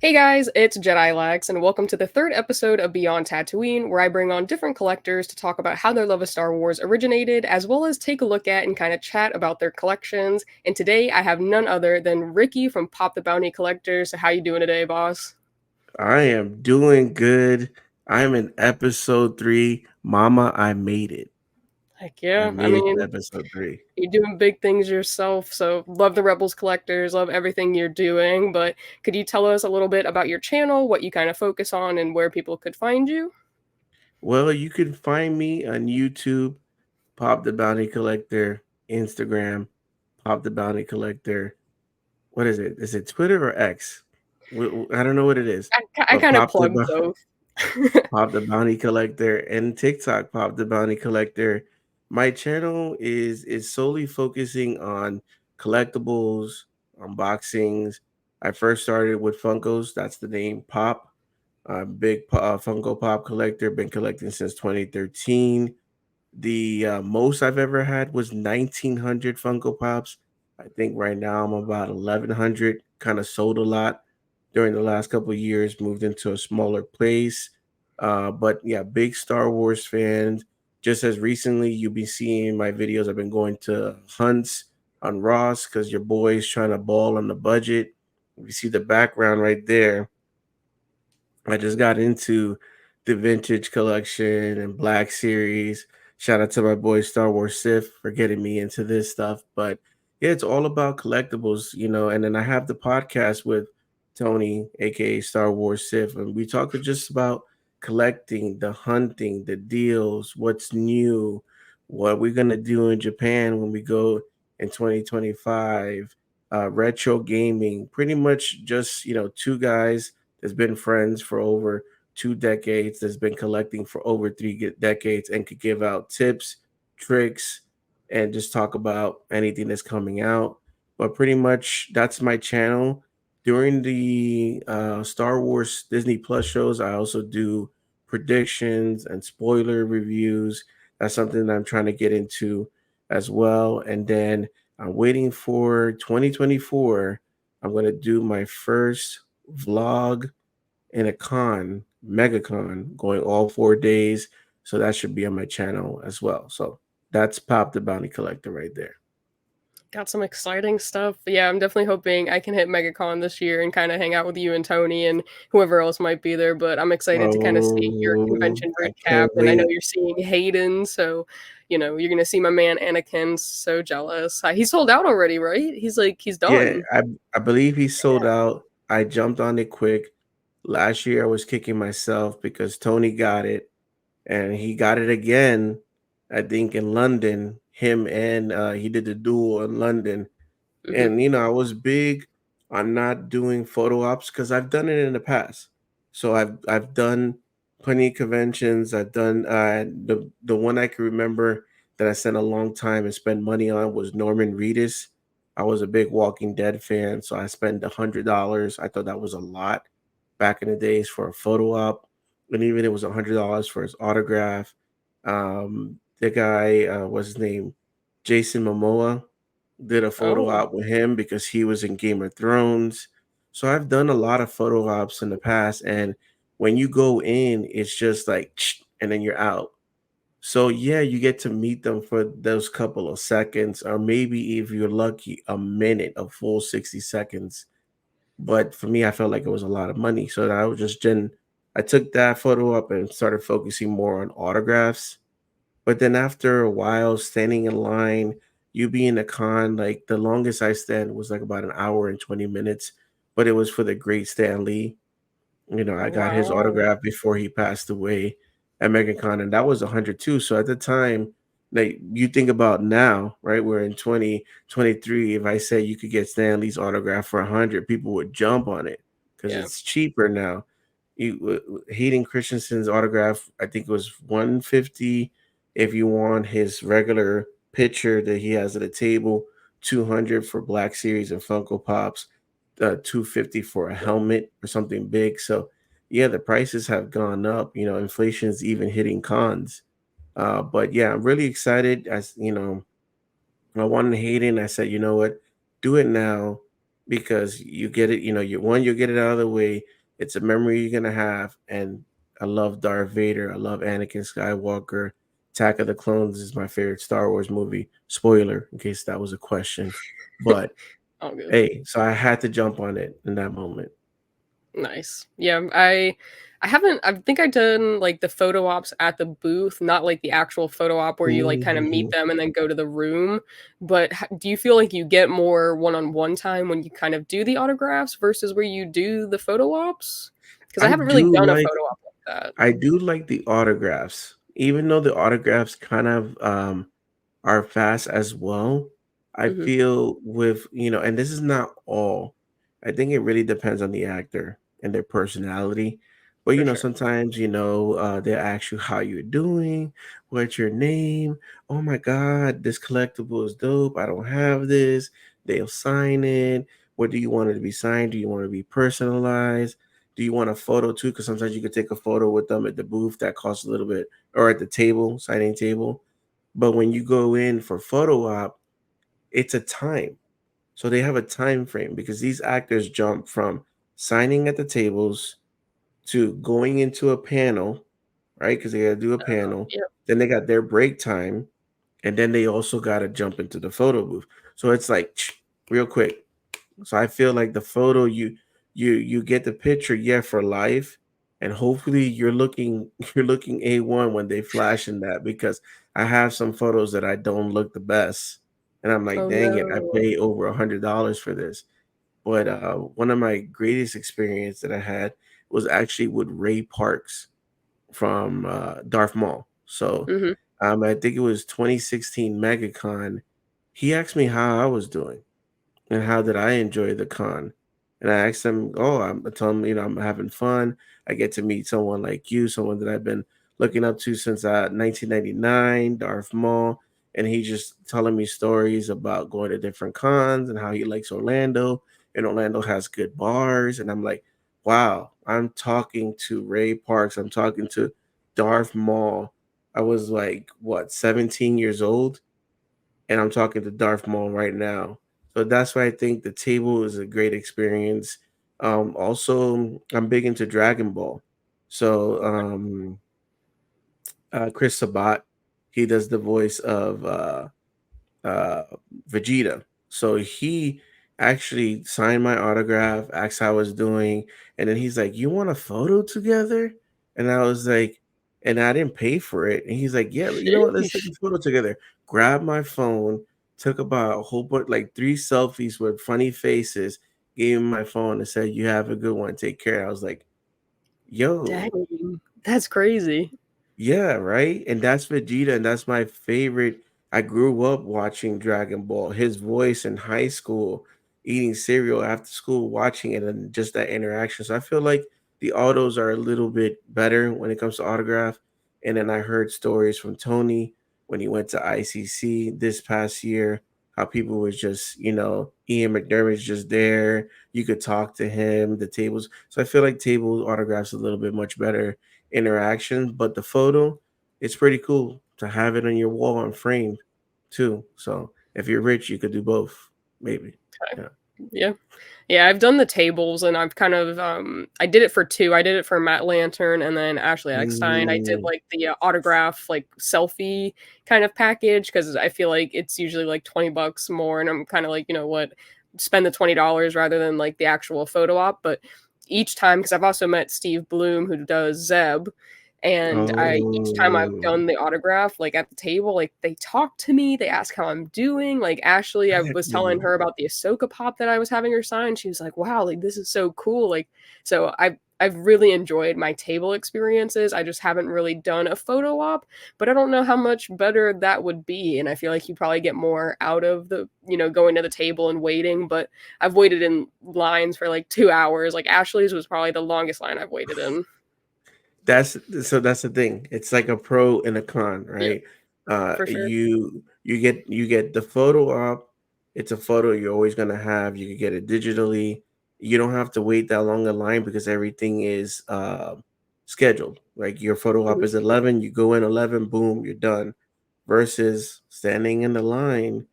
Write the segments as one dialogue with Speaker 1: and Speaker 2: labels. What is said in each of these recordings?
Speaker 1: Hey guys, it's Jedi Lex, and welcome to the third episode of Beyond Tatooine, where I bring on different collectors to talk about how their love of Star Wars originated, as well as take a look at and kind of chat about their collections. And today I have none other than Ricky from Pop the Bounty Collector. So how you doing today, boss?
Speaker 2: I am doing good. I'm in episode 3. Mama, I made it.
Speaker 1: Heck
Speaker 2: I
Speaker 1: yeah. I
Speaker 2: made it to
Speaker 1: mean,
Speaker 2: episode 3.
Speaker 1: you're doing big things yourself, so love the Rebels collectors, love everything you're doing. But could you tell us a little bit about your channel, what you kind of focus on, and where people could find you?
Speaker 2: Well, you can find me on YouTube, Pop the Bounty Collector, Instagram, Pop the Bounty Collector. What is it? Is it Twitter or X? I don't know what it is,
Speaker 1: I
Speaker 2: but
Speaker 1: kind of plug both.
Speaker 2: Pop the Bounty Collector and TikTok Pop the Bounty Collector. My channel is solely focusing on collectibles, unboxings. I first started with Funkos. That's the name Pop. Funko Pop collector. Been collecting since 2013. The most I've ever had was 1,900 Funko Pops. I think right now I'm about 1,100. Kind of sold a lot during the last couple of years. Moved into a smaller place, but yeah, big Star Wars fans. Just as recently, you'll be seeing my videos. I've been going to hunts on Ross because your boy's trying to ball on the budget. You see the background right there. I just got into the vintage collection and Black Series. Shout out to my boy Star Wars Sith for getting me into this stuff. But yeah, it's all about collectibles, And then I have the podcast with Tony, aka Star Wars Sith, and we talk just about collecting, the hunting, the deals, what's new, what we're gonna do in Japan when we go in 2025, retro gaming, pretty much just two guys that's been friends for over 2 decades, that's been collecting for over decades, and could give out tips, tricks, and just talk about anything that's coming out. But pretty much that's my channel. During the Star Wars Disney Plus shows, I also do predictions and spoiler reviews. That's something that I'm trying to get into as well. And then I'm waiting for 2024. I'm going to do my first vlog in a mega con, going all 4 days. So that should be on my channel as well. So that's Pop the Bounty Collector right there.
Speaker 1: Got some exciting stuff. Yeah, I'm definitely hoping I can hit MegaCon this year and kind of hang out with you and Tony and whoever else might be there. But I'm excited to kind of see your
Speaker 2: Oh,
Speaker 1: convention
Speaker 2: I
Speaker 1: recap.
Speaker 2: can't
Speaker 1: And I know
Speaker 2: wait.
Speaker 1: you're seeing Hayden, so you're gonna see my man Anakin. So jealous. He sold out already, right? He's
Speaker 2: Yeah,
Speaker 1: done.
Speaker 2: I believe he sold out. I jumped on it quick. Last year I was kicking myself because Tony got it and he got it again, I think in London. Him and he did the duel in London.
Speaker 1: Hmm.
Speaker 2: And I was big on not doing photo ops because I've done it in the past. So I've done plenty of conventions. I've done the one I can remember that I spent a long time and spent money on was Norman Reedus. I was a big Walking Dead fan, so I spent $100. I thought that was a lot back in the days for a photo op, and even it was $100 for his autograph. The guy, what's his name, Jason Momoa, did a photo
Speaker 1: Oh,
Speaker 2: op with him because he was in Game of Thrones. So I've done a lot of photo ops in the past, and when you go in, it's just like, and then you're out. So yeah, you get to meet them for those couple of seconds, or maybe if you're lucky, a minute, a full 60 seconds. But for me, I felt like it was a lot of money. So I was just I took that photo up and started focusing more on autographs. But then after a while, standing in line, you be in a con, like the longest I stand was like about an hour and 20 minutes, but it was for the great Stan Lee. I got his
Speaker 1: wow.
Speaker 2: autograph before he passed away at MegaCon, and that was 102. So at the time, like you think about now, right? We're in 2023. If I say you could get Stanley's autograph for 100, people would jump on it because
Speaker 1: Yeah.
Speaker 2: it's cheaper now. Hayden Christensen's autograph, I think it was 150 if you want his regular picture that he has at a table, 200 for Black Series and Funko Pops, 250 for a helmet or something big. So yeah, the prices have gone up. Inflation is even hitting cons. But yeah, I'm really excited. As I wanted Hayden, I said, you know what, do it now. because you get it, you get it out of the way. It's a memory you're gonna have. And I love Darth Vader. I love Anakin Skywalker. Attack of the Clones is my favorite Star Wars movie. Spoiler, in case that was a question. But
Speaker 1: All good.
Speaker 2: hey, so I had to jump on it in that moment.
Speaker 1: Nice. Yeah, I haven't I think I've done like the photo ops at the booth, not like the actual photo op where you like kind of meet
Speaker 2: Mhm.
Speaker 1: them and then go to the room. But do you feel like you get more one-on-one time when you kind of do the autographs versus where you do the photo ops? Because I
Speaker 2: I
Speaker 1: haven't really
Speaker 2: do
Speaker 1: done a
Speaker 2: like
Speaker 1: photo op like that.
Speaker 2: I do like the autographs, even though the autographs kind of are fast as well. I
Speaker 1: Hmm.
Speaker 2: feel with, and this is not all. I think it really depends on the actor and their personality. But
Speaker 1: For sure.
Speaker 2: sometimes they'll ask you how you're doing, what's your name. Oh my God, this collectible is dope. I don't have this. They'll sign it. What do you want it to be signed? Do you want it to be personalized? Do you want a photo too? Because sometimes you could take a photo with them at the booth that costs a little bit, or at the table, signing table. But when you go in for photo op, it's a time. So they have a time frame because these actors jump from signing at the tables to going into a panel, right? Because they got to do a panel.
Speaker 1: Yeah.
Speaker 2: Then they got their break time. And then they also got to jump into the photo booth. So it's like real quick. So I feel like the photo you get the picture, yeah, for life, and hopefully you're looking A1 when they flash in that, because I have some photos that I don't look the best, and I'm like,
Speaker 1: Oh
Speaker 2: dang it, I
Speaker 1: no.
Speaker 2: paid over $100 for this. But one of my greatest experience that I had was actually with Ray Parks from Darth Maul. So
Speaker 1: Hmm.
Speaker 2: I think it was 2016 MegaCon. He asked me how I was doing and how did I enjoy the con. And I asked him, oh, I tell him, I'm having fun. I get to meet someone like you, someone that I've been looking up to since 1999, Darth Maul. And he's just telling me stories about going to different cons and how he likes Orlando. And Orlando has good bars. And I'm like, wow, I'm talking to Ray Parks. I'm talking to Darth Maul. I was like, what, 17 years old? And I'm talking to Darth Maul right now. So that's why I think the table is a great experience. Also, I'm big into Dragon Ball. So Chris Sabat, he does the voice of uh, Vegeta. So he actually signed my autograph, asked how I was doing, and then he's like, "You want a photo together?" And I was like, and I didn't pay for it. And he's like, "Yeah, you know what? Let's take
Speaker 1: Sheesh.
Speaker 2: a photo together." Grabbed my phone, took about a whole bunch, like 3 selfies with funny faces, gave him my phone, and said, "You have a good one. Take care." I was like, "Yo."
Speaker 1: Dang. That's crazy.
Speaker 2: Yeah, right? And that's Vegeta, and that's my favorite. I grew up watching Dragon Ball. His voice in high school, eating cereal after school, watching it, and just that interaction. So I feel like the autos are a little bit better when it comes to autograph. And then I heard stories from Tony when he went to ICC this past year, how people was just, Ian McDermott's just there. You could talk to him, the tables. So I feel like table autographs a little bit much better interaction, but the photo, it's pretty cool to have it on your wall and framed too. So if you're rich, you could do both, maybe.
Speaker 1: Okay.
Speaker 2: Yeah.
Speaker 1: Yeah. Yeah, I've done the tables and I've kind of I did it for 2. I did it for Matt Lantern and then Ashley Eckstein. I did
Speaker 2: Mm.
Speaker 1: like the autograph like selfie kind of package cuz I feel like it's usually like 20 bucks more and I'm kind of like, you know what, spend the $20 rather than like the actual photo op, but each time cuz I've also met Steve Bloom who does Zeb and I each time I've
Speaker 2: Oh,
Speaker 1: done the autograph, like, at the table, like, they talk to me, they ask how I'm doing, like, Ashley, I was telling
Speaker 2: exactly.
Speaker 1: her about the Ahsoka pop that I was having her sign, she was like, "Wow, like, this is so cool," like, so I've really enjoyed my table experiences, I just haven't really done a photo op, but I don't know how much better that would be, and I feel like you probably get more out of the going to the table and waiting, but I've waited in lines for, like, 2 hours, like, Ashley's was probably the longest line I've waited in.
Speaker 2: That's so that's the thing. It's like a pro and a con,
Speaker 1: Yeah,
Speaker 2: right?
Speaker 1: for sure.
Speaker 2: You get the photo op. It's a photo you're always gonna have. You can get it digitally. You don't have to wait that long in line because everything is scheduled. Like your photo op
Speaker 1: Mhm.
Speaker 2: is 11. You go in 11, boom, you're done. Versus standing in the line.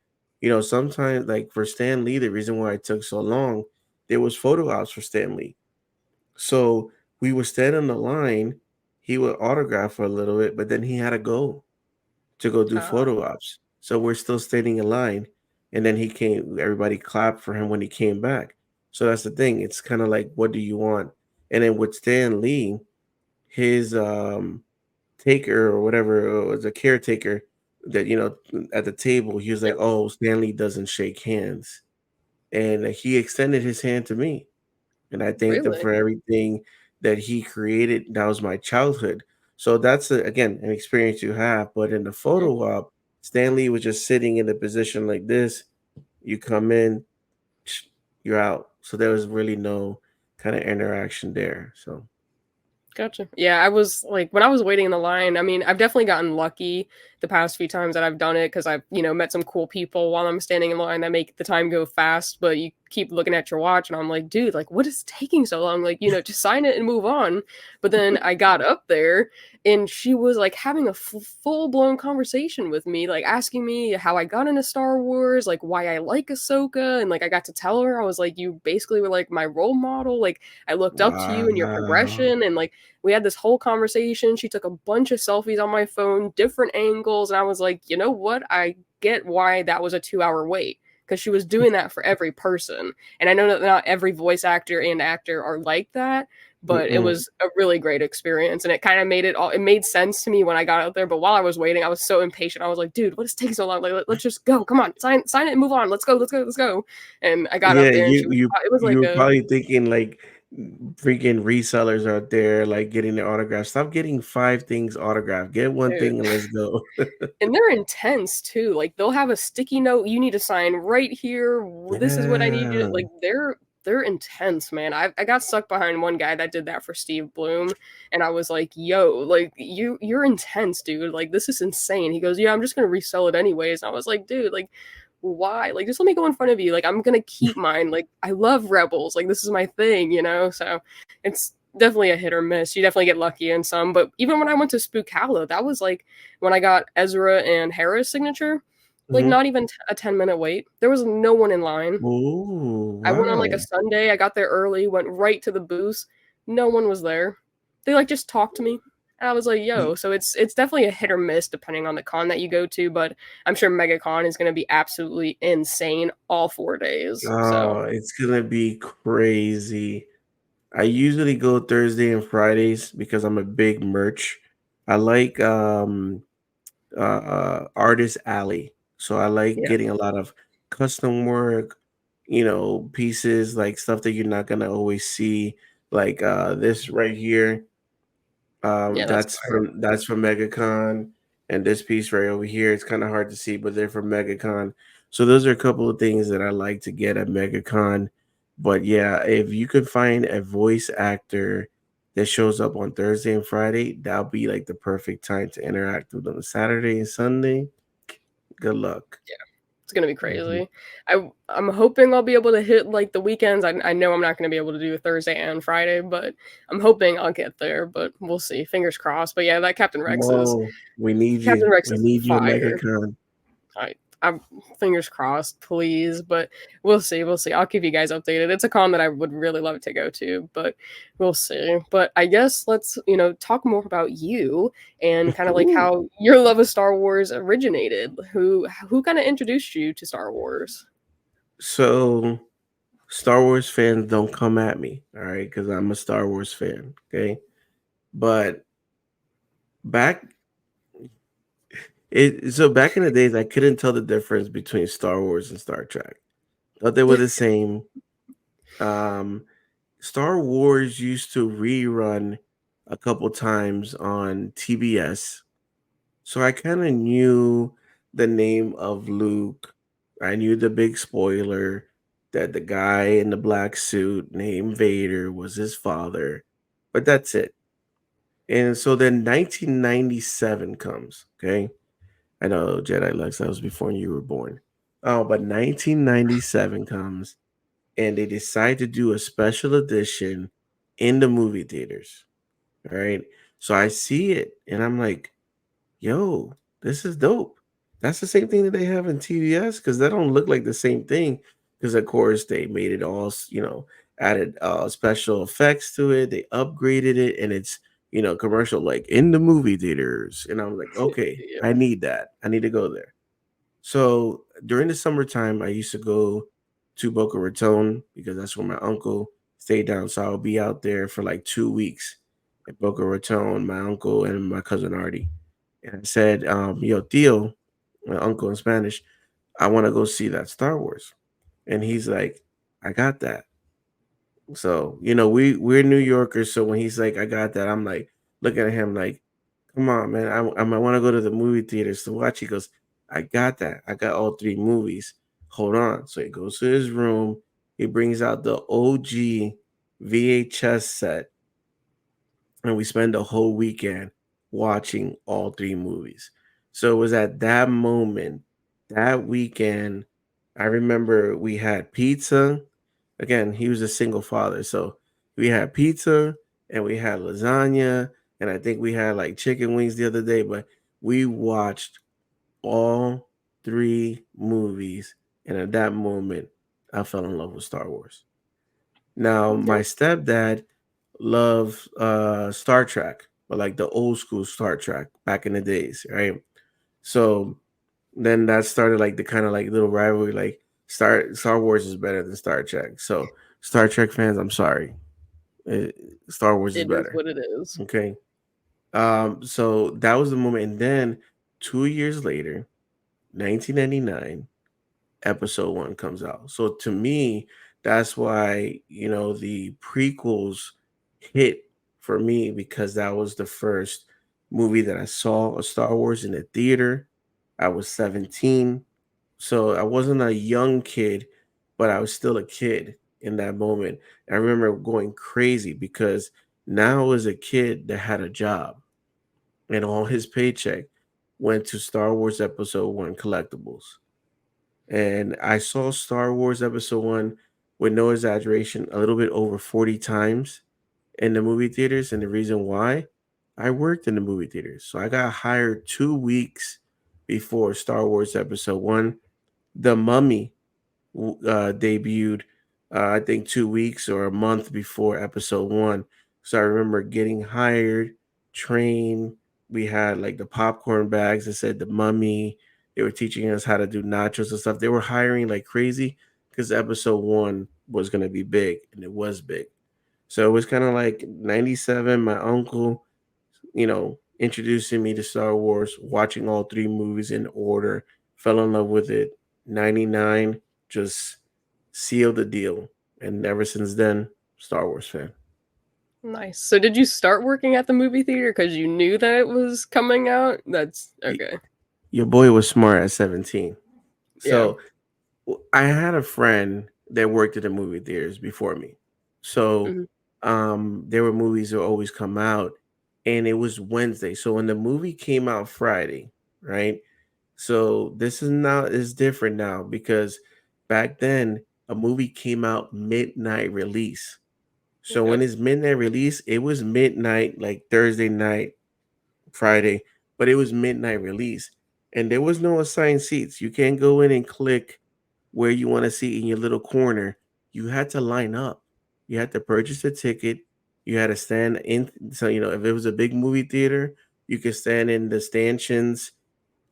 Speaker 2: Sometimes like for Stan Lee, the reason why it took so long, there was photo ops for Stan Lee. So we would stand in the line, he would autograph for a little bit, but then he had to go do
Speaker 1: Ah,
Speaker 2: photo ops. So we're still standing in line. And then everybody clapped for him when he came back. So that's the thing. It's kind of like, what do you want? And then with Stan Lee, his taker or whatever was a caretaker that at the table, he was like,
Speaker 1: yep,
Speaker 2: "Oh, Stanley doesn't shake hands," and he extended his hand to me, and I thanked him
Speaker 1: really?
Speaker 2: for everything that he created. That was my childhood, so that's again an experience you have. But in the
Speaker 1: Mhm.
Speaker 2: photo op, Stanley was just sitting in a position like this. You come in, you're out. So there was really no kind of interaction there. So
Speaker 1: Gotcha. Yeah, I was like, when I was waiting in the line, I mean, I've definitely gotten lucky the past few times that I've done it because I've, met some cool people while I'm standing in line that make the time go fast, but you keep looking at your watch and I'm like, dude, like, what is taking so long? Like, just sign it and move on. But then I got up there and she was like having a full blown conversation with me, like asking me how I got into Star Wars, like why I like Ahsoka. And like, I got to tell her, I was like, you basically were like my role model. Like, I looked up to you and your
Speaker 2: wow,
Speaker 1: progression and like, we had this whole conversation. She took a bunch of selfies on my phone, different angles, and I was like, you know what? I get why that was a 2 hour wait because she was doing that for every person. And I know that not every voice actor and actor are like that, but it
Speaker 2: mm-mm.
Speaker 1: was a really great experience and it kind of made it made sense to me when I got out there. But while I was waiting, I was so impatient. I was like, dude, what is taking so long? Like, let's just go. Come on, sign it and move on. Let's go, let's go, let's go. And I got
Speaker 2: Yeah,
Speaker 1: up there and she was it was
Speaker 2: you
Speaker 1: like
Speaker 2: were
Speaker 1: a
Speaker 2: probably thinking like freaking resellers out there like getting the autograph. Stop getting five things autographed. Get one
Speaker 1: dude.
Speaker 2: thing and let's go.
Speaker 1: And they're intense too. Like they'll have a sticky note you need to sign right here. This is what I need you to
Speaker 2: Yeah.
Speaker 1: like they're intense, man. I got stuck behind one guy that did that for Steve Bloom and I was like, "Yo, like you're intense, dude. Like this is insane." He goes, "Yeah, I'm just going to resell it anyways." And I was like, "Dude, like why? Like just let me go in front of you. Like I'm going to keep mine. Like I love Rebels. Like this is my thing. So it's definitely a hit or miss. You definitely get lucky in some, but even when I went to Spookalo, that was like when I got Ezra and Hera's signature, like
Speaker 2: Mhm.
Speaker 1: not even a 10-minute wait. There was no one in line.
Speaker 2: Ooh,
Speaker 1: I went on like a
Speaker 2: wow.
Speaker 1: Sunday. I got there early, went right to the booth. No one was there. They like just talked to me. And I was like,
Speaker 2: Y-
Speaker 1: yo, so it's definitely a hit or miss depending on the con that you go to, but I'm sure MegaCon is going to be absolutely insane all 4 days. So,
Speaker 2: Oh, it's gonna be crazy. I usually go Thursday and Fridays because I'm a big merch. I like artist alley. So I like
Speaker 1: yeah.
Speaker 2: getting a lot of custom work, pieces like stuff that you're not gonna always see, like this right here.
Speaker 1: Yeah, that's fire.
Speaker 2: That's from MegaCon, and this piece right over here. It's kind of hard to see, but they're from MegaCon. So those are a couple of things that I like to get at MegaCon. But yeah, if you could find a voice actor that shows up on Thursday and Friday, that'll be like the perfect time to interact with them. Saturday and Sunday, good luck.
Speaker 1: It's gonna be
Speaker 2: Mhm.
Speaker 1: crazy. I'm hoping I'll be able to hit like the weekends. I know I'm not gonna be able to do Thursday and Friday, but I'm hoping I'll get there. But we'll see. Fingers crossed. But yeah, that
Speaker 2: Whoa, we need
Speaker 1: Captain
Speaker 2: you.
Speaker 1: Rex
Speaker 2: We
Speaker 1: is
Speaker 2: need you at
Speaker 1: fire.
Speaker 2: MegaCon.
Speaker 1: I'm fingers crossed, please. But we'll see. We'll see. I'll keep you guys updated. It's a con that I would really love to go to, but we'll see. But I guess let's talk more about you and kind of like
Speaker 2: Ooh.
Speaker 1: how your love of Star Wars originated. Who kind of introduced you to Star Wars?
Speaker 2: So Star Wars fans don't come at me, all right, because I'm a Star Wars fan, okay? But back back in the days, I couldn't tell the difference between Star Wars and Star Trek. Thought they were the same. Um, Star Wars used to rerun a couple times on TBS, so I kind of knew the name of Luke. I knew the big spoiler that the guy in the black suit named Vader was his father, but that's it. And so then 1997 comes, okay? I know Jedi Lux, that was before you were born. Oh, but 1997 comes and they decide to do a special edition in the movie theaters. All right. So I see it and I'm like, yo, this is dope. That's the same thing that they have in TVS because that don't look like the same thing. Because of course they made it all, added special effects to it. They upgraded it, and it's commercial like in the movie theaters. And I'm like, okay,
Speaker 1: Yeah.
Speaker 2: I need that. I need to go there. So during the summertime, I used to go to Boca Raton because that's where my uncle stayed down. So I'll be out there for like 2 weeks at Boca Raton, my uncle and my cousin Artie. And I said, yo, Theo, my uncle in Spanish, I want to go see that Star Wars. And he's like, I got that. So, we're New Yorkers. So when he's like, I got that, I'm like, looking at him like, come on, man. I might want to go to the movie theaters to watch. He goes, I got that. I got all three movies. Hold on. So he goes to his room. He brings out the OG VHS set, and we spend the whole weekend watching all three movies. So it was at that moment, that weekend, I remember we had pizza. Again, he was a single father, so we had pizza and we had lasagna, and I think we had like chicken wings the other day, but we watched all three movies, and at that moment, I fell in love with Star Wars. Now, my
Speaker 1: Yep.
Speaker 2: stepdad loved Star Trek, but like the old school Star Trek back in the days, right? So then that started like the kind of like little rivalry, like Star Wars is better than Star Trek. So Star Trek fans, I'm sorry, Eh, Star Wars is
Speaker 1: It is
Speaker 2: better.
Speaker 1: what it is.
Speaker 2: Okay. So that was the moment, and then 2 years later, 1999, episode one comes out. So to me, that's why the prequels hit for me because that was the first movie that I saw of Star Wars in the theater. I was 17, so I wasn't a young kid, but I was still a kid in that moment. I remember going crazy because now as a kid that had a job and all his paycheck went to Star Wars Episode One collectibles. And I saw Star Wars Episode One with no exaggeration, a little bit over 40 times in the movie theaters. And the reason why, I worked in the movie theaters. So I got hired 2 weeks before Star Wars Episode One. The Mummy debuted, I think 2 weeks or a month before Episode One. So I remember getting hired, trained. We had like the popcorn bags that said the Mummy. They were teaching us how to do nachos and stuff. They were hiring like crazy because Episode One was gonna be big, and it was big. So it was kind of like '97. My uncle, introducing me to Star Wars, watching all three movies in order, fell in love with it. '99 just sealed the deal. And ever since then, Star Wars fan.
Speaker 1: Nice. So did you start working at the movie theater because you knew that it was coming out? That's
Speaker 2: Y-
Speaker 1: okay.
Speaker 2: Your boy was smart at 17.
Speaker 1: Yeah.
Speaker 2: So I had a friend that worked at the movie theaters before me. So
Speaker 1: Mhm.
Speaker 2: there were movies that always come out, and it was Wednesday. So when the movie came out Friday, right? So this is different now because back then a movie came out midnight release. So when
Speaker 1: Yep.
Speaker 2: it's midnight release, it was midnight like Thursday night, Friday, but it was midnight release. And there was no assigned seats. You can't go in and click where you want to see in your little corner. You had to line up. You had to purchase a ticket. You had to stand in. So, if it was a big movie theater, you could stand in the stanchions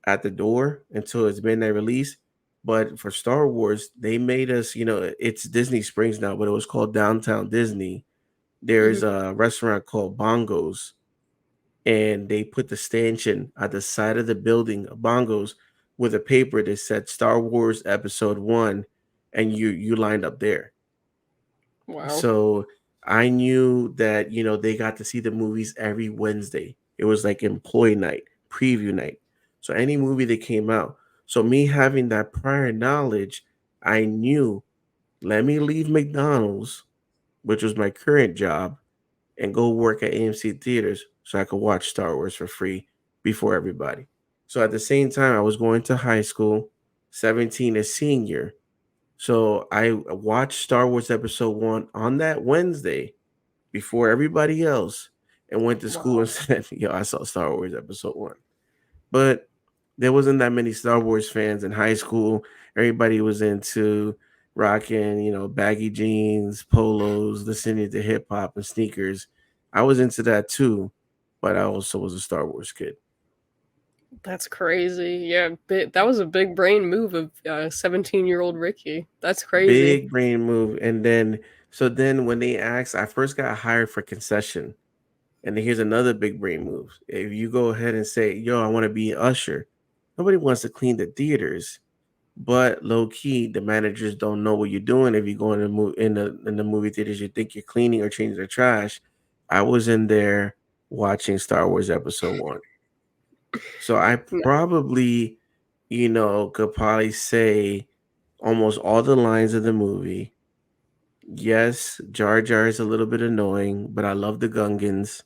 Speaker 2: at the door until it's midnight release. But for Star Wars, they made us, it's Disney Springs now, but it was called Downtown Disney. There's
Speaker 1: Mhm.
Speaker 2: a restaurant called Bongos, and they put the stanchion at the side of the building of Bongos with a paper that said Star Wars Episode One, and you lined up there.
Speaker 1: Wow.
Speaker 2: So I knew that they got to see the movies every Wednesday. It was like employee night, preview night. So any movie that came out. So me having that prior knowledge, I knew, let me leave McDonald's, which was my current job, and go work at AMC theaters so I could watch Star Wars for free before everybody. So at the same time, I was going to high school, 17 a senior. So I watched Star Wars Episode One on that Wednesday before everybody else, and went to school
Speaker 1: Wow.
Speaker 2: and said, "Yo, I saw Star Wars Episode One." But there wasn't that many Star Wars fans in high school. Everybody was into rocking, baggy jeans, polos, listening to hip hop and sneakers. I was into that too, but I also was a Star Wars kid.
Speaker 1: That's crazy. Yeah, that was a big brain move of 17-year-old Ricky. That's crazy.
Speaker 2: Big brain move. And then, so then when they asked, I first got hired for concession. And then here's another big brain move. If you go ahead and say, yo, I want to be an usher, nobody wants to clean the theaters. But low key, the managers don't know what you're doing. If you go in the movie theaters, you think you're cleaning or changing the trash. I was in there watching Star Wars Episode One, so I probably, could probably say almost all the lines of the movie. Yes, Jar Jar is a little bit annoying, but I love the Gungans,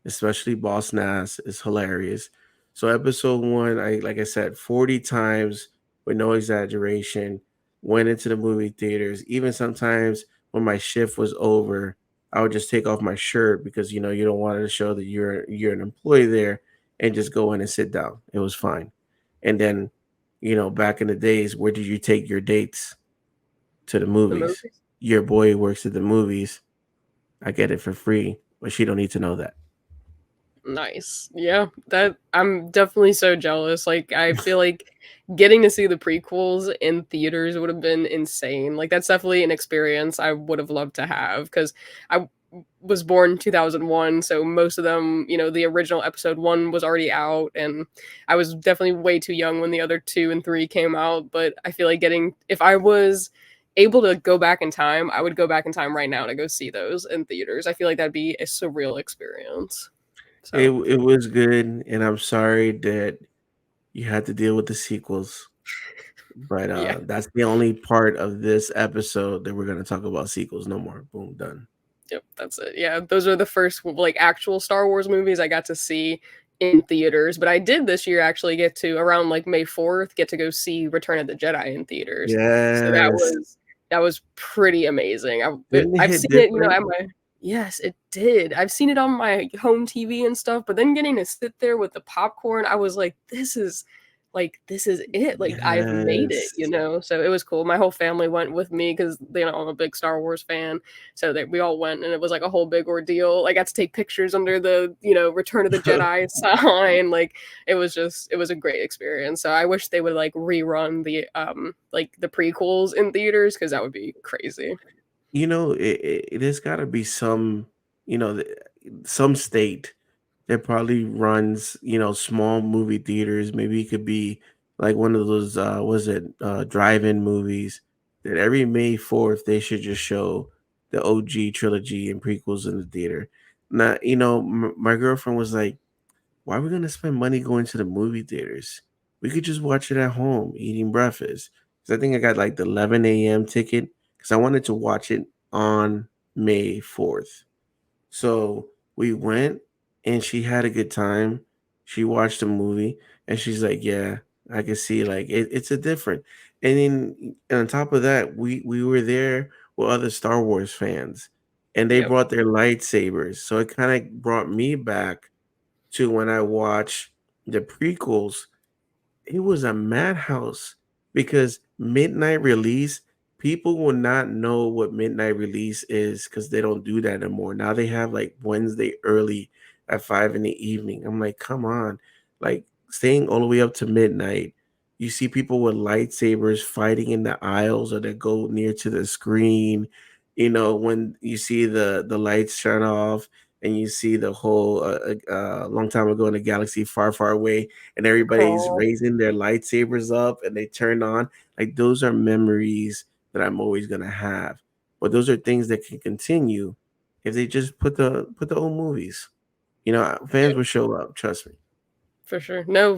Speaker 2: especially Boss Nass is hilarious. So episode one, I like I said, 40 times with no exaggeration, went into the movie theaters. Even sometimes when my shift was over, I would just take off my shirt because you don't want to show that you're an employee there and just go in and sit down. It was fine. And then, back in the days, where did you take your dates? To the
Speaker 1: The
Speaker 2: movies.
Speaker 1: movies.
Speaker 2: Your boy works at the movies. I get it for free, but she don't need to know that.
Speaker 1: Nice. Yeah, that I'm definitely so jealous. Like I feel like getting to see the prequels in theaters would have been insane. Like that's definitely an experience I would have loved to have cuz I was born 2001, so most of them, the original episode 1 was already out and I was definitely way too young when the other 2 and 3 came out, but I feel like getting if I was able to go back in time, I would go back in time right now to go see those in theaters. I feel like that'd be a surreal experience.
Speaker 2: It
Speaker 1: So,
Speaker 2: it was good, and I'm sorry that you had to deal with the sequels. But
Speaker 1: yeah.
Speaker 2: that's the only part of this episode that we're gonna talk about sequels. No more. Boom, done.
Speaker 1: Yep, that's it. Yeah, those are the first like actual Star Wars movies I got to see in theaters. But I did this year actually get to around like May 4th get to go see Return of the Jedi in theaters. So
Speaker 2: Yes.
Speaker 1: that was pretty amazing.
Speaker 2: Didn't it
Speaker 1: I've
Speaker 2: hit
Speaker 1: seen it,
Speaker 2: different?
Speaker 1: at my yes, it did. I've seen it on my home TV and stuff, but then getting to sit there with the popcorn, I was like, this is it. Like I've made it,
Speaker 2: Yes.
Speaker 1: So it was cool. My whole family went with me because I'm a big Star Wars fan. So that we all went and it was like a whole big ordeal. I got to take pictures under the, Return of the Jedi sign. Like it was a great experience. So I wish they would like rerun the like the prequels in theaters because that would be crazy.
Speaker 2: There's got to be some, some state that probably runs, small movie theaters. Maybe it could be like one of those, was it drive-in movies that every May 4th they should just show the OG trilogy and prequels in the theater. Now, my girlfriend was like, why are we gonna spend money going to the movie theaters? We could just watch it at home, eating breakfast. Because I think I got like the 11 a.m. ticket because I wanted to watch it on May 4th. So we went and she had a good time. She watched the movie and she's like, yeah, I can see like it's a different. And then and on top of that, we were there with other Star Wars fans and they
Speaker 1: Yep.
Speaker 2: brought their lightsabers. So it kind of brought me back to when I watched the prequels. It was a madhouse because midnight release, people will not know what midnight release is because they don't do that anymore. Now they have like Wednesday early at 5 in the evening. I'm like, come on, like staying all the way up to midnight. You see people with lightsabers fighting in the aisles or that go near to the screen. When you see the lights shut off and you see the whole long time ago in a galaxy far, far away and everybody's
Speaker 1: Oh,
Speaker 2: raising their lightsabers up and they turn on. Like those are memories that I'm always gonna have. But those are things that can continue if they just put the old movies. Fans will show up. Trust me.
Speaker 1: for sure. No,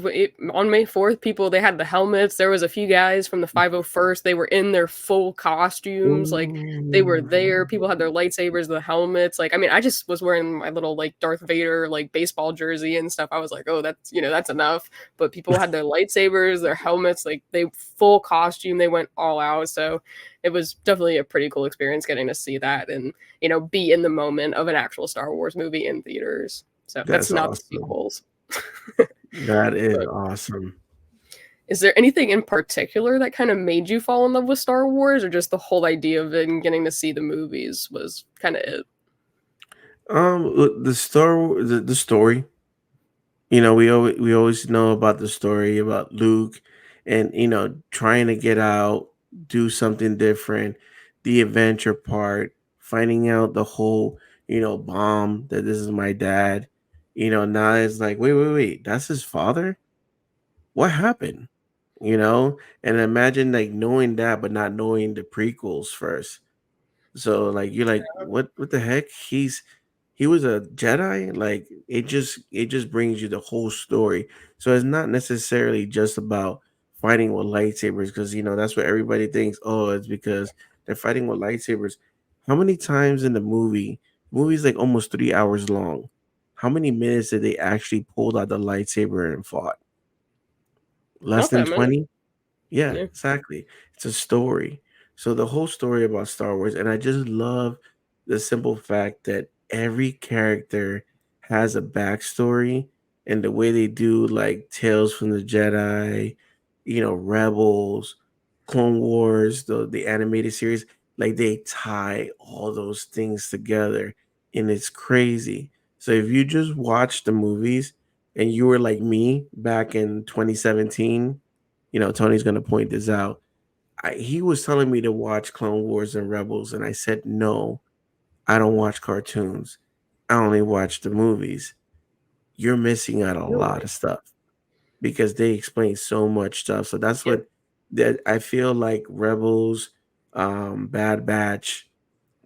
Speaker 1: on May 4th, people they had the helmets. There was a few guys from the 501st. They were in their full costumes. Like they were there.
Speaker 2: Ooh.
Speaker 1: People had their lightsabers, the helmets. Like I mean, I just was wearing my little like Darth Vader like baseball jersey and stuff. I was like, "Oh, that's, that's enough." But people had their lightsabers, their helmets, like they full costume. They went all out. So it was definitely a pretty cool experience getting to see that and, be in the moment of an actual Star Wars movie in theaters. So that's
Speaker 2: That's
Speaker 1: not the
Speaker 2: awesome.
Speaker 1: sequels.
Speaker 2: That is
Speaker 1: But
Speaker 2: awesome.
Speaker 1: Is there anything in particular that kind of made you fall in love with Star Wars, or just the whole idea of it and getting to see the movies was kind of it?
Speaker 2: The the story. We always know about the story about Luke, and trying to get out, do something different, the adventure part, finding out the whole bomb that this is my dad. Now it's like, wait, that's his father. What happened? And imagine like knowing that, but not knowing the prequels first. So like you're like, what the heck? He was a Jedi? Like it just brings you the whole story. So it's not necessarily just about fighting with lightsabers, because that's what everybody thinks. Oh, it's because they're fighting with lightsabers. How many times in the movie's like almost 3 hours long. How many minutes did they actually pull out the lightsaber and fought? Less
Speaker 1: Not
Speaker 2: than
Speaker 1: that many.
Speaker 2: 20? Yeah,
Speaker 1: Yeah.
Speaker 2: exactly. It's a story. So the whole story about Star Wars, and I just love the simple fact that every character has a backstory, and the way they do like Tales from the Jedi, Rebels, Clone Wars, the animated series, like they tie all those things together, and it's crazy. So if you just watch the movies and you were like me back in 2017, Tony's going to point this out. He was telling me to watch Clone Wars and Rebels, and I said, no, I don't watch cartoons. I only watch the movies. You're missing out on a lot
Speaker 1: Really?
Speaker 2: of stuff because they explain so much stuff. So that's
Speaker 1: Yeah.
Speaker 2: what that I feel like Rebels, Bad Batch,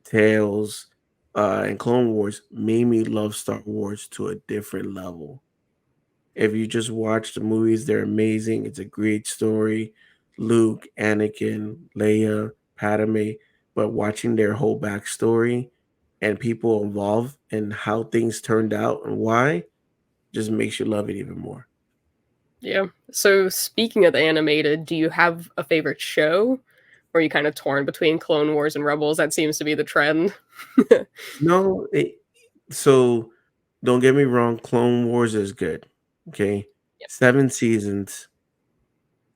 Speaker 2: Tales, and Clone Wars made me love Star Wars to a different level. If you just watch the movies, they're amazing. It's a great story. Luke, Anakin, Leia, Padme, but watching their whole backstory and people involved and how things turned out and why just makes you love it even more.
Speaker 1: Yeah. So speaking of the animated, do you have a favorite show? Or are you kind of torn between Clone Wars and Rebels? That seems to be the trend.
Speaker 2: No, so don't get me wrong, Clone Wars is good. Okay.
Speaker 1: Yeah.
Speaker 2: 7 seasons.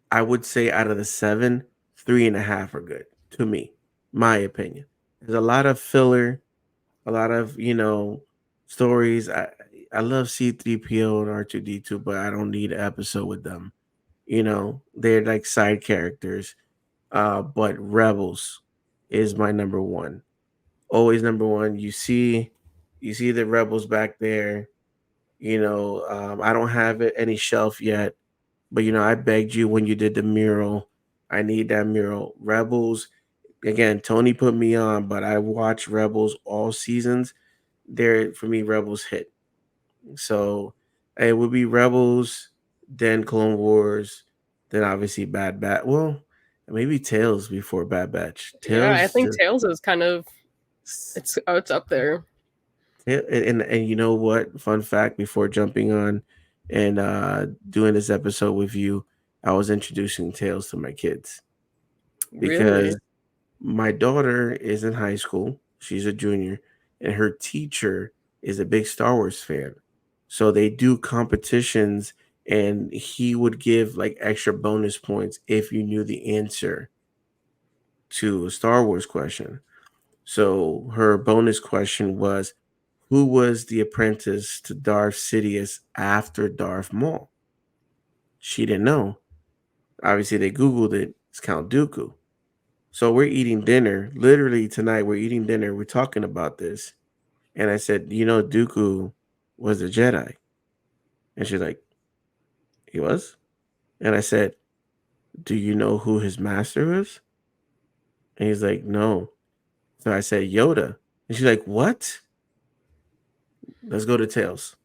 Speaker 2: I would say out of the seven, 3.5 are good to me, my opinion. There's a lot of filler, a lot of stories. I love C3PO and R2D2, but I don't need an episode with them. They're like side characters. But Rebels is my number one. Always number one. You see the Rebels back there. I don't have it any shelf yet, but I begged you when you did the mural. I need that mural. Rebels again. Tony put me on, but I watched Rebels all seasons. There for me, Rebels hit. So it would be Rebels, then Clone Wars, then obviously Bad Batch. Well, maybe Tales before Bad Batch.
Speaker 1: Yeah, I
Speaker 2: Tales
Speaker 1: think
Speaker 2: just
Speaker 1: Tales is kind of it's up there.
Speaker 2: and you know what? Fun fact before jumping on and doing this episode with you, I was introducing Tales to my kids
Speaker 1: Really?
Speaker 2: because my daughter is in high school. She's a junior, and her teacher is a big Star Wars fan. So they do competitions, and he would give like extra bonus points if you knew the answer to a Star Wars question. So her bonus question was, who was the apprentice to Darth Sidious after Darth Maul? She didn't know. Obviously, they Googled it. It's Count Dooku. So we're eating dinner. Literally tonight, we're eating dinner. We're talking about this. And I said, Dooku was a Jedi. And she's like, he was? And I said, do you know who his master is? And he's like, no. So I said, Yoda. And she's like, what? Let's go to Tails.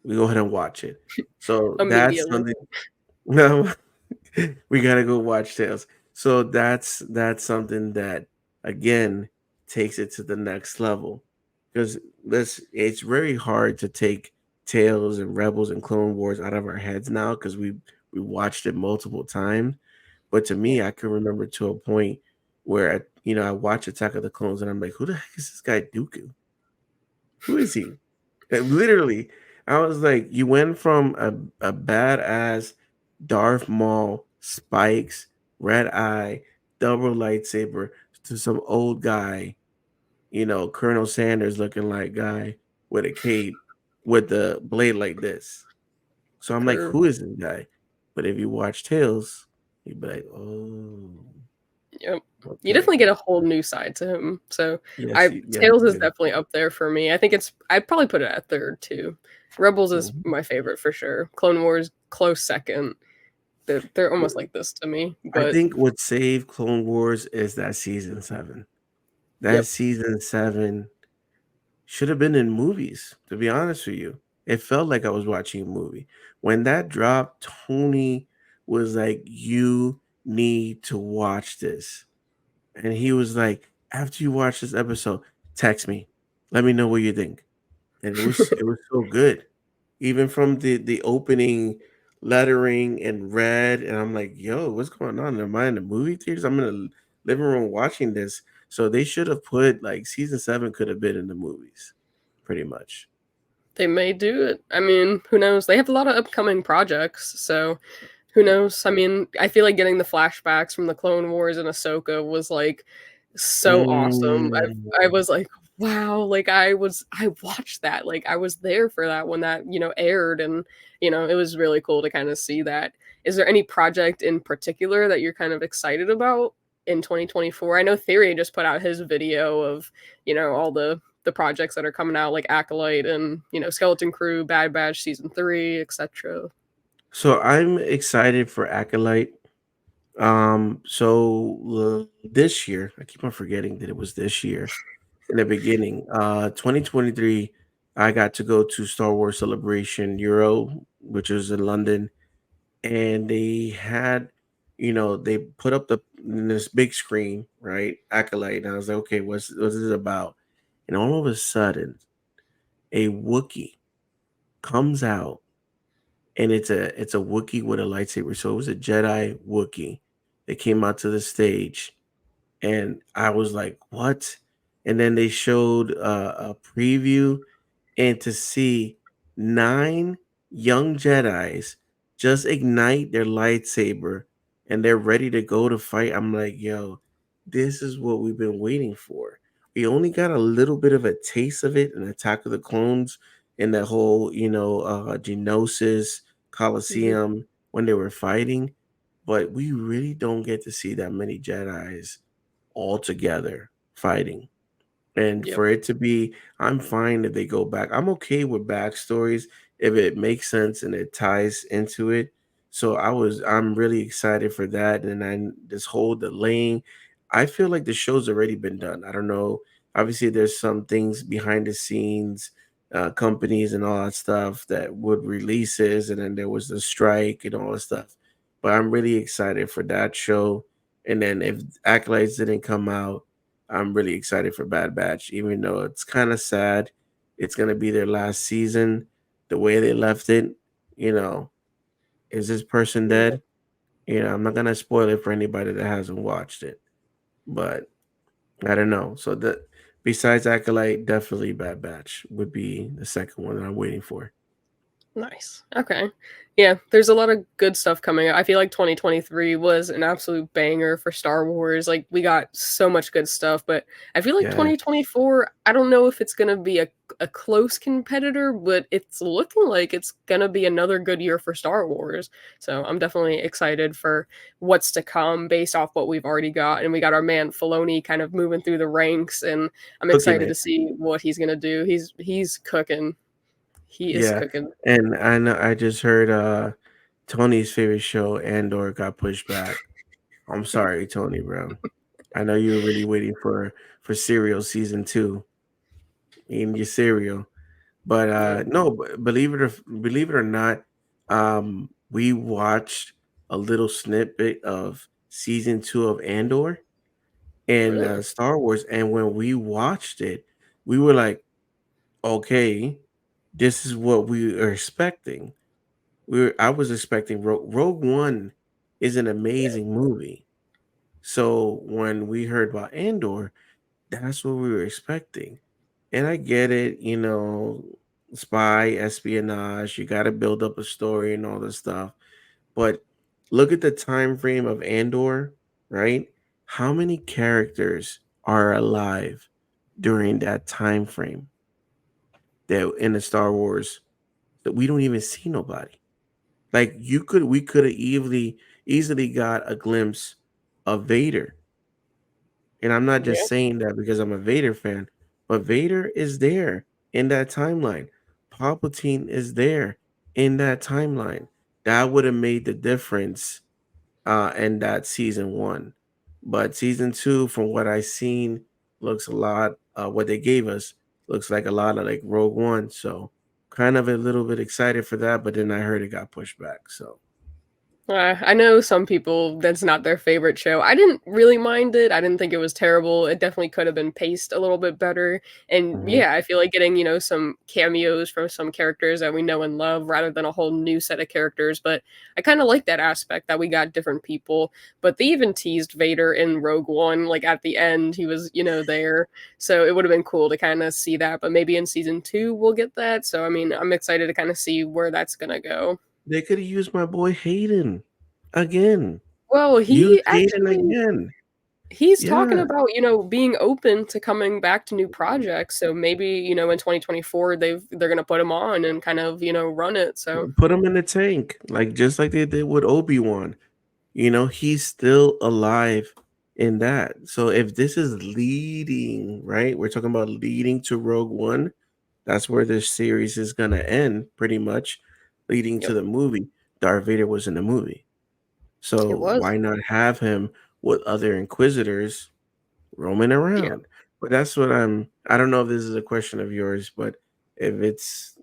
Speaker 2: We go ahead and watch it. So that's
Speaker 1: Immediately.
Speaker 2: something. No, we gotta go watch Tails. So that's something that again takes it to the next level because this it's very hard to take Tales and Rebels and Clone Wars out of our heads now because we watched it multiple times. But to
Speaker 1: Yeah.
Speaker 2: me, I can remember to a point where I watch Attack of the Clones and I'm like, who the heck is this guy Dooku? Who is he? Literally, I was like, you went from a badass Darth Maul spikes, red eye, double lightsaber to some old guy, Colonel Sanders looking like guy with a cape with the blade like this. So I'm like,
Speaker 1: Per
Speaker 2: who is this guy? But if you watch Tales, you'd be like, oh,
Speaker 1: Yep. You
Speaker 2: okay.
Speaker 1: definitely get a whole new side to him. So
Speaker 2: Yes,
Speaker 1: I
Speaker 2: yes,
Speaker 1: Tales
Speaker 2: you
Speaker 1: is
Speaker 2: do.
Speaker 1: definitely up there for me. I think I'd probably put it at third too. Rebels is
Speaker 2: Mhm.
Speaker 1: my favorite for sure. Clone Wars close second. They're almost like this to me.
Speaker 2: I
Speaker 1: But
Speaker 2: think what saved Clone Wars is that season 7. That
Speaker 1: yep,
Speaker 2: season 7 should have been in movies, to be honest with you. It felt like I was watching a movie. When that dropped, Tony was like, "You need to watch this." And he was like, "After you watch this episode, text me. Let me know what you think." And it was so good. Even from the opening lettering in red, and I'm like, "Yo, what's going on? Am I in the movie theaters? I'm in the living room watching this." So they should have put like season 7 could have been in the movies, pretty much.
Speaker 1: they may do it. I mean, who knows? They have a lot of upcoming projects, so who knows? I mean, I feel like getting the flashbacks from the Clone Wars and Ahsoka was like so awesome.
Speaker 2: Mm.
Speaker 1: I was like, wow, like I watched that. Like I was there for that when that, aired, and it was really cool to kind of see that. Is there any project in particular that you're kind of excited about in 2024? I know Theory just put out his video of, all the projects that are coming out like Acolyte and, Skeleton Crew, Bad Batch season 3, etc.
Speaker 2: So I'm excited for Acolyte. This year, I keep on forgetting that it was this year in the beginning. 2023, I got to go to Star Wars Celebration Euro, which was in London, and they put up this big screen, right? Acolyte. And I was like, okay, what's this about? And all of a sudden, a Wookiee comes out, and it's a Wookiee with a lightsaber. So it was a Jedi Wookiee that came out to the stage, and I was like, "What?" And then they showed a preview, and to see 9 young Jedis just ignite their lightsaber and they're ready to go to fight, I'm like, "Yo, this is what we've been waiting for." We only got a little bit of a taste of it in Attack of the Clones and the whole, Geonosis
Speaker 1: Mhm.
Speaker 2: Coliseum when they were fighting, but we really don't get to see that many Jedis all together fighting. And
Speaker 1: Yep.
Speaker 2: for it to be, I'm fine if they go back. I'm okay with backstories if it makes sense and it ties into it. So I'm really excited for that. And then this whole delaying, I feel like the show's already been done. I don't know. Obviously, there's some things behind the scenes, companies and all that stuff that would releases, and then there was the strike and all that stuff. But I'm really excited for that show. And then if Acolytes didn't come out, I'm really excited for Bad Batch, even though it's kind of sad. It's gonna be their last season. The way they left it, you know, is this person
Speaker 1: Yeah.
Speaker 2: dead? I'm not gonna spoil it for anybody that hasn't watched it, but I don't know. So the besides Acolyte, definitely Bad Batch would be the second one that I'm waiting for.
Speaker 1: Nice. Okay. Yeah, there's a lot of good stuff coming out. I feel like 2023 was an absolute banger for Star Wars. Like we got so much good stuff, but I feel like
Speaker 2: Yeah,
Speaker 1: 2024, I don't know if it's going to be a close competitor, but it's looking like it's going to be another good year for Star Wars. So, I'm definitely excited for what's to come based off what we've already got, and we got our man Filoni kind of moving through the ranks, and I'm
Speaker 2: cooking
Speaker 1: excited to
Speaker 2: it.
Speaker 1: see what he's going to do. He's cooking. He is
Speaker 2: Yeah,
Speaker 1: cooking.
Speaker 2: and I know I just heard Tony's favorite show Andor got pushed back. I'm sorry, Tony, bro. I know you were really waiting for Serial season 2 in your cereal, but
Speaker 1: Yep.
Speaker 2: no, believe it or not, we watched a little snippet of season 2 of Andor and
Speaker 1: Really?
Speaker 2: Star Wars, and when we watched it, we were like, okay, this is what we are expecting. I was expecting Rogue One is an
Speaker 1: Yeah.
Speaker 2: amazing movie. So when we heard about Andor, that's what we were expecting. And I get it, spy, espionage, you got to build up a story and all this stuff. But Look at the time frame of Andor, right? How many characters are alive during that time frame that in the Star Wars that we don't even see nobody? Like we could have easily got a glimpse of Vader. And I'm not
Speaker 1: Yeah.
Speaker 2: just saying that because I'm a Vader fan, but Vader is there in that timeline. Palpatine is there in that timeline. That would have made the difference in that season one. But season two, from what I seen, looks a lot. What they gave us looks like a lot of like Rogue One. So kind of a little bit excited for that. But then I heard it got pushed back. So
Speaker 1: I know some people that's not their favorite show. I didn't really mind it. I didn't think it was terrible. It definitely could have been paced a little bit better. And
Speaker 2: mhm.
Speaker 1: yeah, I feel like getting, some cameos from some characters that we know and love rather than a whole new set of characters. But I kind of like that aspect that we got different people. But they even teased Vader in Rogue One, like at the end, he was, there. So it would have been cool to kind of see that. But maybe in season two, we'll get that. So, I mean, I'm excited to kind of see where that's going to go.
Speaker 2: They could have used my boy Hayden again.
Speaker 1: Well,
Speaker 2: Use
Speaker 1: he
Speaker 2: Hayden
Speaker 1: actually
Speaker 2: again.
Speaker 1: he's talking
Speaker 2: Yeah.
Speaker 1: about, being open to coming back to new projects. So maybe, in 2024 they're going to put him on and kind of, run it. So,
Speaker 2: Put him in the tank, like just like they did with Obi-Wan. He's still alive in that. So if this is leading, right? We're talking about leading to Rogue One. That's where this series is gonna end, pretty much, leading to
Speaker 1: yep,
Speaker 2: the movie. Darth Vader was in the movie.
Speaker 1: it
Speaker 2: So
Speaker 1: was.
Speaker 2: why not have him with other inquisitors roaming
Speaker 1: Yeah.
Speaker 2: around? But that's what I don't know if this is a question of yours, but if it's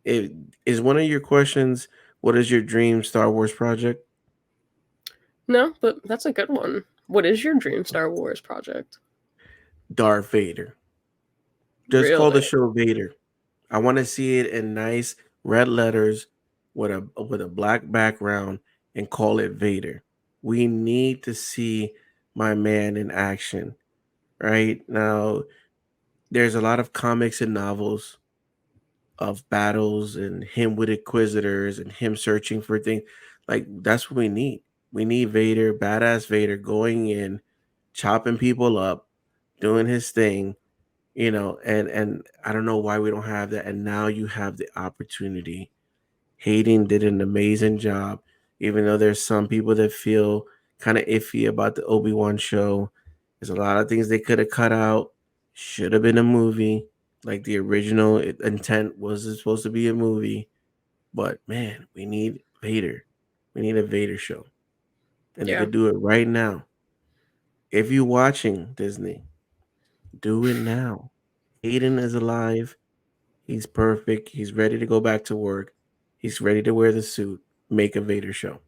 Speaker 2: it is one of your questions, what is your dream Star Wars project?
Speaker 1: No, but that's a good one. What is your dream Star Wars project?
Speaker 2: Darth Vader. Just call
Speaker 1: Really?
Speaker 2: the show Vader. I want to see it in nice red letters with a black background and call it Vader. We need to see my man in action. Right now, there's a lot of comics and novels of battles and him with inquisitors and him searching for things. Like that's what we need. We need Vader, badass Vader, going in, chopping people up, doing his thing, and I don't know why we don't have that. And now you have the opportunity. Hayden did an amazing job, even though there's some people that feel kind of iffy about the Obi-Wan show. There's a lot of things they could have cut out. Should have been a movie. Like the original intent was supposed to be a movie. But man, we need Vader. We need a Vader show. And they
Speaker 1: Yeah.
Speaker 2: could do it right now. If you're watching Disney, do it now. Hayden is alive. He's perfect. He's ready to go back to work. He's ready to wear the suit. Make a Vader show.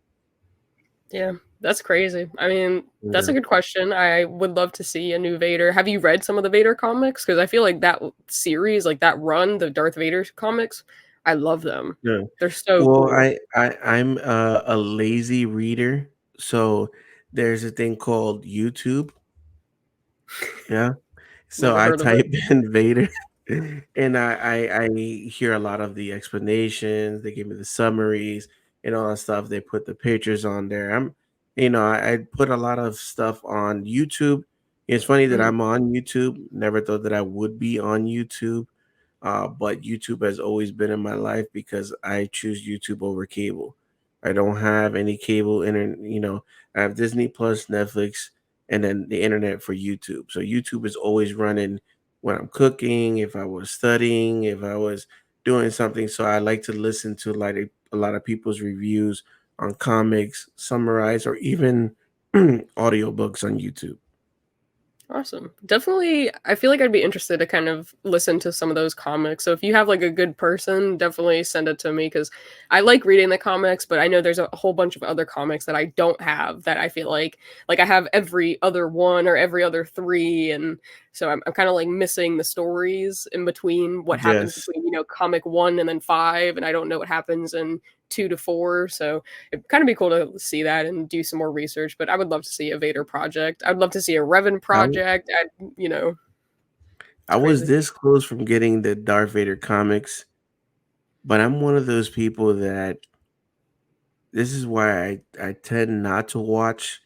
Speaker 1: Yeah. That's crazy. I mean, that's a
Speaker 2: Yeah.
Speaker 1: good question. I would love to see a new Vader. Have you read some of the Vader comics? Because I feel like that series, like that run, the Darth Vader comics, I love them.
Speaker 2: Yeah.
Speaker 1: They're so
Speaker 2: Well,
Speaker 1: cool.
Speaker 2: I'm a lazy reader, so there's a thing called YouTube. Yeah. So
Speaker 1: Never
Speaker 2: I
Speaker 1: heard of it.
Speaker 2: type in Vader and I hear a lot of the explanations. They give me the summaries and all that stuff. They put the pictures on there. I put a lot of stuff on YouTube. It's funny that
Speaker 1: Mhm.
Speaker 2: I'm on YouTube. Never thought that I would be on YouTube. But YouTube has always been in my life because I choose YouTube over cable. I don't have any cable internet. I have Disney Plus, Netflix, and then the internet for YouTube. So YouTube is always running when I'm cooking, if I was studying, if I was doing something. So I like to listen to like a lot of people's reviews on comics, summarize, or even audiobooks on YouTube.
Speaker 1: Awesome. Definitely, I feel like I'd be interested to kind of listen to some of those comics. So if you have like a good person, definitely send it to me because I like reading the comics, but I know there's a whole bunch of other comics that I don't have that I feel like I have every other one or every other three, and so I'm kind of like missing the stories in between what happens
Speaker 2: Yes.
Speaker 1: between comic one and then five, and I don't know what happens in two to four. So it'd kind of be cool to see that and do some more research. But I would love to see a Vader project. I'd love to see a Revan
Speaker 2: I,
Speaker 1: project.
Speaker 2: I
Speaker 1: It's
Speaker 2: was
Speaker 1: crazy.
Speaker 2: this close from getting the Darth Vader comics, but I'm one of those people that this is why I tend not to watch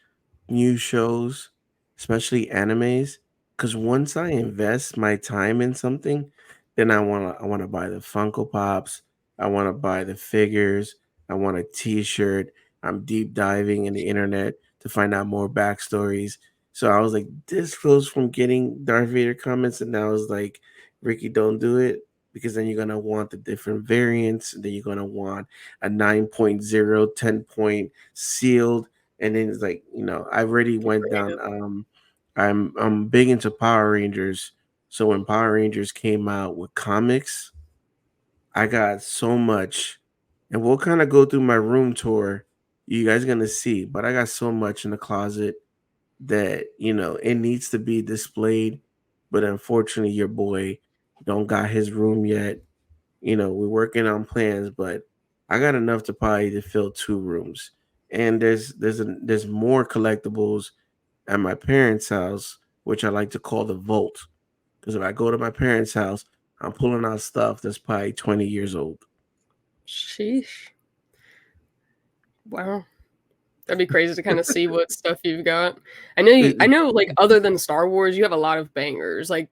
Speaker 2: new shows, especially animes, because once I invest my time in something, then I wanna buy the Funko Pops, I wanna buy the figures, I want a T-shirt. I'm deep diving in the internet to find out more backstories. So I was like this close from getting Darth Vader comments, and now it's like, Ricky, don't do it because then you're gonna want the different variants, and then you're gonna want a 9.0, 10 point sealed, and then it's like, I already went down. I'm big into Power Rangers, so when Power Rangers came out with comics, I got so much, and we'll kind of go through my room tour. You guys gonna see, but I got so much in the closet that it needs to be displayed, but unfortunately, your boy don't got his room yet. We're working on plans, but I got enough to probably to fill two rooms. And there's more collectibles at my parents' house, which I like to call the vault. Because if I go to my parents' house, I'm pulling out stuff that's probably 20 years old.
Speaker 1: Sheesh. Wow. That'd be crazy to kind of see what stuff you've got. I
Speaker 2: It-
Speaker 1: know, like other than Star Wars, you have a lot of bangers. Like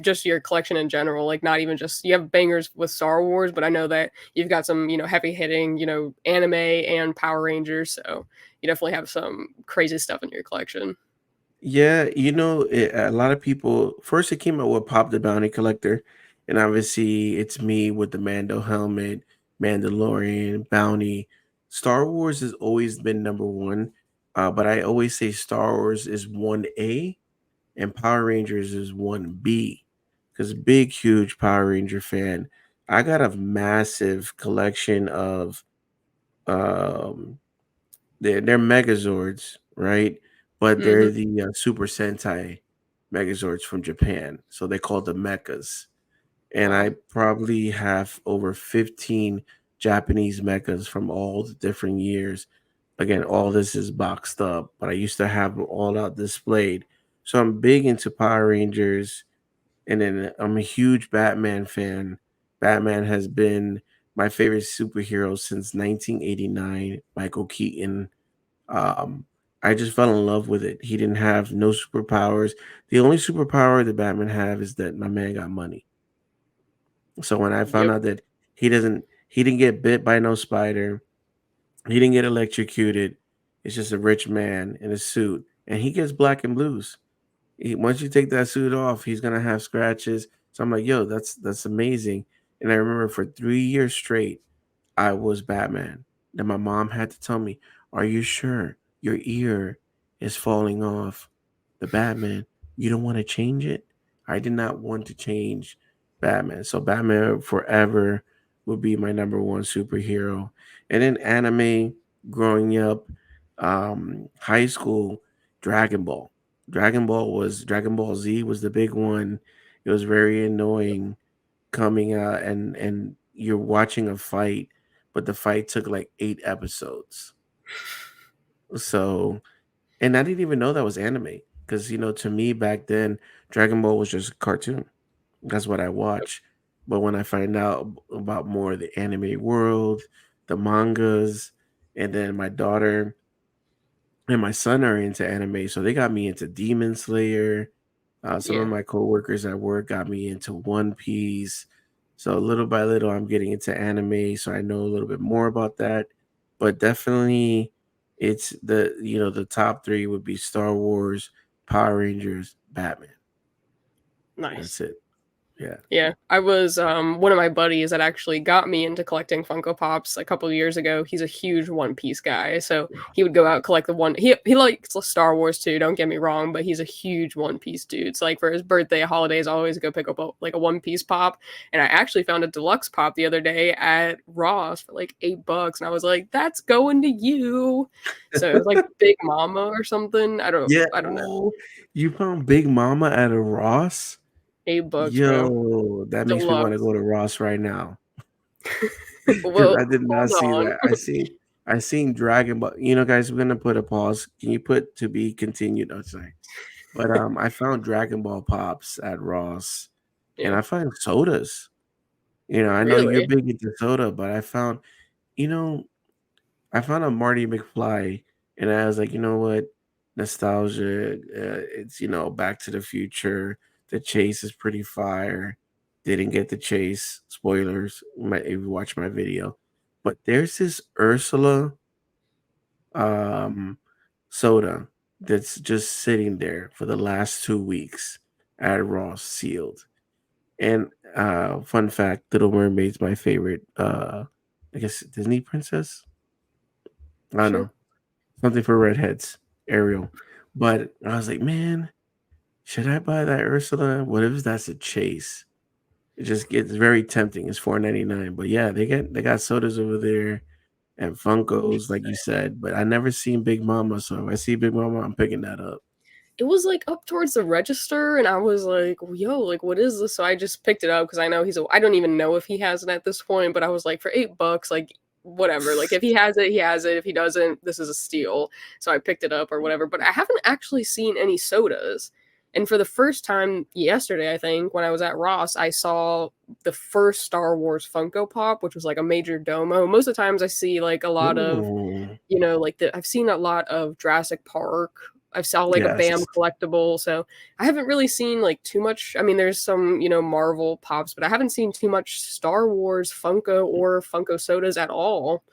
Speaker 1: just your collection in general. Like not even just you have bangers with Star Wars, but I know that you've got some heavy hitting anime and Power Rangers. So you definitely have some crazy stuff in your collection.
Speaker 2: yeah, a lot of people first it came out with Pop the Bounty Collector, and obviously it's me with the Mando helmet, Mandalorian, Bounty. Star Wars has always been number one, but I always say Star Wars is 1A and Power Rangers is 1B because big, huge Power Ranger fan. I got a massive collection of um they're Megazords, right? But
Speaker 1: Hmm.
Speaker 2: they're the Super Sentai Megazords from Japan, so they call them mechas. And I
Speaker 1: Wow.
Speaker 2: probably have over 15 Japanese mechas from all the different years. Again, all this is boxed up, but I used to have them all out displayed. So I'm big into Power Rangers, and then I'm a huge Batman fan. Batman has been my favorite superhero since 1989. Michael Keaton. um, I just fell in love with it. He didn't have no superpowers. The only superpower that Batman have is that my man got money. So when I found
Speaker 1: Yep.
Speaker 2: out that he didn't get bit by no spider, he didn't get electrocuted. It's just a rich man in a suit, and he gets black and blues. Once you take that suit off, he's gonna have scratches. So I'm like, yo, that's amazing. And I remember for 3 years straight, I was Batman. Then my mom had to tell me, "Are you sure your ear is falling off the Batman? You don't want to change it?" I did not want to change Batman. So Batman forever would be my number one superhero. And then anime growing up, high school, Dragon Ball. Dragon Ball Z was the big one. It was very annoying coming out, and you're watching a fight, but the fight took like 8 episodes. So, and I didn't even know that was anime because to me back then, Dragon Ball was just a cartoon. That's what I watch. But when I find out about more of the anime world, the mangas, and then my daughter and my son are into anime, so they got me into Demon Slayer. Some of
Speaker 1: Yeah.
Speaker 2: my coworkers at work got me into One Piece. So little by little, I'm getting into anime, so I know a little bit more about that. But definitely, it's the top three would be Star Wars, Power Rangers, Batman.
Speaker 1: Nice.
Speaker 2: That's it. Yeah.
Speaker 1: Yeah, I was one of my buddies that actually got me into collecting Funko Pops a couple of years ago. He's a huge One Piece guy, so he would go out and collect the one. He likes Star Wars too. Don't get me wrong, but he's a huge One Piece dude. So like for his birthday, holidays, I always go pick up a One Piece pop. And I actually found a deluxe pop the other day at Ross for like $8, and I was like, "That's going to you." So it was like Big Mama or something.
Speaker 2: Yeah.
Speaker 1: I don't know.
Speaker 2: Oh, you found Big Mama at a Ross?
Speaker 1: $8, bro.
Speaker 2: Yo, that makes me want to
Speaker 1: Deluxe.
Speaker 2: go to Ross right now. Because
Speaker 1: Well,
Speaker 2: I did not
Speaker 1: hold
Speaker 2: see
Speaker 1: on.
Speaker 2: that. I seen Dragon Ball. Guys, we're gonna put a pause. Can you put to be continued? Oh, sorry. But I found Dragon Ball pops at Ross, and
Speaker 1: Yeah.
Speaker 2: I found sodas. I know you're
Speaker 1: Really?
Speaker 2: big into soda, but I found, you know, I found a Marty McFly, and I was like, you know what, nostalgia. It's Back to the Future. The chase is pretty fire. Didn't get the chase. Spoilers. If you watch my video, but there's this Ursula um soda that's just sitting there for the last 2 weeks at Ross sealed. And fun fact, Little Mermaid's my favorite I guess Disney princess. I don't
Speaker 1: Sure.
Speaker 2: know. Something for redheads, Ariel. But I was like, man, should I buy that Ursula? What if that's a chase? It just gets very tempting. It's 4.99. But yeah, they got sodas over there and Funkos, like you said. But I never seen Big Mama, so if I see Big Mama, I'm picking that up.
Speaker 1: It was like up towards the register, and I was like, yo, like what is this? So I just picked it up because I know I don't even know if he has it at this point, but I was like, for $8, like whatever, like if he has it, he has it. If he doesn't, this is a steal. So I picked it up or whatever. But I haven't actually seen any sodas. And for the first time yesterday, I think, when I was at Ross, I saw the first Star Wars Funko Pop, which was like a major domo. Most of the times I see like a lot of,
Speaker 2: Ooh,
Speaker 1: like I've seen a lot of Jurassic Park. I've saw like a
Speaker 2: yes.
Speaker 1: BAM collectible, so I haven't really seen like too much. I mean, there's some Marvel pops, but I haven't seen too much Star Wars Funko or Funko sodas at all.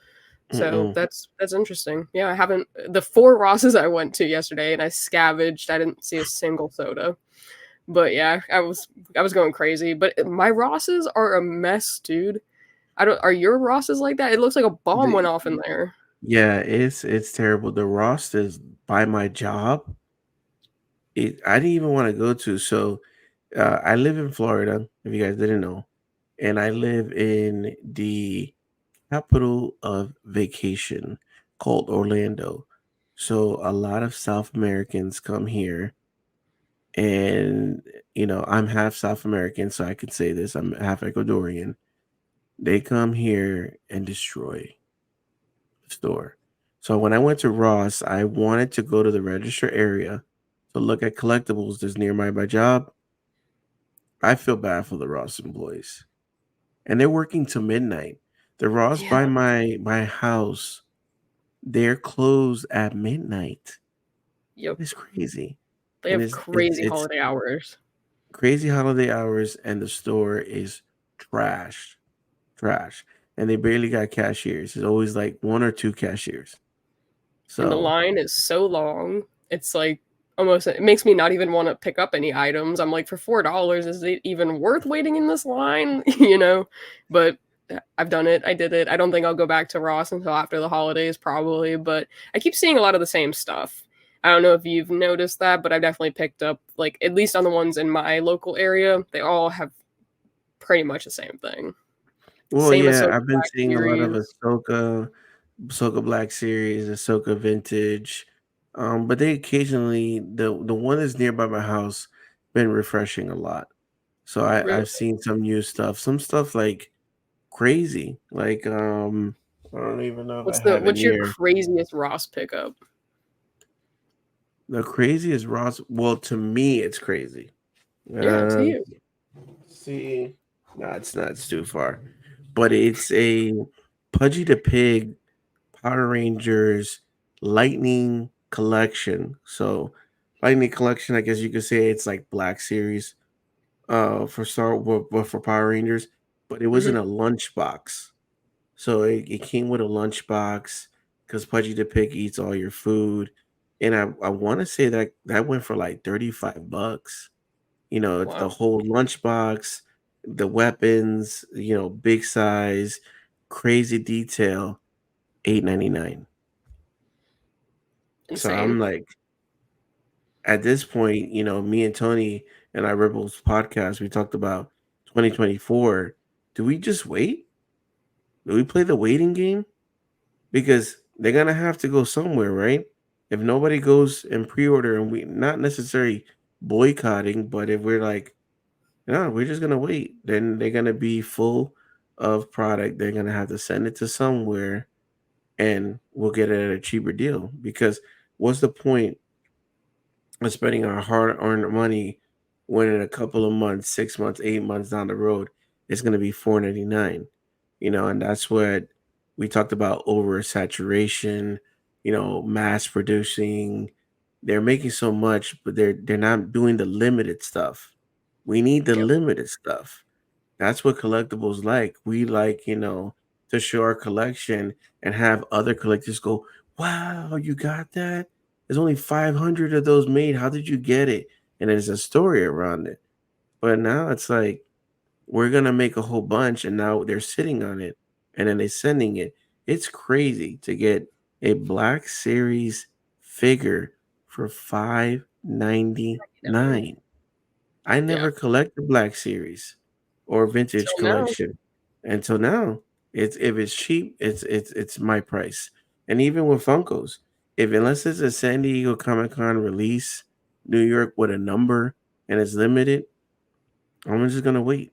Speaker 1: So
Speaker 2: Mm-mm.
Speaker 1: that's interesting. Yeah, I haven't. The four Rosses I went to yesterday, and I scavenged. I didn't see a single soda. But yeah, I was going crazy. But my Rosses are a mess, dude. I don't. Are your Rosses like that? It looks like a bomb went
Speaker 2: The,
Speaker 1: off in there.
Speaker 2: yeah, it's terrible. The Ross is by my job. I didn't even want to go to. So I live in Florida, if you guys didn't know, and I live in the capital of vacation called Orlando. So a lot of South Americans come here, and I'm half South American, so I could say this. I'm half Ecuadorian. They come here and destroy the store. So when I went to Ross, I wanted to go to the register area to look at collectibles that's near my job. I feel bad for the Ross employees, and they're working to midnight. The Ross
Speaker 1: Yeah,
Speaker 2: by my house, they're closed at midnight.
Speaker 1: yep.
Speaker 2: That is crazy,
Speaker 1: They
Speaker 2: and
Speaker 1: have
Speaker 2: it's
Speaker 1: crazy
Speaker 2: it's
Speaker 1: holiday hours.
Speaker 2: crazy holiday hours, and the store is trash, trash, and they barely got cashiers. It's always like one or two cashiers.
Speaker 1: And the
Speaker 2: So,
Speaker 1: line is so long. It's like almost it makes me not even want to pick up any items. I'm like, for $4, is it even worth waiting in this line? But I've done it. I did it. I don't think I'll go back to Ross until after the holidays, probably. But I keep seeing a lot of the same stuff. I don't know if you've noticed that, but I've definitely picked up, like, at least on the ones in my local area, they all have pretty much the same thing.
Speaker 2: well,
Speaker 1: Same
Speaker 2: yeah,
Speaker 1: Ahsoka
Speaker 2: I've been
Speaker 1: Black
Speaker 2: seeing a lot of
Speaker 1: series.
Speaker 2: Ahsoka Black series, Ahsoka Vintage, but they occasionally the one that's nearby my house been refreshing a lot. So
Speaker 1: Really?
Speaker 2: I've seen some new stuff, some stuff like crazy, like I don't even know if I have it
Speaker 1: What's your
Speaker 2: near.
Speaker 1: craziest Ross pickup?
Speaker 2: The craziest Ross. Well, to me, it's crazy.
Speaker 1: Yeah, to
Speaker 2: Uh,
Speaker 1: you.
Speaker 2: see, no, it's not. It's too far. But it's a Pudgy the Pig Power Rangers Lightning Collection. So, Lightning Collection, I guess you could say it's like Black Series. For for Power Rangers, but it was in
Speaker 1: Mhm.
Speaker 2: a lunchbox. So it came with a lunchbox because Pudgy the Pig eats all your food. And I want to say that that went for like $35. It's the
Speaker 1: Wow,
Speaker 2: whole lunchbox, the weapons, big size, crazy detail, 8.99. So
Speaker 1: insane.
Speaker 2: I'm like, at this point, me and Tony and our Rebels podcast, we talked about 2024. Do we just wait? Do we play the waiting game? Because they're gonna have to go somewhere, right? If nobody goes and pre-order, and we not necessarily boycotting, but if we're like, no, we're just gonna wait, then they're gonna be full of product. They're gonna have to send it to somewhere, and we'll get it at a cheaper deal. Because what's the point of spending our hard-earned money when in a couple of months, 6 months, 8 months down the road, it's gonna be 4.99? And that's what We talked about oversaturation, mass producing. They're making so much, but they're not doing the limited stuff. We need the
Speaker 1: Yep.
Speaker 2: limited stuff. That's what collectibles like. We like, to show our collection and have other collectors go, "Wow, you got that? There's only 500 of those made. How did you get it?" And there's a story around it. But now it's like we're gonna make a whole bunch, and now they're sitting on it, and then they're sending it. It's crazy to get a Black Series figure for
Speaker 1: 9.
Speaker 2: $5.99. I
Speaker 1: Yeah.
Speaker 2: never collected Black Series or vintage
Speaker 1: Till now.
Speaker 2: collection until now. It's if it's cheap, it's my price. And even with Funkos, if unless it's a San Diego Comic Con release, New York with a number and it's limited, I'm just gonna wait.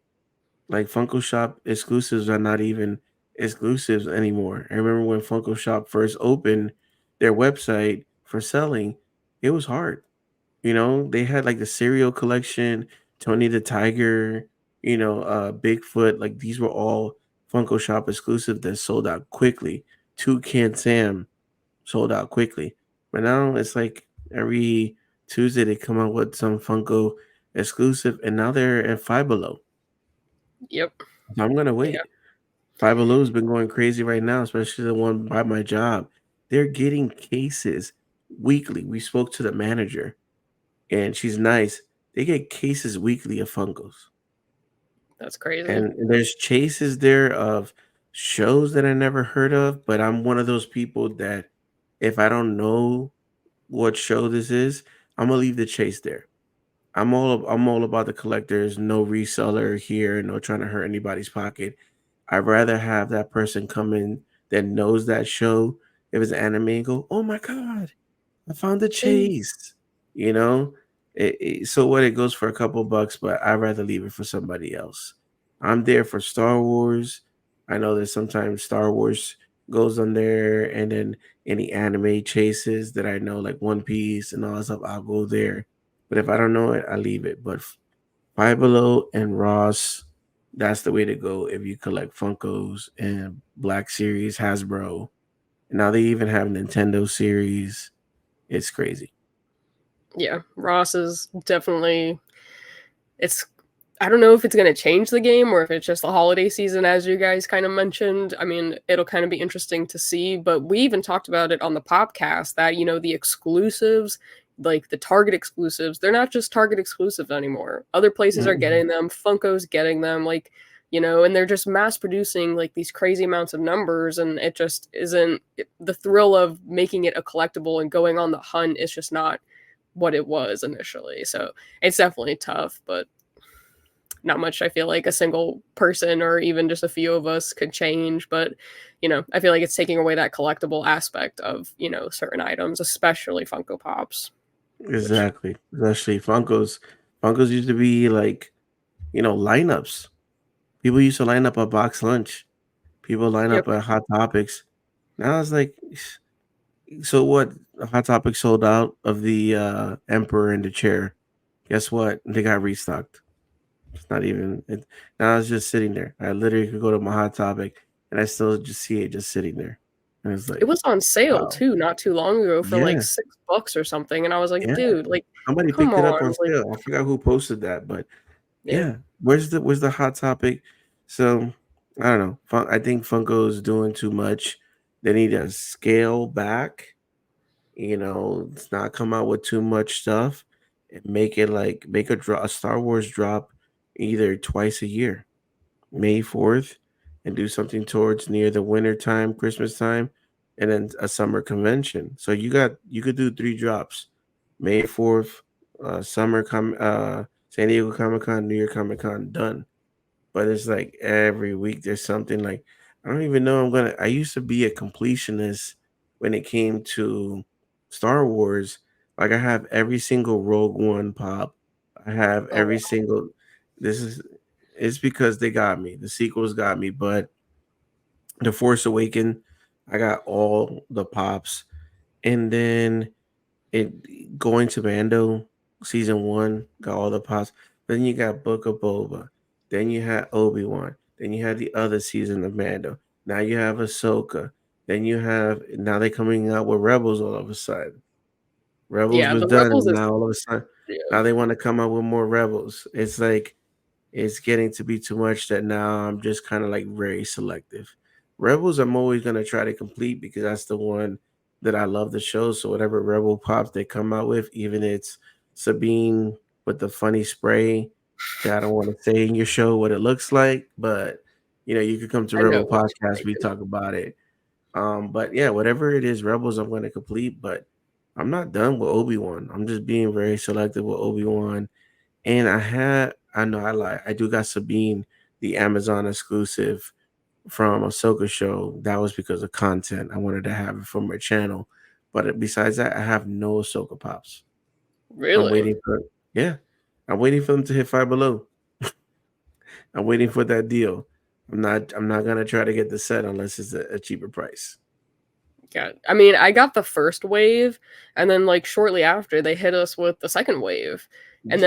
Speaker 2: Like Funko Shop exclusives are not even exclusives anymore. I remember when Funko Shop first opened their website for selling, it was hard. They had like the cereal collection, Tony the Tiger, Bigfoot. Like these were all Funko Shop exclusive that sold out quickly. Toucan Sam sold out quickly. But now it's like every Tuesday they come out with some Funko exclusive, and now they're at Five Below.
Speaker 1: Yep.
Speaker 2: So I'm gonna
Speaker 1: Yeah.
Speaker 2: wait. Five Below has been going crazy right now, especially the one by my job. They're getting cases weekly. We spoke to the manager and she's nice. They get cases weekly of Funkos.
Speaker 1: That's crazy.
Speaker 2: And there's chases there of shows that I never heard of, but I'm one of those people that if I don't know what show this is, I'm gonna leave the chase there. I'm all about the collectors, no reseller here, no trying to hurt anybody's pocket. I'd rather have that person come in that knows that show if it's anime and go, "Oh my god, I found the
Speaker 1: Dang.
Speaker 2: chase," you know. So what? It goes for a couple bucks, but I'd rather leave it for somebody else. I'm there for Star Wars. I know that sometimes Star Wars goes on there, and then any anime chases that I know, like One Piece and all that stuff, I'll go there. But if I don't know it, I leave it. But Five Below and Ross, that's the way to go if you collect Funkos and Black Series, Hasbro. Now they even have Nintendo Series. It's crazy.
Speaker 1: Yeah. Ross is definitely. It's. I don't know if it's going to change the game or if it's just the holiday season, as you guys kind of mentioned. I mean, it'll kind of be interesting to see. But we even talked about it on the podcast that, the exclusives, like the Target exclusives, they're not just Target exclusives anymore. Other places are
Speaker 2: Mhm.
Speaker 1: getting them, Funko's getting them, and they're just mass producing like these crazy amounts of numbers. And it just isn't the thrill of making it a collectible and going on the hunt is just not what it was initially. So it's definitely tough, but not much I feel like a single person or even just a few of us could change. But, I feel like it's taking away that collectible aspect of, certain items, especially Funko Pops, which,
Speaker 2: Exactly. Especially Funkos. Funkos used to be like, lineups. People used to line up at box lunch. People line
Speaker 1: yep,
Speaker 2: up at Hot Topics. Now it's like, so what? Hot Topic sold out of the Emperor in the chair. Guess what? They got restocked. It's not even. Now it's just sitting there. I literally could go to my Hot Topic and I still just see it just sitting there. And it's
Speaker 1: it
Speaker 2: like,
Speaker 1: was on sale
Speaker 2: wow.
Speaker 1: too, not too long ago for like
Speaker 2: Yeah.
Speaker 1: $6 or something. And I was like,
Speaker 2: Yeah.
Speaker 1: dude, like,
Speaker 2: Somebody
Speaker 1: come
Speaker 2: picked it up
Speaker 1: on.
Speaker 2: on
Speaker 1: Like,
Speaker 2: sale. I forgot who posted that, but
Speaker 1: yeah,
Speaker 2: yeah. Where's the Hot Topic? So I don't know. I think Funko is doing too much. They need to scale back. It's not come out with too much stuff and make it like a Star Wars drop either twice a year. May 4th and do something towards near the winter time, Christmas time, and then a summer convention. So you could do three drops. May 4th, San Diego Comic Con, New York Comic Con, done. But it's like every week there's something like I don't even know I used to be a completionist when it came to Star Wars. Like I have every single Rogue One pop. I have
Speaker 1: oh,
Speaker 2: every single this is it's because they got me. The sequels got me, but The Force Awaken, I got all the pops. And then it going to Mando season one, got all the pops. Then you got Book of Boba. Then you had Obi-Wan. Then you had the other season of Mando. Now you have Ahsoka. Then you have now they're coming out with Rebels all of a sudden. Rebels
Speaker 1: Yeah,
Speaker 2: was
Speaker 1: the
Speaker 2: done,
Speaker 1: Rebels
Speaker 2: and
Speaker 1: is
Speaker 2: now all of a sudden,
Speaker 1: yeah,
Speaker 2: now they want to come out with more Rebels. It's like it's getting to be too much that now I'm just kind of like very selective. Rebels, I'm always gonna try to complete because that's the one that I love the show. So whatever Rebel pops they come out with, even it's Sabine with the funny spray, that I don't want to say in your show what it looks like, but you could come to
Speaker 1: I know
Speaker 2: Rebel
Speaker 1: what you
Speaker 2: Podcast,
Speaker 1: like.
Speaker 2: we talk about it. But yeah, whatever it is, Rebels I'm going to complete, but I'm not done with Obi-Wan. I'm just being very selective with Obi-Wan. And I know I lie. I do got Sabine, the Amazon exclusive from Ahsoka show. That was because of content. I wanted to have it for my channel. But besides that, I have no Ahsoka pops. I'm
Speaker 1: Really?
Speaker 2: waiting for, yeah, I'm waiting for them to hit Five Below. I'm waiting for that deal. I'm not gonna try to get the set unless it's a cheaper price.
Speaker 1: Yeah. I mean, I got the first wave, and then like shortly after they hit us with the second wave. And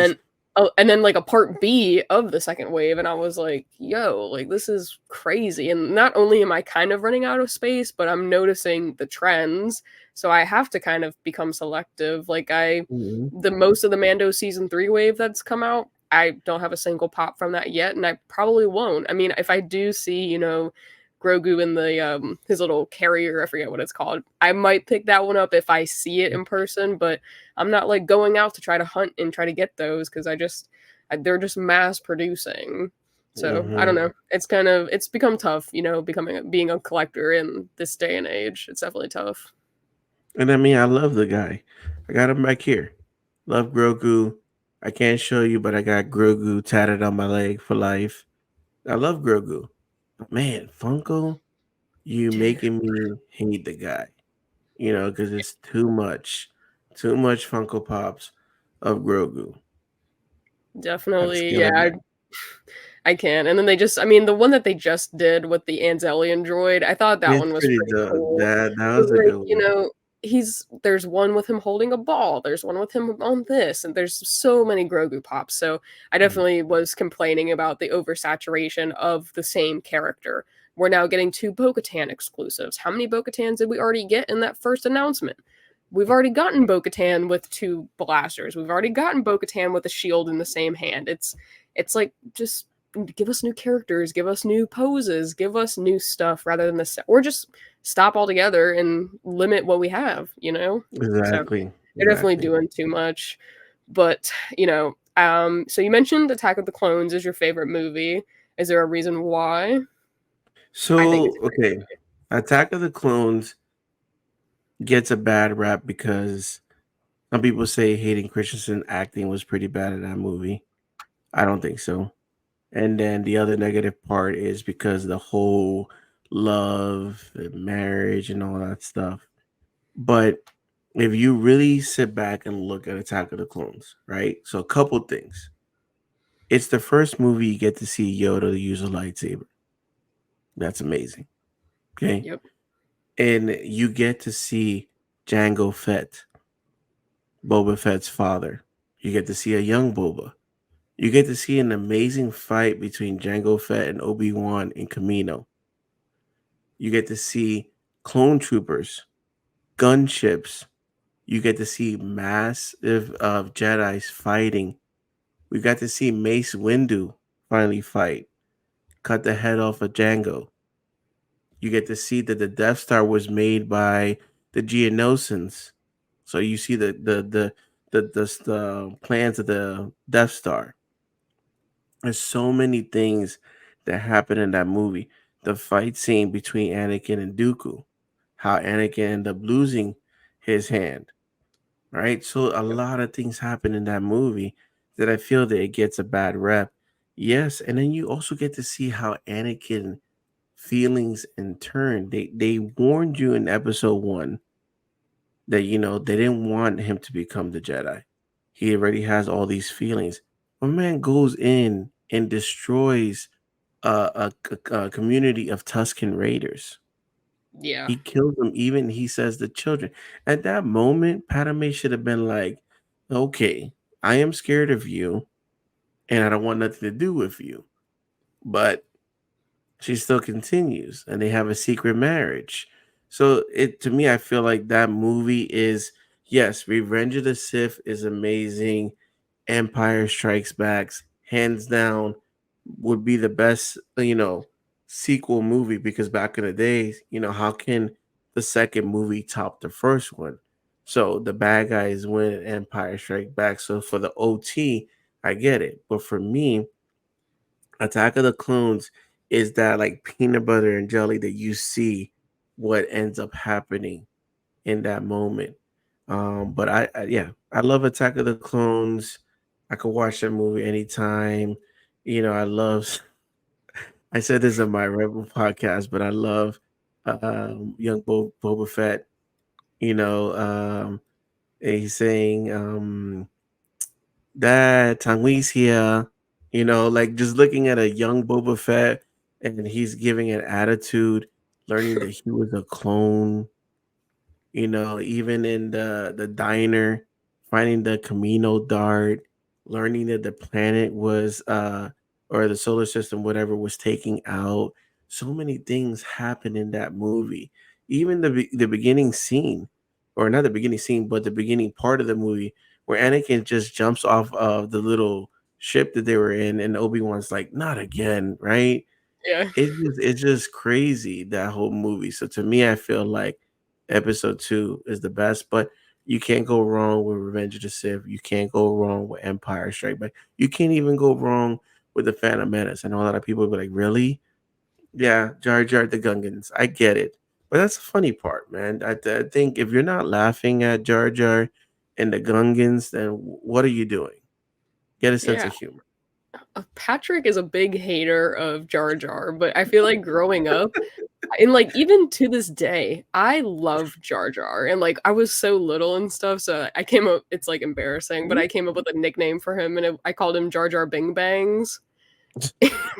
Speaker 1: then like a part B of the second wave, and I was like, yo, like this is crazy. And not only am I kind of running out of space, but I'm noticing the trends. So I have to kind of become selective.
Speaker 2: Mhm.
Speaker 1: The most of the Mando season 3 wave that's come out, I don't have a single pop from that yet, and I probably won't. I mean, if I do see, Grogu in the his little carrier, I forget what it's called. I might pick that one up if I see it in person, but I'm not like going out to try to hunt and try to get those because they're just mass producing. So I don't
Speaker 2: Mhm.
Speaker 1: know. It's become tough, being a collector in this day and age. It's definitely tough.
Speaker 2: And I mean, I love the guy. I got him back here. Love Grogu. I can't show you, but I got Grogu tatted on my leg for life. I love Grogu. But man, Funko, you making me hate the guy. Because it's too much. Too much Funko Pops of Grogu. At the
Speaker 1: Definitely,
Speaker 2: scale of
Speaker 1: yeah.
Speaker 2: that.
Speaker 1: I can. And then I mean, the one that they just did with the Anzelian droid, I thought that
Speaker 2: It's
Speaker 1: one was
Speaker 2: pretty
Speaker 1: pretty
Speaker 2: dope.
Speaker 1: cool.
Speaker 2: That was
Speaker 1: Because,
Speaker 2: a
Speaker 1: like,
Speaker 2: good one.
Speaker 1: there's one with him holding a ball, there's one with him on this, and there's so many Grogu pops. So I
Speaker 2: Mm.
Speaker 1: definitely was complaining about the oversaturation of the same character. We're now getting two Bo Katan exclusives. How many Bo Katans did we already get in that first announcement? We've already gotten Bo Katan with two blasters. We've already gotten Bo Katan with a shield in the same hand. It's like just give us new characters, give us new poses, give us new stuff rather than this, or just stop altogether and limit what we have. So
Speaker 2: Exactly.
Speaker 1: they're definitely
Speaker 2: Exactly.
Speaker 1: doing too much. But so you mentioned Attack of the Clones is your favorite movie. Is there a reason why? I think it's
Speaker 2: So,
Speaker 1: a great
Speaker 2: okay. Attack of the Clones gets a bad rap because some people say Hayden Christensen acting was pretty bad in that movie. I don't think so. And then the other negative part is because the whole love and marriage and all that stuff. But if you really sit back and look at Attack of the Clones, right? So a couple things. It's the first movie you get to see Yoda use a lightsaber. That's amazing. Okay.
Speaker 1: movie. Yep.
Speaker 2: And you get to see Jango Fett, Boba Fett's father. You get to see a young Boba. You get to see an amazing fight between Jango Fett and Obi-Wan in Camino. You get to see clone troopers, gunships. You get to see massive of Jedi's fighting. We got to see Mace Windu finally fight, cut the head off of Jango. You get to see that the Death Star was made by the Geonosians. So you see the plans of the Death Star. There's so many things that happen in that movie. The fight scene between Anakin and Dooku, how Anakin ended up losing his hand, right? So a
Speaker 1: Yep.
Speaker 2: lot of things happen in that movie that I feel that it gets a bad rep. Yes, and then you also get to see how Anakin feelings in turn. They warned you in episode 1 that they didn't want him to become the Jedi. He already has all these feelings. My man goes in and destroys a community of Tusken Raiders.
Speaker 1: Yeah.
Speaker 2: He kills them. Even he says the children. At that moment, Padme should have been like, "Okay, I am scared of you, and I don't want nothing to do with you." But she still continues, and they have a secret marriage. So it to me, I feel like that movie is, yes, Revenge of the Sith is amazing. Empire Strikes Back, hands down, would be the best, sequel movie, because back in the days, how can the second movie top the first one? So the bad guys win Empire Strike Back. So for the OT, I get it. But for me, Attack of the Clones is that like peanut butter and jelly that you see what ends up happening in that moment. But yeah, I love Attack of the Clones. I could watch that movie anytime. I love. I said this in my Rebel podcast, but I love young Boba Fett. You know, and he's saying that Tangui's here. Like just looking at a young Boba Fett, and he's giving an attitude, learning that he was a clone. Even in the diner, finding the Camino dart, learning that the planet was or the solar system, whatever, was taking out. So many things happen in that movie. Even the beginning scene, or not the beginning scene, but the beginning part of the movie, where Anakin just jumps off of the little ship that they were in, and Obi-Wan's like, "Not again," right?
Speaker 1: Yeah.
Speaker 2: It's just crazy, that whole movie. So to me, I feel like episode 2 is the best, but you can't go wrong with Revenge of the Sith. You can't go wrong with Empire Strike Back. You can't even go wrong with the Phantom Menace. I know a lot of people be like, really? Yeah, Jar Jar the Gungans. I get it. But that's the funny part, man. I think if you're not laughing at Jar Jar and the Gungans, then what are you doing? Get a sense
Speaker 1: Yeah.
Speaker 2: of humor.
Speaker 1: Patrick is a big hater of Jar Jar, but I feel like growing up, and like even to this day, I love Jar Jar. And like I was so little and stuff, so I came up, it's like embarrassing, but I came up with a nickname for him, and I called him Jar Jar Bing Bangs.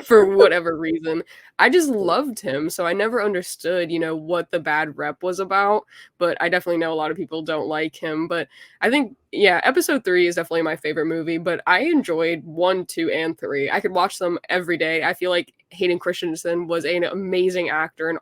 Speaker 1: For whatever reason. I just loved him, so I never understood, what the bad rep was about, but I definitely know a lot of people don't like him, but I think yeah, episode 3 is definitely my favorite movie, but I enjoyed 1, 2, and 3. I could watch them every day. I feel like Hayden Christensen was an amazing actor in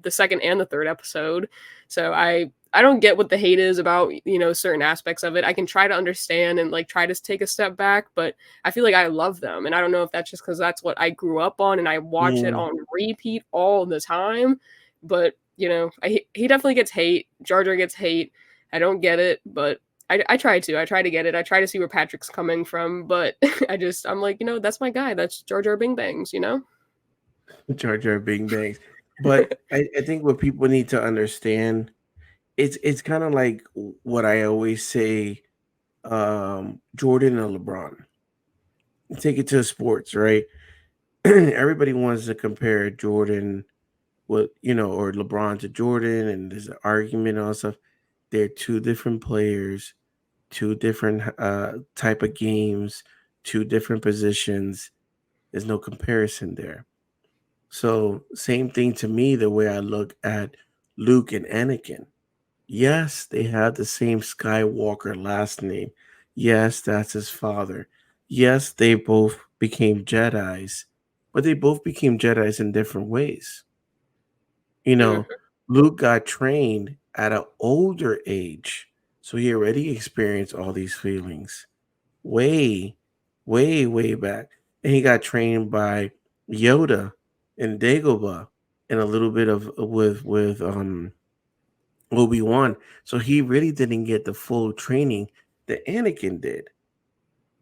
Speaker 1: the second and the third episode. So I don't get what the hate is about, certain aspects of it. I can try to understand and like try to take a step back, but I feel like I love them. And I don't know if that's just cuz that's what I grew up on and I watch it
Speaker 2: Mm,
Speaker 1: on repeat all the time, but he definitely gets hate. Jar Jar gets hate. I don't get it, but I try to. I try to get it. I try to see where Patrick's coming from, but I'm like, that's my guy. That's Jar Jar Bing Bangs.
Speaker 2: Jar Jar Bing Bangs. But I think what people need to understand, it's kind of like what I always say, Jordan and LeBron. Take it to sports, right? Everybody wants to compare Jordan with, or LeBron to Jordan, and there's an argument and all stuff. They're two different players, two different type of games, two different positions. There's no comparison there. So same thing to me, the way I look at Luke and Anakin. Yes, they have the same Skywalker last name. Yes, that's his father. Yes, they both became Jedis, but they both became Jedis in different ways. You know,
Speaker 1: Mhm.
Speaker 2: Luke got trained at an older age, so he already experienced all these feelings way, way back. And he got trained by Yoda and Dagobah, and a little bit of with Obi-Wan. So he really didn't get the full training that Anakin did.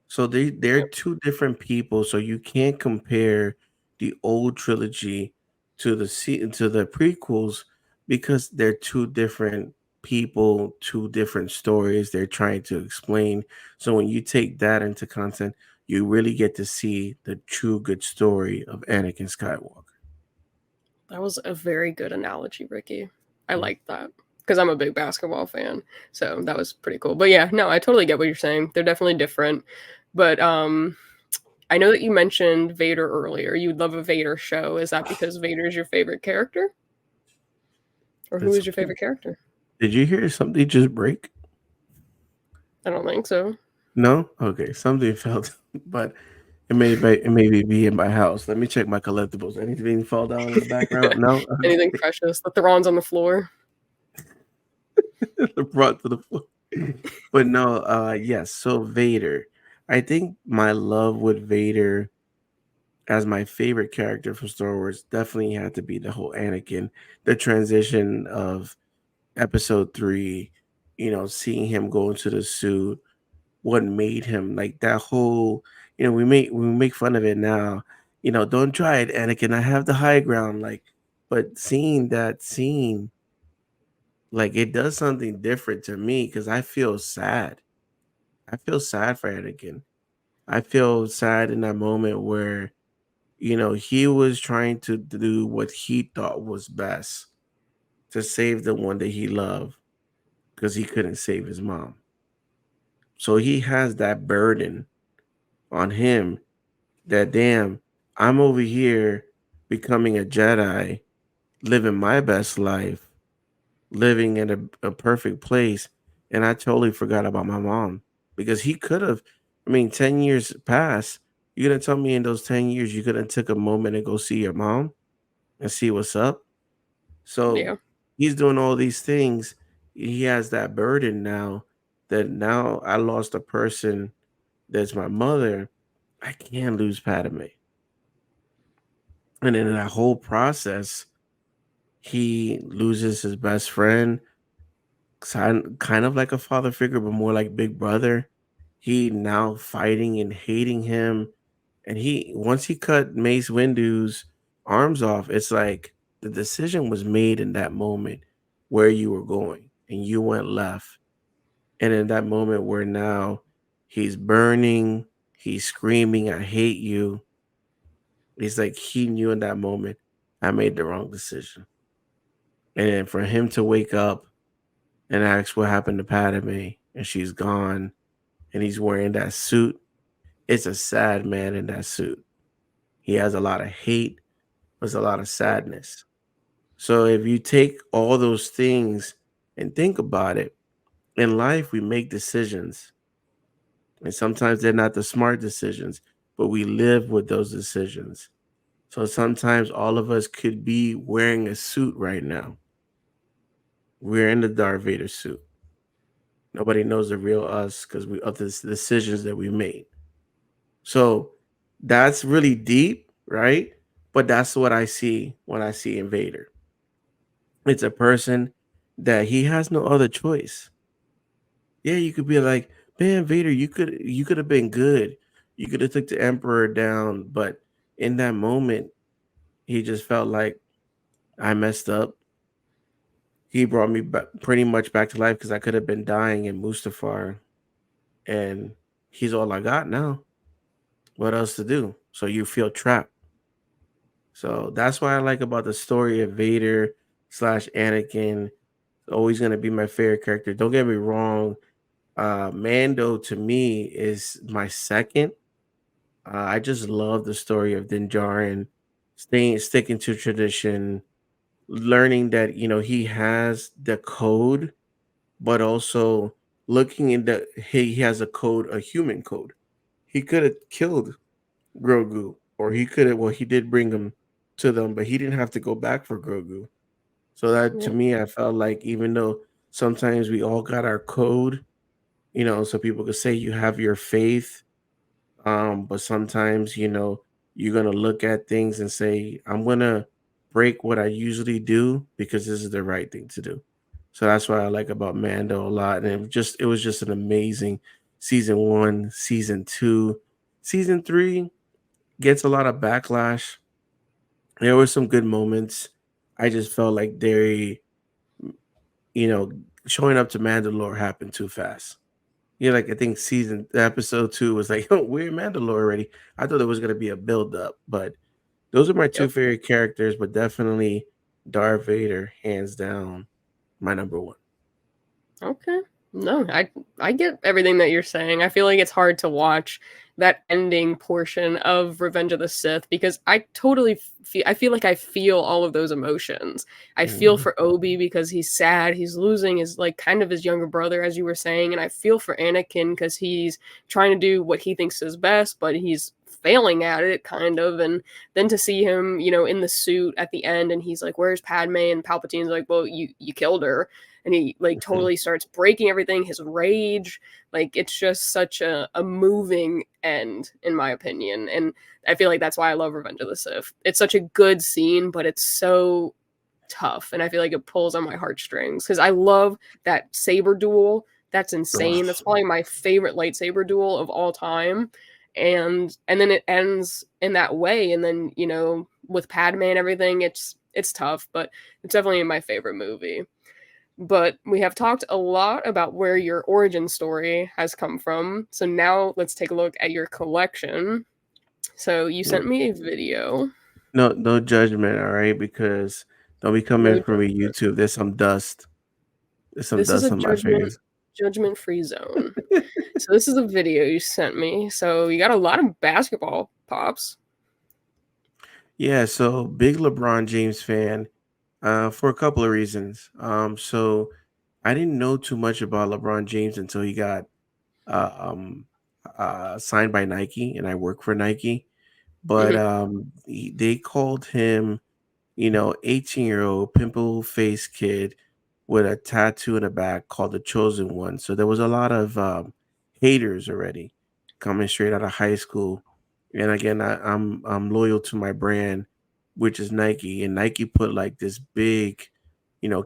Speaker 2: So they're two different people. So you can't compare the old trilogy to the prequels, because they're two different people, two different stories they're trying to explain. So when you take that into content, you really get to see the true good story of Anakin Skywalker.
Speaker 1: That was a very good analogy, Ricky. I
Speaker 2: Mm.
Speaker 1: like that because I'm a big basketball fan. So that was pretty cool. But yeah, no, I totally get what you're saying. They're definitely different. But I know that you mentioned Vader earlier. You'd love a Vader show. Is that because Vader is your favorite character? Or who
Speaker 2: Did
Speaker 1: is your
Speaker 2: something?
Speaker 1: favorite character?
Speaker 2: Did you hear something just break?
Speaker 1: I don't think so.
Speaker 2: No? Okay, something felt, but It may be in my house. Let me check my collectibles. Anything fall down in the background? No.
Speaker 1: Anything precious. The Theron's on the floor.
Speaker 2: Brought to the floor. But no, yes. So Vader, I think my love with Vader as my favorite character from Star Wars definitely had to be the whole Anakin, the transition of Episode 3. Seeing him go into the suit, what made him like that whole. We make fun of it now. Don't try it, Anakin. I have the high ground. But seeing that scene, like it does something different to me because I feel sad. I feel sad for Anakin. I feel sad in that moment where he was trying to do what he thought was best to save the one that he loved because he couldn't save his mom. So he has that burden on him that, damn, I'm over here becoming a Jedi, living my best life, living in a perfect place, and I totally forgot about my mom because he could have. I mean, 10 years passed. You gonna tell me in those 10 years you could have took a moment and go see your mom and see what's up? So
Speaker 1: Yeah.
Speaker 2: he's doing all these things. He has that burden now that now I lost a person that's my mother. I can't lose Padme. And in that whole process, he loses his best friend, kind of like a father figure, but more like big brother. He now fighting and hating him. And he once he cut Mace Windu's arms off, it's like the decision was made in that moment where you were going and you went left. And in that moment where now he's burning, he's screaming, I hate you. It's like he knew in that moment I made the wrong decision. And then for him to wake up and ask what happened to Padme and she's gone and he's wearing that suit, it's a sad man in that suit. He has a lot of hate, there's a lot of sadness. So if you take all those things and think about it, in life we make decisions. And sometimes they're not the smart decisions, but we live with those decisions. So sometimes all of us could be wearing a suit right now. We're in the Darth Vader suit. Nobody knows the real us because we of the decisions that we made. So that's really deep, right? But that's what I see when I see Invader. It's a person that he has no other choice. Yeah, you could be like, man, Vader, you could have been good. You could have took the Emperor down, but in that moment, he just felt like I messed up. He brought me back, pretty much back to life because I could have been dying in Mustafar, and he's all I got now. What else to do? So you feel trapped. So that's what I like about the story of Vader slash Anakin. Always gonna be my favorite character. Don't get me wrong. Mando to me is my second. I just love the story of Din Djarin, sticking to tradition, learning that he has the code, but also looking in the he has a code, a human code. He could have killed Grogu, or he could have. Well, he did bring him to them, but he didn't have to go back for Grogu. So that to
Speaker 1: Yeah.
Speaker 2: me, I felt like even though sometimes we all got our code, so people could say you have your faith, but sometimes you're gonna look at things and say, I'm gonna break what I usually do because this is the right thing to do. So that's what I like about Mando a lot. And it was just an amazing season one, season two, season three gets a lot of backlash. There were some good moments. I just felt like you know, showing up to Mandalore happened too fast. Yeah, like I think episode two was like, oh, we're in Mandalore already. I thought there was gonna be a build up, but those are my two
Speaker 1: Yep.
Speaker 2: favorite characters, but definitely Darth Vader, hands down, my number one.
Speaker 1: Okay. No, I get everything that you're saying. I feel like it's hard to watch that ending portion of Revenge of the Sith because I totally feel I feel like I feel all of those emotions. I feel
Speaker 2: Mhm.
Speaker 1: for Obi because he's sad, he's losing his like kind of his younger brother as you were saying, and I feel for Anakin cuz he's trying to do what he thinks is best, but he's failing at it, kind of, and then to see him, in the suit at the end, and he's like, "Where's Padme?" and Palpatine's like, "Well, you killed her," and he like
Speaker 2: Mhm.
Speaker 1: totally starts breaking everything. His rage, like it's just such a moving end, in my opinion, and I feel like that's why I love Revenge of the Sith. It's such a good scene, but it's so tough, and I feel like it pulls on my heartstrings because I love that saber duel. That's insane. That's
Speaker 2: Ugh.
Speaker 1: probably my favorite lightsaber duel of all time. And then it ends in that way, and then with Padme and everything, it's tough, but it's definitely my favorite movie. But we have talked a lot about where your origin story has come from. So now let's take a look at your collection. So you
Speaker 2: Yeah.
Speaker 1: sent me a video.
Speaker 2: No, no judgment, all right? Because don't be
Speaker 1: No
Speaker 2: coming for me,
Speaker 1: judgment.
Speaker 2: YouTube. There's some dust. There's some
Speaker 1: This is
Speaker 2: dust
Speaker 1: a
Speaker 2: on my face.
Speaker 1: judgment free zone. So this is a video you sent me. So you got a lot of basketball pops.
Speaker 2: Yeah, so big LeBron James fan, for a couple of reasons. So I didn't know too much about LeBron James until he got uh, um, signed by Nike, and I work for Nike. But
Speaker 1: Hmm.
Speaker 2: they called him 18-year-old pimple faced kid with a tattoo in the back called the Chosen One. So there was a lot of haters already coming straight out of high school. And again, I'm loyal to my brand, which is Nike. And Nike put like this big,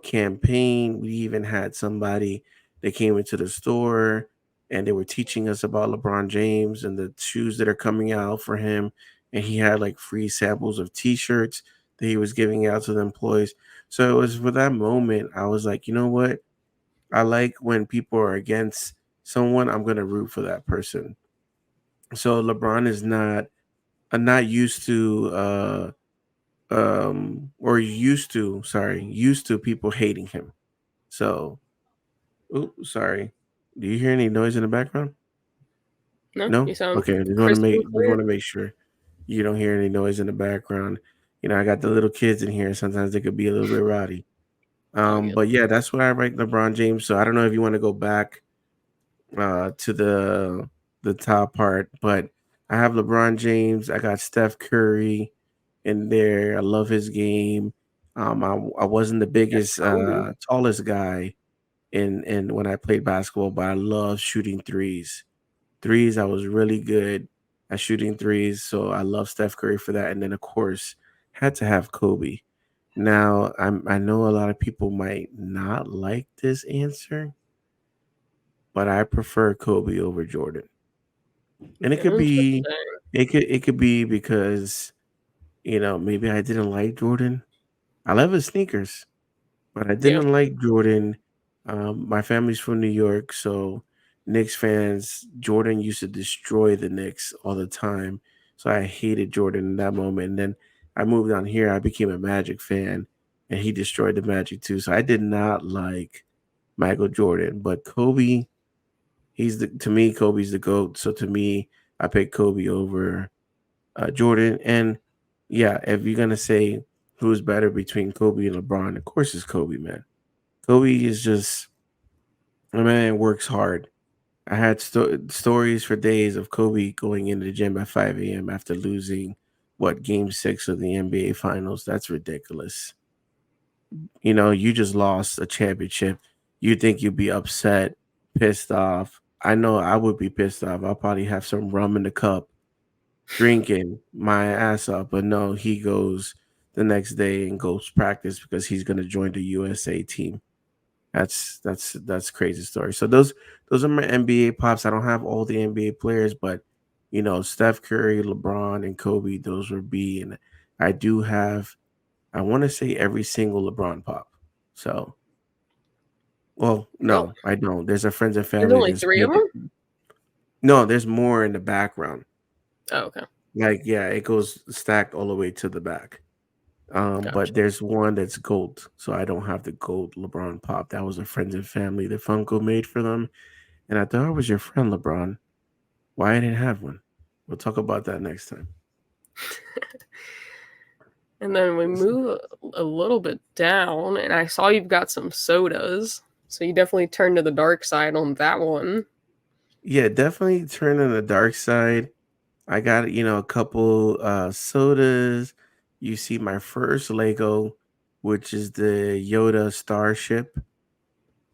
Speaker 2: campaign. We even had somebody that came into the store and they were teaching us about LeBron James and the shoes that are coming out for him. And he had like free samples of t-shirts that he was giving out to the employees. So it was for that moment, I was like, you know what? I like when people are against someone, I'm gonna root for that person. So LeBron is not used to or used to people hating him. So sorry. Do you hear any noise in the background?
Speaker 1: No,
Speaker 2: No?
Speaker 1: you sound
Speaker 2: Okay. Just wanna
Speaker 1: crystal
Speaker 2: make just
Speaker 1: clear.
Speaker 2: wanna make sure you don't hear any noise in the background. I got the little kids in here. Sometimes they could be a little bit rowdy.
Speaker 1: All good.
Speaker 2: But yeah, that's what I rank LeBron James. So I don't know if you want to go back to the top part, but I have LeBron James. I got Steph Curry in there. I love his game. I wasn't the
Speaker 1: Got
Speaker 2: biggest,
Speaker 1: Kobe.
Speaker 2: tallest guy in when I played basketball, but I love shooting threes. Threes, I was really good at shooting threes, so I love Steph Curry for that. And then of course, had to have Kobe. Now, I know a lot of people might not like this answer, but I prefer Kobe over Jordan. And
Speaker 1: Interesting.
Speaker 2: it could be because, maybe I didn't like Jordan. I love his sneakers, but I
Speaker 1: Yeah.
Speaker 2: didn't like Jordan. My family's from New York, so Knicks fans, Jordan used to destroy the Knicks all the time. So I hated Jordan in that moment. And then I moved on here, I became a Magic fan, and he destroyed the Magic too. So I did not like Michael Jordan, but Kobe, to me, Kobe's the GOAT. So to me, I pick Kobe over Jordan. And yeah, if you're gonna say who's better between Kobe and LeBron, of course it's Kobe, man. Kobe is just a man works hard. I had stories for days of Kobe going into the gym at 5 a.m. after losing game six of the NBA Finals. That's ridiculous. You just lost a championship. You think you'd be upset, pissed off. I know I would be pissed off. I'll probably have some rum in the cup, drinking my ass off. But no, he goes the next day and goes practice because he's going to join the USA team. That's crazy story. So those are my NBA pops. I don't have all the NBA players, but Steph Curry, LeBron, and Kobe, those were B. And I do have, I want to say every single LeBron pop. So, well,
Speaker 1: Really?
Speaker 2: no, I don't. There's a friends and
Speaker 1: There's
Speaker 2: family
Speaker 1: only
Speaker 2: that's
Speaker 1: three of them?
Speaker 2: no, there's more in the background.
Speaker 1: Oh, okay.
Speaker 2: Like, yeah, it goes stacked all the way to the back. But
Speaker 1: Gotcha.
Speaker 2: there's one that's gold, so I don't have the gold LeBron pop. That was a friends and family that Funko made for them. And I thought I was your friend, LeBron. Why I didn't have one? We'll talk about that next time.
Speaker 1: And then we move a little bit down, and I saw you've got some sodas. So you definitely turned to the dark side on that one.
Speaker 2: Yeah, definitely turn on the dark side. I got, a couple sodas. You see my first Lego, which is the Yoda starship.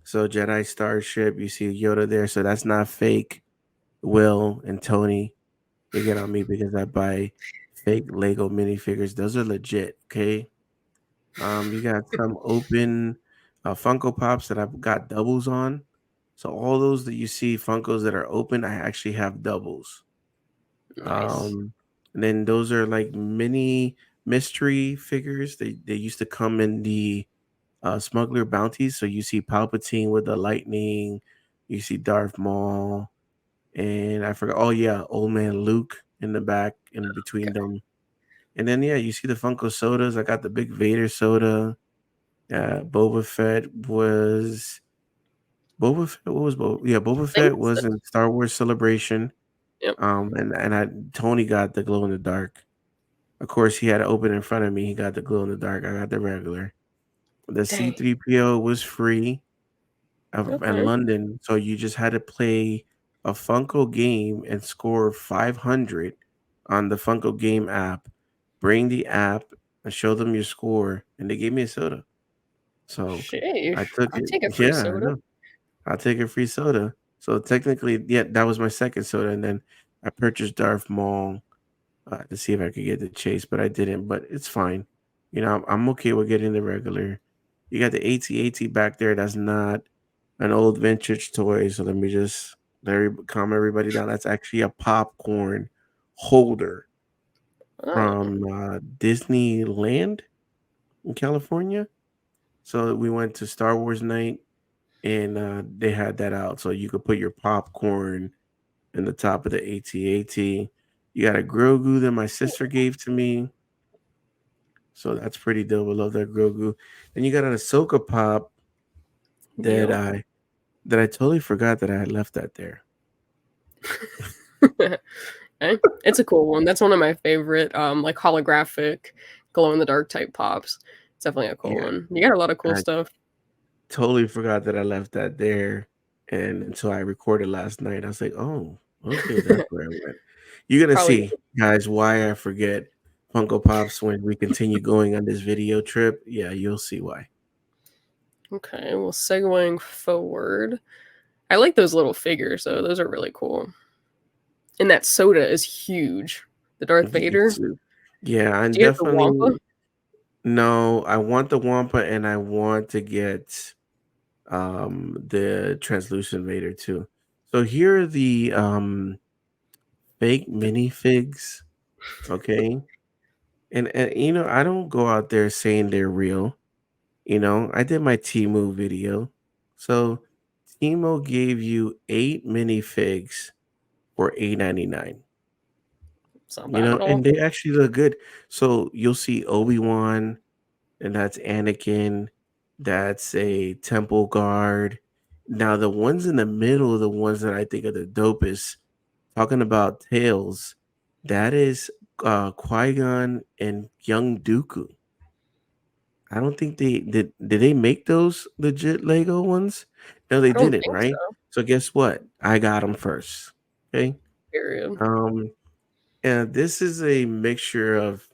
Speaker 2: So Jedi starship, you see Yoda there. So that's not fake. Will and Tony, they get on me because I buy fake Lego minifigures. Those are legit, okay? You got some open Funko Pops that I've got doubles on. So all those that you see Funkos that are open, I actually have doubles.
Speaker 1: Nice.
Speaker 2: Um, and then those are like mini mystery figures. They used to come in the smuggler bounties. So you see Palpatine with the lightning, you see Darth Maul, and I forgot. Oh yeah, old man Luke in the back in between
Speaker 1: Okay.
Speaker 2: them. And then yeah, you see the Funko sodas. I got the big Vader soda. Boba Fett was Boba Fett. What was Boba? Yeah, Boba
Speaker 1: I think
Speaker 2: Fett
Speaker 1: it's
Speaker 2: was in Star Wars Celebration.
Speaker 1: yep.
Speaker 2: And I Tony got the glow in the dark. Of course, he had to open in front of me. He got the glow in the dark. I got the regular. The
Speaker 1: Dang.
Speaker 2: C3PO was free in
Speaker 1: Okay.
Speaker 2: London, so you just had to play a Funko game and score 500 on the Funko game app. Bring the app and show them your score, and they gave me a soda. So I
Speaker 1: Sheesh.
Speaker 2: took
Speaker 1: I'll
Speaker 2: it.
Speaker 1: take a free
Speaker 2: Yeah, I
Speaker 1: soda.
Speaker 2: know. I'll take a free soda. So technically, yeah, that was my second soda, and then I purchased Darth Maul to see if I could get the chase, but I didn't. But it's fine. I'm okay with getting the regular. You got the AT-AT back there. That's not an old vintage toy. So let me just calm everybody down. That's actually a popcorn holder
Speaker 1: Oh,
Speaker 2: from Disneyland in California. So we went to Star Wars night and they had that out. So you could put your popcorn in the top of the AT-AT. You got a Grogu that my sister gave to me. So that's pretty dope. I love that Grogu. And you got an Ahsoka pop that
Speaker 1: yep.
Speaker 2: I totally forgot that I had left that there.
Speaker 1: Okay. It's a cool one. That's one of my favorite, like holographic glow in the dark type pops. It's definitely a cool
Speaker 2: Yeah,
Speaker 1: one. You got a lot of cool
Speaker 2: I
Speaker 1: stuff.
Speaker 2: totally forgot that I left that there. And until I recorded last night, I was like, oh, okay, that's where I went. You're gonna
Speaker 1: Probably
Speaker 2: see, guys, why I forget Funko Pops when we continue going on this video trip. Yeah, you'll see why.
Speaker 1: okay. Well, segueing forward, I like those little figures though. Those are really cool. And that soda is huge. The Darth Vader.
Speaker 2: Yeah, I'm
Speaker 1: Do you get the Wampa?
Speaker 2: definitely no. I want the Wampa, and I want to get the translucent Vader too. So here are the fake minifigs. Okay, and I don't go out there saying they're real. I did my Temu video. So Temu gave you 8 minifigs for 8.99.
Speaker 1: It's not bad at all.
Speaker 2: And they actually look good. So you'll see Obi-Wan, and that's Anakin. That's a temple guard. Now the ones in the middle are the ones that I think are the dopest. Talking about tails, that is Qui-Gon and young Dooku. I don't think they did they make those legit Lego ones? No, they
Speaker 1: I don't
Speaker 2: didn't,
Speaker 1: think so.
Speaker 2: right? So guess what? I got them first. Okay.
Speaker 1: Period.
Speaker 2: Um, and this is a mixture of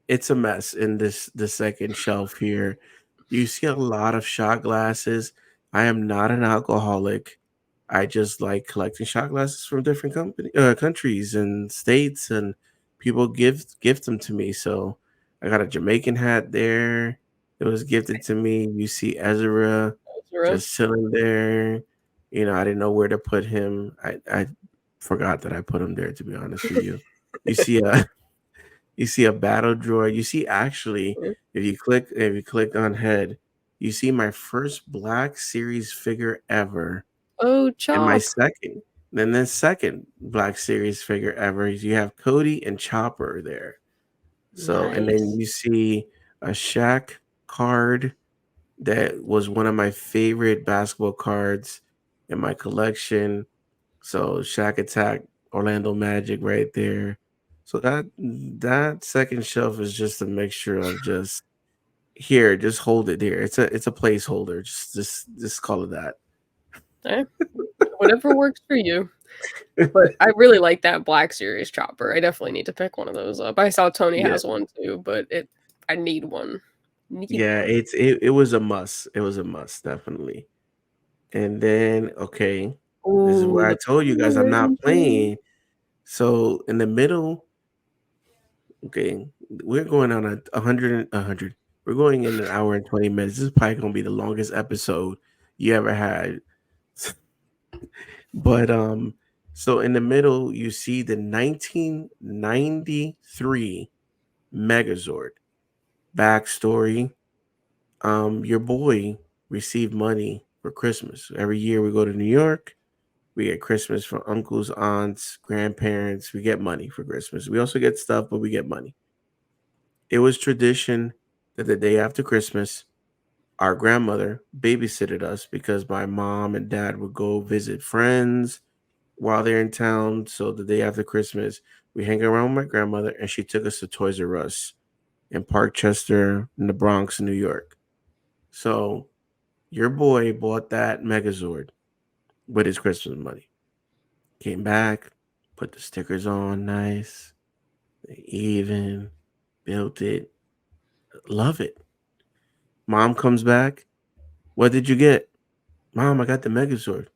Speaker 2: it's a mess in the second shelf here. You see a lot of shot glasses. I am not an alcoholic. I just like collecting shot glasses from different countries and states, and people gift them to me. So I got a Jamaican hat there. It was gifted to me. You see Ezra
Speaker 1: Zero.
Speaker 2: just chilling there. I didn't know where to put him. I forgot that I put him there. To be honest with you, you see a you see a battle droid. You see actually, if you click on head, you see my first Black Series figure ever,
Speaker 1: Oh,
Speaker 2: and my
Speaker 1: Chop.
Speaker 2: second. Then the second Black Series figure ever is you have Cody and Chopper there. So, and then
Speaker 1: Nice.
Speaker 2: you see a Shaq card that was one of my favorite basketball cards in my collection. So Shack Attack, Orlando Magic right there. So that second shelf is just a mixture of just here, just hold it there. It's a placeholder. Just call it that.
Speaker 1: Eh, whatever works for you. But I really like that Black Series chopper. I definitely need to pick one of those up. I saw Tony
Speaker 2: Yeah.
Speaker 1: has one too, but I need one. Need
Speaker 2: Yeah,
Speaker 1: one.
Speaker 2: it was a must. It was a must, definitely. And then, okay, this is
Speaker 1: Ooh,
Speaker 2: where I
Speaker 1: the
Speaker 2: told you guys
Speaker 1: Power
Speaker 2: I'm not
Speaker 1: Rangers.
Speaker 2: playing. So in the middle, okay, we're going on a hundred. We're going in an hour and 20 minutes. This is probably gonna be the longest episode you ever had. But so in the middle, you see the 1993 Megazord backstory. Your boy received money for Christmas. Every year we go to New York. We get Christmas from uncles, aunts, grandparents. We get money for Christmas. We also get stuff, but we get money. It was tradition that the day after Christmas, our grandmother babysitted us because my mom and dad would go visit friends while they're in town. So the day after Christmas, we hang around with my grandmother, and she took us to Toys R Us in Parkchester, in the Bronx, New York. So your boy bought that Megazord with his Christmas money. Came back, put the stickers on, nice, even, built it, love it. Mom comes back. What did you get? Mom, I got the Megazord.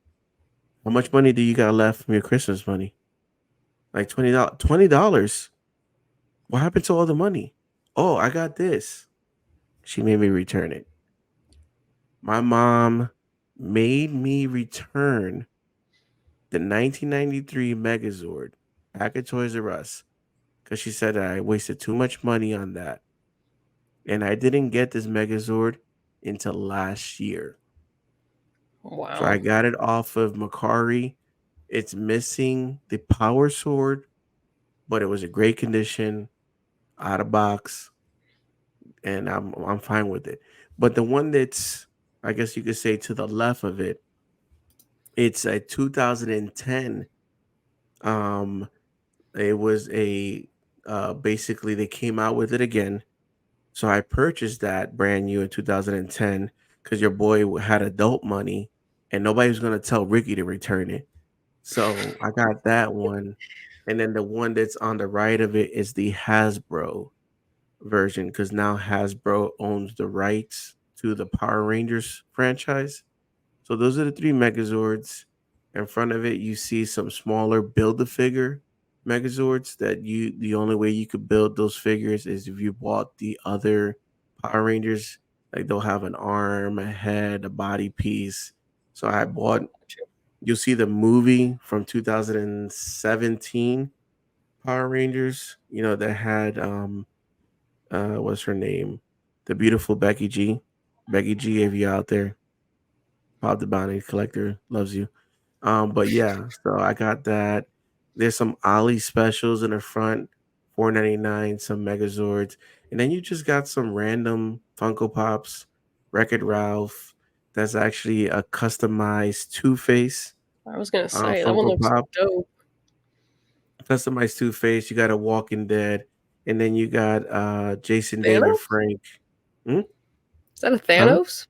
Speaker 2: How much money do you got left from your Christmas money? Like $20. $20. What happened to all the money? Oh, I got this. She made me return it. My mom made me return the 1993 Megazord back at Toys R Us because she said that I wasted too much money on that. And I didn't get this Megazord until last year. So I
Speaker 1: Wow.
Speaker 2: got it off of Macari. It's missing the power sword, but it was a great condition, out of box, and I'm fine with it. But the one that's, I guess you could say, to the left of it, it's a 2010. Um, it was a basically they came out with it again. So I purchased that brand new in 2010 because your boy had adult money, and nobody was gonna tell Ricky to return it. So I got that one, and then the one that's on the right of it is the Hasbro version because now Hasbro owns the rights to the Power Rangers franchise. So those are the three Megazords. In front of it, you see some smaller build a figure Megazords that the only way you could build those figures is if you bought the other Power Rangers. Like they'll have an arm, a head, a body piece. So I bought, you'll see the movie from 2017 Power Rangers, that had what's her name? The beautiful Becky G. Becky G, if you out there, Pop the Bounty Collector loves you. But yeah, so I got that. There's some Ali specials in the front, 4.99, some Megazords, and then you just got some random Funko Pops, Wreck-It Ralph. That's actually a customized Two Face
Speaker 1: I was gonna say that one
Speaker 2: Funko
Speaker 1: looks
Speaker 2: Pop.
Speaker 1: dope.
Speaker 2: Customized Two Face. You got a Walking Dead, and then you got Jason David
Speaker 1: Thanos?
Speaker 2: Frank. Hmm?
Speaker 1: Is that a
Speaker 2: Huh?
Speaker 1: Thanos?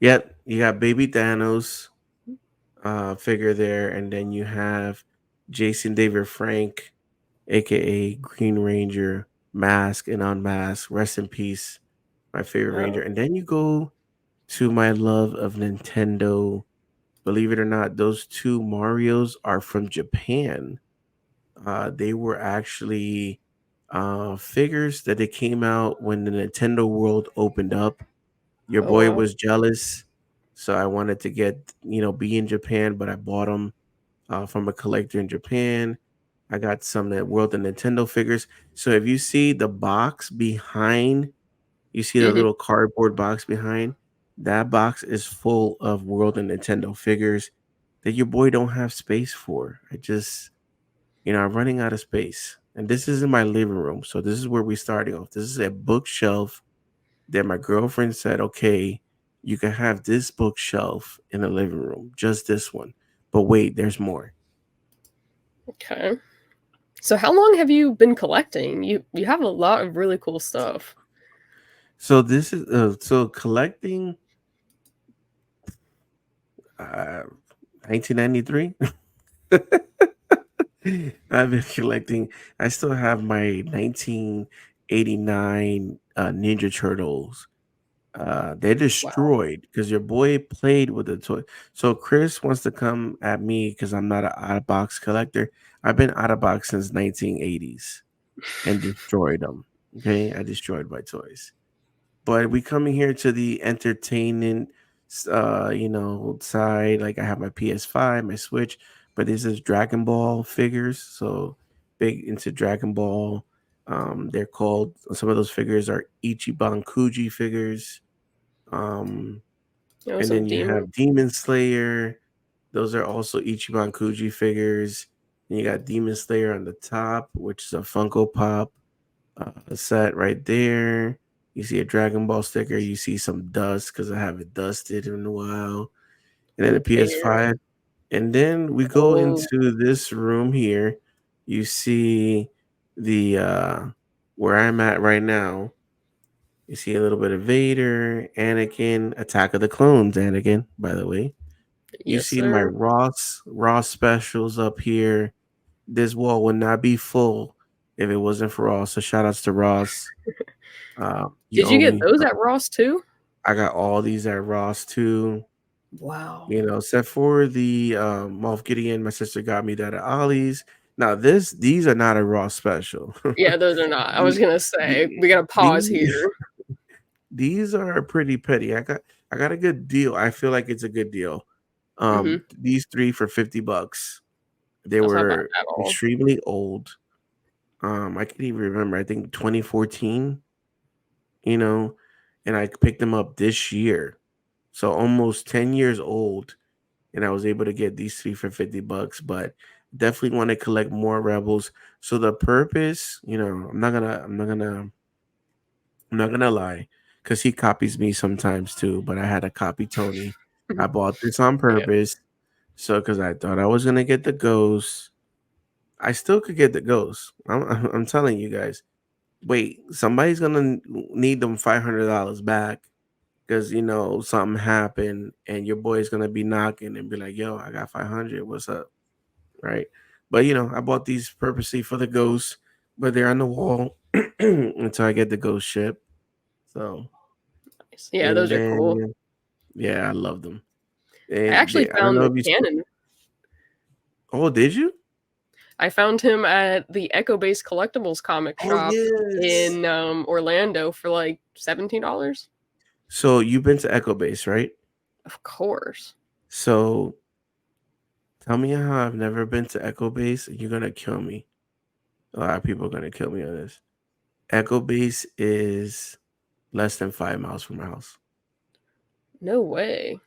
Speaker 2: Yep, you got Baby Thanos figure there, and then you have Jason David Frank, aka Green Ranger, mask and unmasked. Rest in peace, my favorite Ranger.
Speaker 1: Oh,
Speaker 2: And then you go to my love of Nintendo. Believe it or not, those two Marios are from Japan. They were actually figures that they came out when the Nintendo World opened up. Your
Speaker 1: oh
Speaker 2: boy
Speaker 1: wow.
Speaker 2: was jealous, so I wanted to be in Japan, but I bought them from a collector in Japan. I got some that World of Nintendo figures. So if you see the box behind, you see the
Speaker 1: Mhm.
Speaker 2: little cardboard box behind. That box is full of World and Nintendo figures that your boy don't have space for. I'm running out of space. And this is in my living room. So this is where we're starting off. This is a bookshelf that my girlfriend said, okay, you can have this bookshelf in the living room, just this one. But wait, there's more.
Speaker 1: Okay. So how long have you been collecting? You have a lot of really cool stuff.
Speaker 2: So this is so collecting uh 1993. I've been collecting. I still have my 1989 Ninja Turtles. They're
Speaker 1: Wow.
Speaker 2: destroyed because your boy played with the toy. So Chris wants to come at me because I'm not an out of box collector. I've been out of box since 1980s and destroyed them. Okay, I destroyed my toys. But we coming here to the entertainment, side. Like I have my PS5, my Switch, but this is Dragon Ball figures. So big into Dragon Ball. They're called. Some of those figures are Ichiban Kuji figures. Um,
Speaker 1: You know,
Speaker 2: and
Speaker 1: some
Speaker 2: then you
Speaker 1: demon.
Speaker 2: have Demon Slayer. Those are also Ichiban Kuji figures. And you got Demon Slayer on the top, which is a Funko Pop set right there. You see a Dragon Ball sticker. You see some dust because I haven't dusted in a while. And then the
Speaker 1: Fair.
Speaker 2: PS5. And then we go
Speaker 1: Oh,
Speaker 2: into this room here. You see the where I'm at right now. You see a little bit of Vader, Anakin, Attack of the Clones, Anakin, by the way. You
Speaker 1: yes,
Speaker 2: see my
Speaker 1: sir.
Speaker 2: Ross specials up here. This wall would not be full if it wasn't for Ross. So shout outs to Ross. You
Speaker 1: Did you
Speaker 2: owe
Speaker 1: get
Speaker 2: me.
Speaker 1: those at Ross too?
Speaker 2: I got all these at Ross too.
Speaker 1: Wow.
Speaker 2: Except for the Moff Gideon, my sister got me that at Ollie's. Now these are not a Ross special.
Speaker 1: Yeah, those are not. I was
Speaker 2: The-
Speaker 1: gonna say
Speaker 2: the-
Speaker 1: we gotta pause
Speaker 2: these
Speaker 1: here.
Speaker 2: these are pretty petty. I got a good deal. I feel like it's a good deal.
Speaker 1: Hmm.
Speaker 2: These three for $50. They
Speaker 1: That's not bad
Speaker 2: were
Speaker 1: at all.
Speaker 2: extremely old. I can even remember. I think 2014. You know, and I picked them up this year, so almost 10 years old, and I was able to get these three for $50. But definitely want to collect more rebels. So the purpose, I'm not gonna lie, because he copies me sometimes too. But I had to copy Tony. I bought this on
Speaker 1: Yeah.
Speaker 2: purpose, so because I thought I was gonna get the ghost. I still could get the ghost. I'm telling you guys. Wait, somebody's gonna need them $500 back because something happened and your boy's gonna be knocking and be like, "Yo, I got 500. What's up?" Right? But I bought these purposely for the ghosts, but they're on the wall until I get the ghost ship. So,
Speaker 1: Nice. Yeah,
Speaker 2: and
Speaker 1: those are cool.
Speaker 2: then yeah, I love them.
Speaker 1: I
Speaker 2: And
Speaker 1: actually
Speaker 2: I don't
Speaker 1: found
Speaker 2: know
Speaker 1: the
Speaker 2: if you.
Speaker 1: cannon.
Speaker 2: Oh, did you?
Speaker 1: I found him at the Echo Base Collectibles comic
Speaker 2: Oh
Speaker 1: shop
Speaker 2: yes.
Speaker 1: in Orlando for like $17.
Speaker 2: So you've been to Echo Base, right?
Speaker 1: Of course.
Speaker 2: So tell me how I've never been to Echo Base. You're gonna kill me. A lot of people are gonna kill me on this. Echo Base is less than 5 miles from my house.
Speaker 1: No way.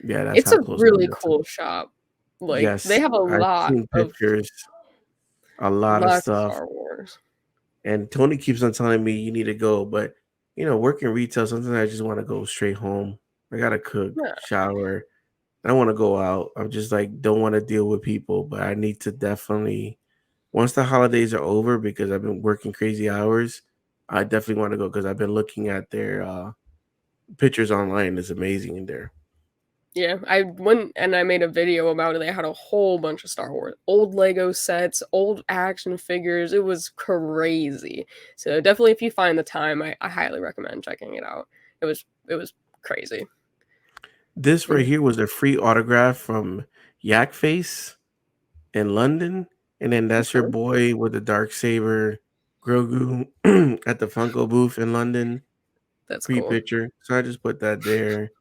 Speaker 2: Yeah, that's
Speaker 1: It's
Speaker 2: how
Speaker 1: a
Speaker 2: close it
Speaker 1: really
Speaker 2: is.
Speaker 1: cool shop. Like they
Speaker 2: Yes,
Speaker 1: have a
Speaker 2: I've
Speaker 1: lot
Speaker 2: seen
Speaker 1: of
Speaker 2: pictures, a lot of
Speaker 1: lots of
Speaker 2: stuff,
Speaker 1: Star Wars.
Speaker 2: and Tony keeps on telling me you need to go, but working retail, sometimes I just want to go straight home. I gotta cook,
Speaker 1: Yeah.
Speaker 2: shower. I don't want to go out. I'm just like don't want to deal with people, but I need to definitely once the holidays are over because I've been working crazy hours. I definitely want to go because I've been looking at their pictures online. It's amazing in there.
Speaker 1: Yeah, I went and I made a video about it. They had a whole bunch of Star Wars, old Lego sets, old action figures. It was crazy. So definitely, if you find the time, I highly recommend checking it out. It was crazy.
Speaker 2: This right
Speaker 1: And
Speaker 2: here was a free autograph from Yak Face in London, and then that's your
Speaker 1: okay,
Speaker 2: boy with the dark saber, Grogu, at the Funko booth in London.
Speaker 1: that's
Speaker 2: Free
Speaker 1: cool.
Speaker 2: picture, so I just put that there.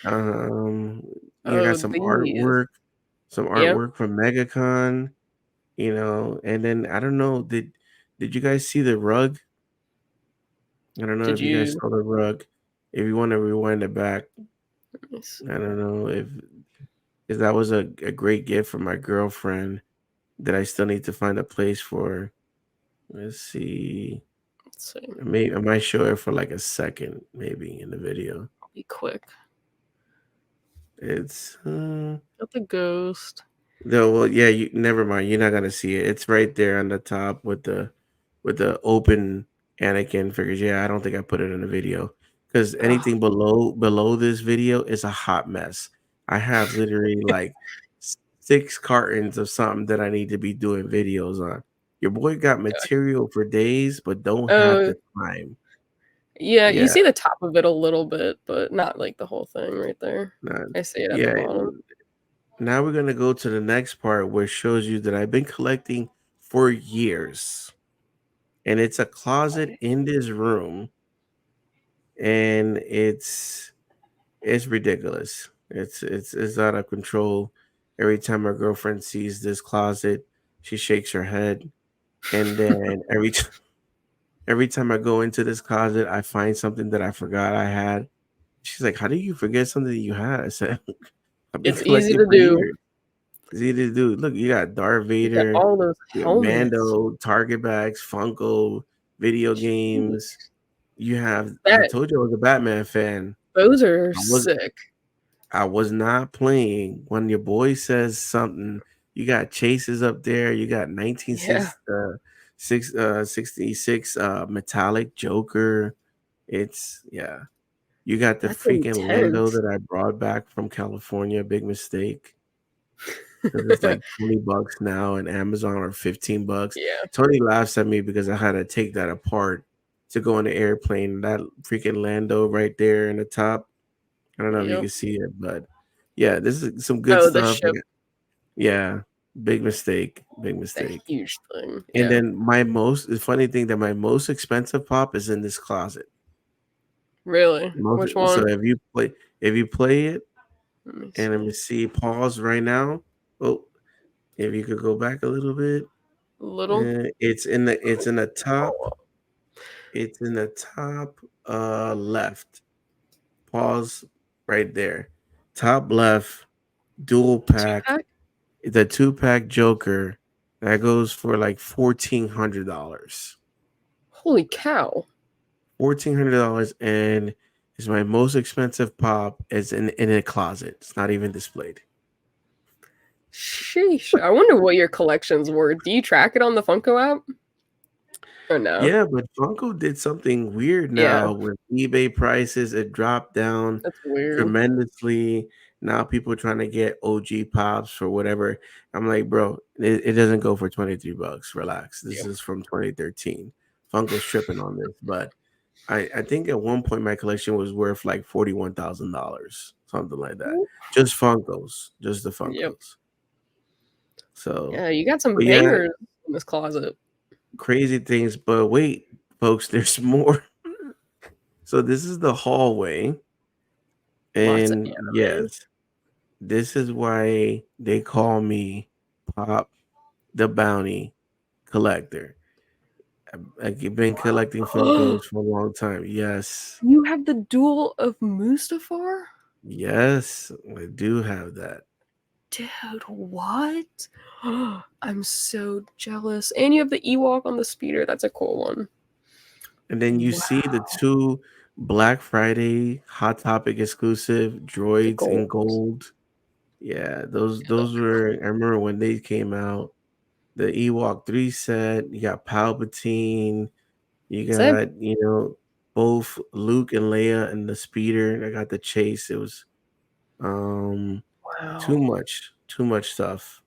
Speaker 2: Um, you got
Speaker 1: Oh, these.
Speaker 2: some
Speaker 1: Yep.
Speaker 2: artwork from MegaCon, and then I don't know, did you guys see the rug? I don't know
Speaker 1: Did
Speaker 2: if you guys
Speaker 1: you?
Speaker 2: saw the rug. If you want to rewind it back,
Speaker 1: Let me see.
Speaker 2: I don't know if that was a great gift from my girlfriend that I still need to find a place for. Let's see.
Speaker 1: Let's see.
Speaker 2: I might show it for like a second, maybe in the video.
Speaker 1: I'll be quick.
Speaker 2: It's
Speaker 1: Got the ghost.
Speaker 2: no, well, yeah. You never mind. You're not gonna see it. It's right there on the top with the open Anakin figures. Yeah, I don't think I put it in the video because
Speaker 1: Ah,
Speaker 2: anything below this video is a hot mess. I have literally like 6 cartons of something that I need to be doing videos on. Your boy got material for days, but don't have
Speaker 1: Oh,
Speaker 2: the time.
Speaker 1: yeah, you
Speaker 2: Yeah,
Speaker 1: see the top of it a little bit, but not, like, the whole thing right there.
Speaker 2: nah,
Speaker 1: I see it at the
Speaker 2: yeah.
Speaker 1: bottom.
Speaker 2: Now we're gonna go to the next part where it shows you that I've been collecting for years, and it's a closet in this room, and it's ridiculous. It's out of control. Every time my girlfriend sees this closet, she shakes her head, and then every time I go into this closet, I find something that I forgot I had. She's like, "How do you forget something that you had?" I said, "I've been
Speaker 1: It's easy
Speaker 2: collecting
Speaker 1: to
Speaker 2: for
Speaker 1: do.
Speaker 2: years." See this dude. Look, you got Darth
Speaker 1: You got
Speaker 2: Vader,
Speaker 1: all those
Speaker 2: you got
Speaker 1: helmets.
Speaker 2: Mando, Target bags, Funko, video games.
Speaker 1: Jeez.
Speaker 2: You have I
Speaker 1: That
Speaker 2: told you I was a Batman fan.
Speaker 1: those are
Speaker 2: I was
Speaker 1: sick.
Speaker 2: I was not playing when your boy says something. You got chases up there. You got
Speaker 1: Yeah,
Speaker 2: 66 metallic Joker. It's yeah. You got the
Speaker 1: that's
Speaker 2: freaking Lando
Speaker 1: intense.
Speaker 2: that I brought back from California. Big mistake. Because it's like $20 now and Amazon or 15 bucks.
Speaker 1: Yeah,
Speaker 2: Tony laughs at me because I had to take that apart to go on the airplane. That freaking Lando right there in the top. I don't know if you
Speaker 1: yep.
Speaker 2: can see it, but yeah, this is some good
Speaker 1: Oh, the
Speaker 2: stuff.
Speaker 1: ship,
Speaker 2: Yeah, big mistake. Big
Speaker 1: a
Speaker 2: mistake.
Speaker 1: huge thing.
Speaker 2: And
Speaker 1: Yeah.
Speaker 2: then the funny thing that my most expensive pop is in this closet.
Speaker 1: Really?
Speaker 2: Most
Speaker 1: Which
Speaker 2: so
Speaker 1: one?
Speaker 2: if you play it
Speaker 1: Let me
Speaker 2: and let me
Speaker 1: see.
Speaker 2: see pause right now. Oh, if you could go back a little bit.
Speaker 1: A little?
Speaker 2: It's in the top.
Speaker 1: Oh,
Speaker 2: It's in the top left. Pause right there. Top left dual pack.
Speaker 1: two-pack?
Speaker 2: The 2-pack Joker that goes for like $1,400.
Speaker 1: Holy cow.
Speaker 2: $1,400 and is my most expensive pop. Is in a closet. It's not even displayed.
Speaker 1: Sheesh. I wonder what your collections were. Do you track it on the Funko app? Or no?
Speaker 2: Yeah, but Funko did something weird
Speaker 1: Yeah,
Speaker 2: now with eBay prices. It dropped down
Speaker 1: that's weird.
Speaker 2: tremendously. Now people are trying to get OG pops for whatever. I'm like, bro, it doesn't go for 23 bucks. Relax. This
Speaker 1: Yeah.
Speaker 2: is from 2013. Funko's tripping on this, but I think at one point my collection was worth like $41,000, something like that. Just Funkos, just the
Speaker 1: Yep.
Speaker 2: Funkos. So,
Speaker 1: Yeah, you got some
Speaker 2: but yeah,
Speaker 1: bangers in this closet.
Speaker 2: crazy things. But wait, folks, there's more. So this is the hallway,
Speaker 1: Lots of
Speaker 2: and
Speaker 1: anime.
Speaker 2: yes, this is why they call me Pop the Bounty Collector. I've been collecting Funkos for a long time. Yes,
Speaker 1: You have the Duel of Mustafar?
Speaker 2: yes, I do have that.
Speaker 1: Dude, what? I'm so jealous. And you have the Ewok on the speeder. That's a cool one.
Speaker 2: And then you see the
Speaker 1: Wow.
Speaker 2: two Black Friday Hot Topic exclusive
Speaker 1: The
Speaker 2: droids in
Speaker 1: gold.
Speaker 2: gold. Yeah,
Speaker 1: Yeah, those
Speaker 2: those
Speaker 1: are
Speaker 2: were
Speaker 1: cool.
Speaker 2: I remember when they came out. The Ewok 3 set, you got Palpatine, you
Speaker 1: Same.
Speaker 2: got, both Luke and Leia and the speeder. I got the chase. It was um
Speaker 1: Wow.
Speaker 2: too much stuff.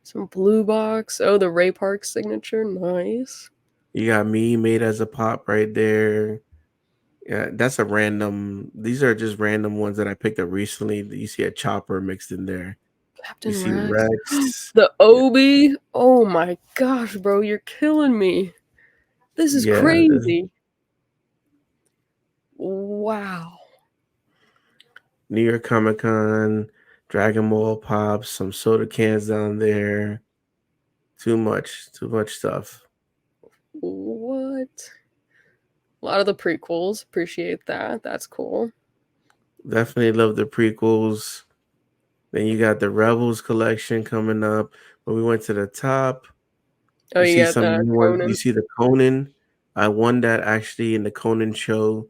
Speaker 1: Some blue box. Oh, the Ray Park signature. Nice.
Speaker 2: You got me made as a pop right there. Yeah, that's a random. These are just random ones that I picked up recently. You see a chopper mixed in there. You
Speaker 1: Captain
Speaker 2: see
Speaker 1: Rex.
Speaker 2: Rex.
Speaker 1: The
Speaker 2: Yeah,
Speaker 1: Obi. Oh my gosh, bro. You're killing me. This is
Speaker 2: yeah.
Speaker 1: crazy. Wow.
Speaker 2: New York Comic Con, Dragon Ball pops, some soda cans down there. Too much stuff.
Speaker 1: What? A lot of the prequels. Appreciate that. That's cool.
Speaker 2: Definitely love the prequels. Then you got the Rebels collection coming up. When we went to the top,
Speaker 1: Oh,
Speaker 2: you
Speaker 1: you
Speaker 2: see
Speaker 1: got
Speaker 2: some new ones. You
Speaker 1: Conan.
Speaker 2: see the Conan. I won that actually in the Conan show.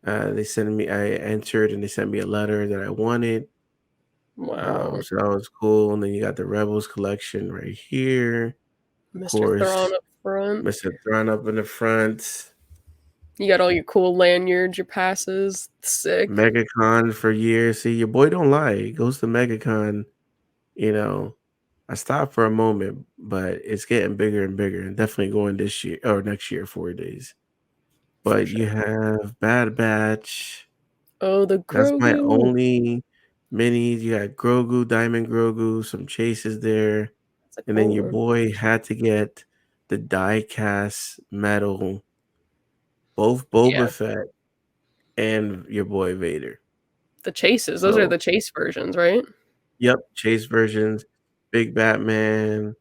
Speaker 2: I entered and they sent me a letter that I wanted.
Speaker 1: Wow.
Speaker 2: So that was cool. And then you got the Rebels collection right here. Of
Speaker 1: Mr. Thrawn
Speaker 2: course,
Speaker 1: up front.
Speaker 2: Mr. Thrawn up in the front.
Speaker 1: You got all your cool lanyards, your passes. Sick.
Speaker 2: MegaCon for years. See, your boy don't lie. He goes to MegaCon, you know. I stopped for a moment, but it's getting bigger and bigger, and definitely going this year or next year, 4 days.
Speaker 1: for
Speaker 2: But
Speaker 1: sure.
Speaker 2: you have Bad Batch.
Speaker 1: Oh, the
Speaker 2: That's my
Speaker 1: Grogu.
Speaker 2: only minis. You got Grogu, Diamond Grogu, some chases there,
Speaker 1: That's a
Speaker 2: and then
Speaker 1: cool
Speaker 2: your
Speaker 1: one.
Speaker 2: boy had to get the die cast metal, both
Speaker 1: Yeah,
Speaker 2: Boba Fett and your boy Vader.
Speaker 1: the chases. Those are
Speaker 2: So,
Speaker 1: the chase versions, right?
Speaker 2: yep, chase versions, Big Batman.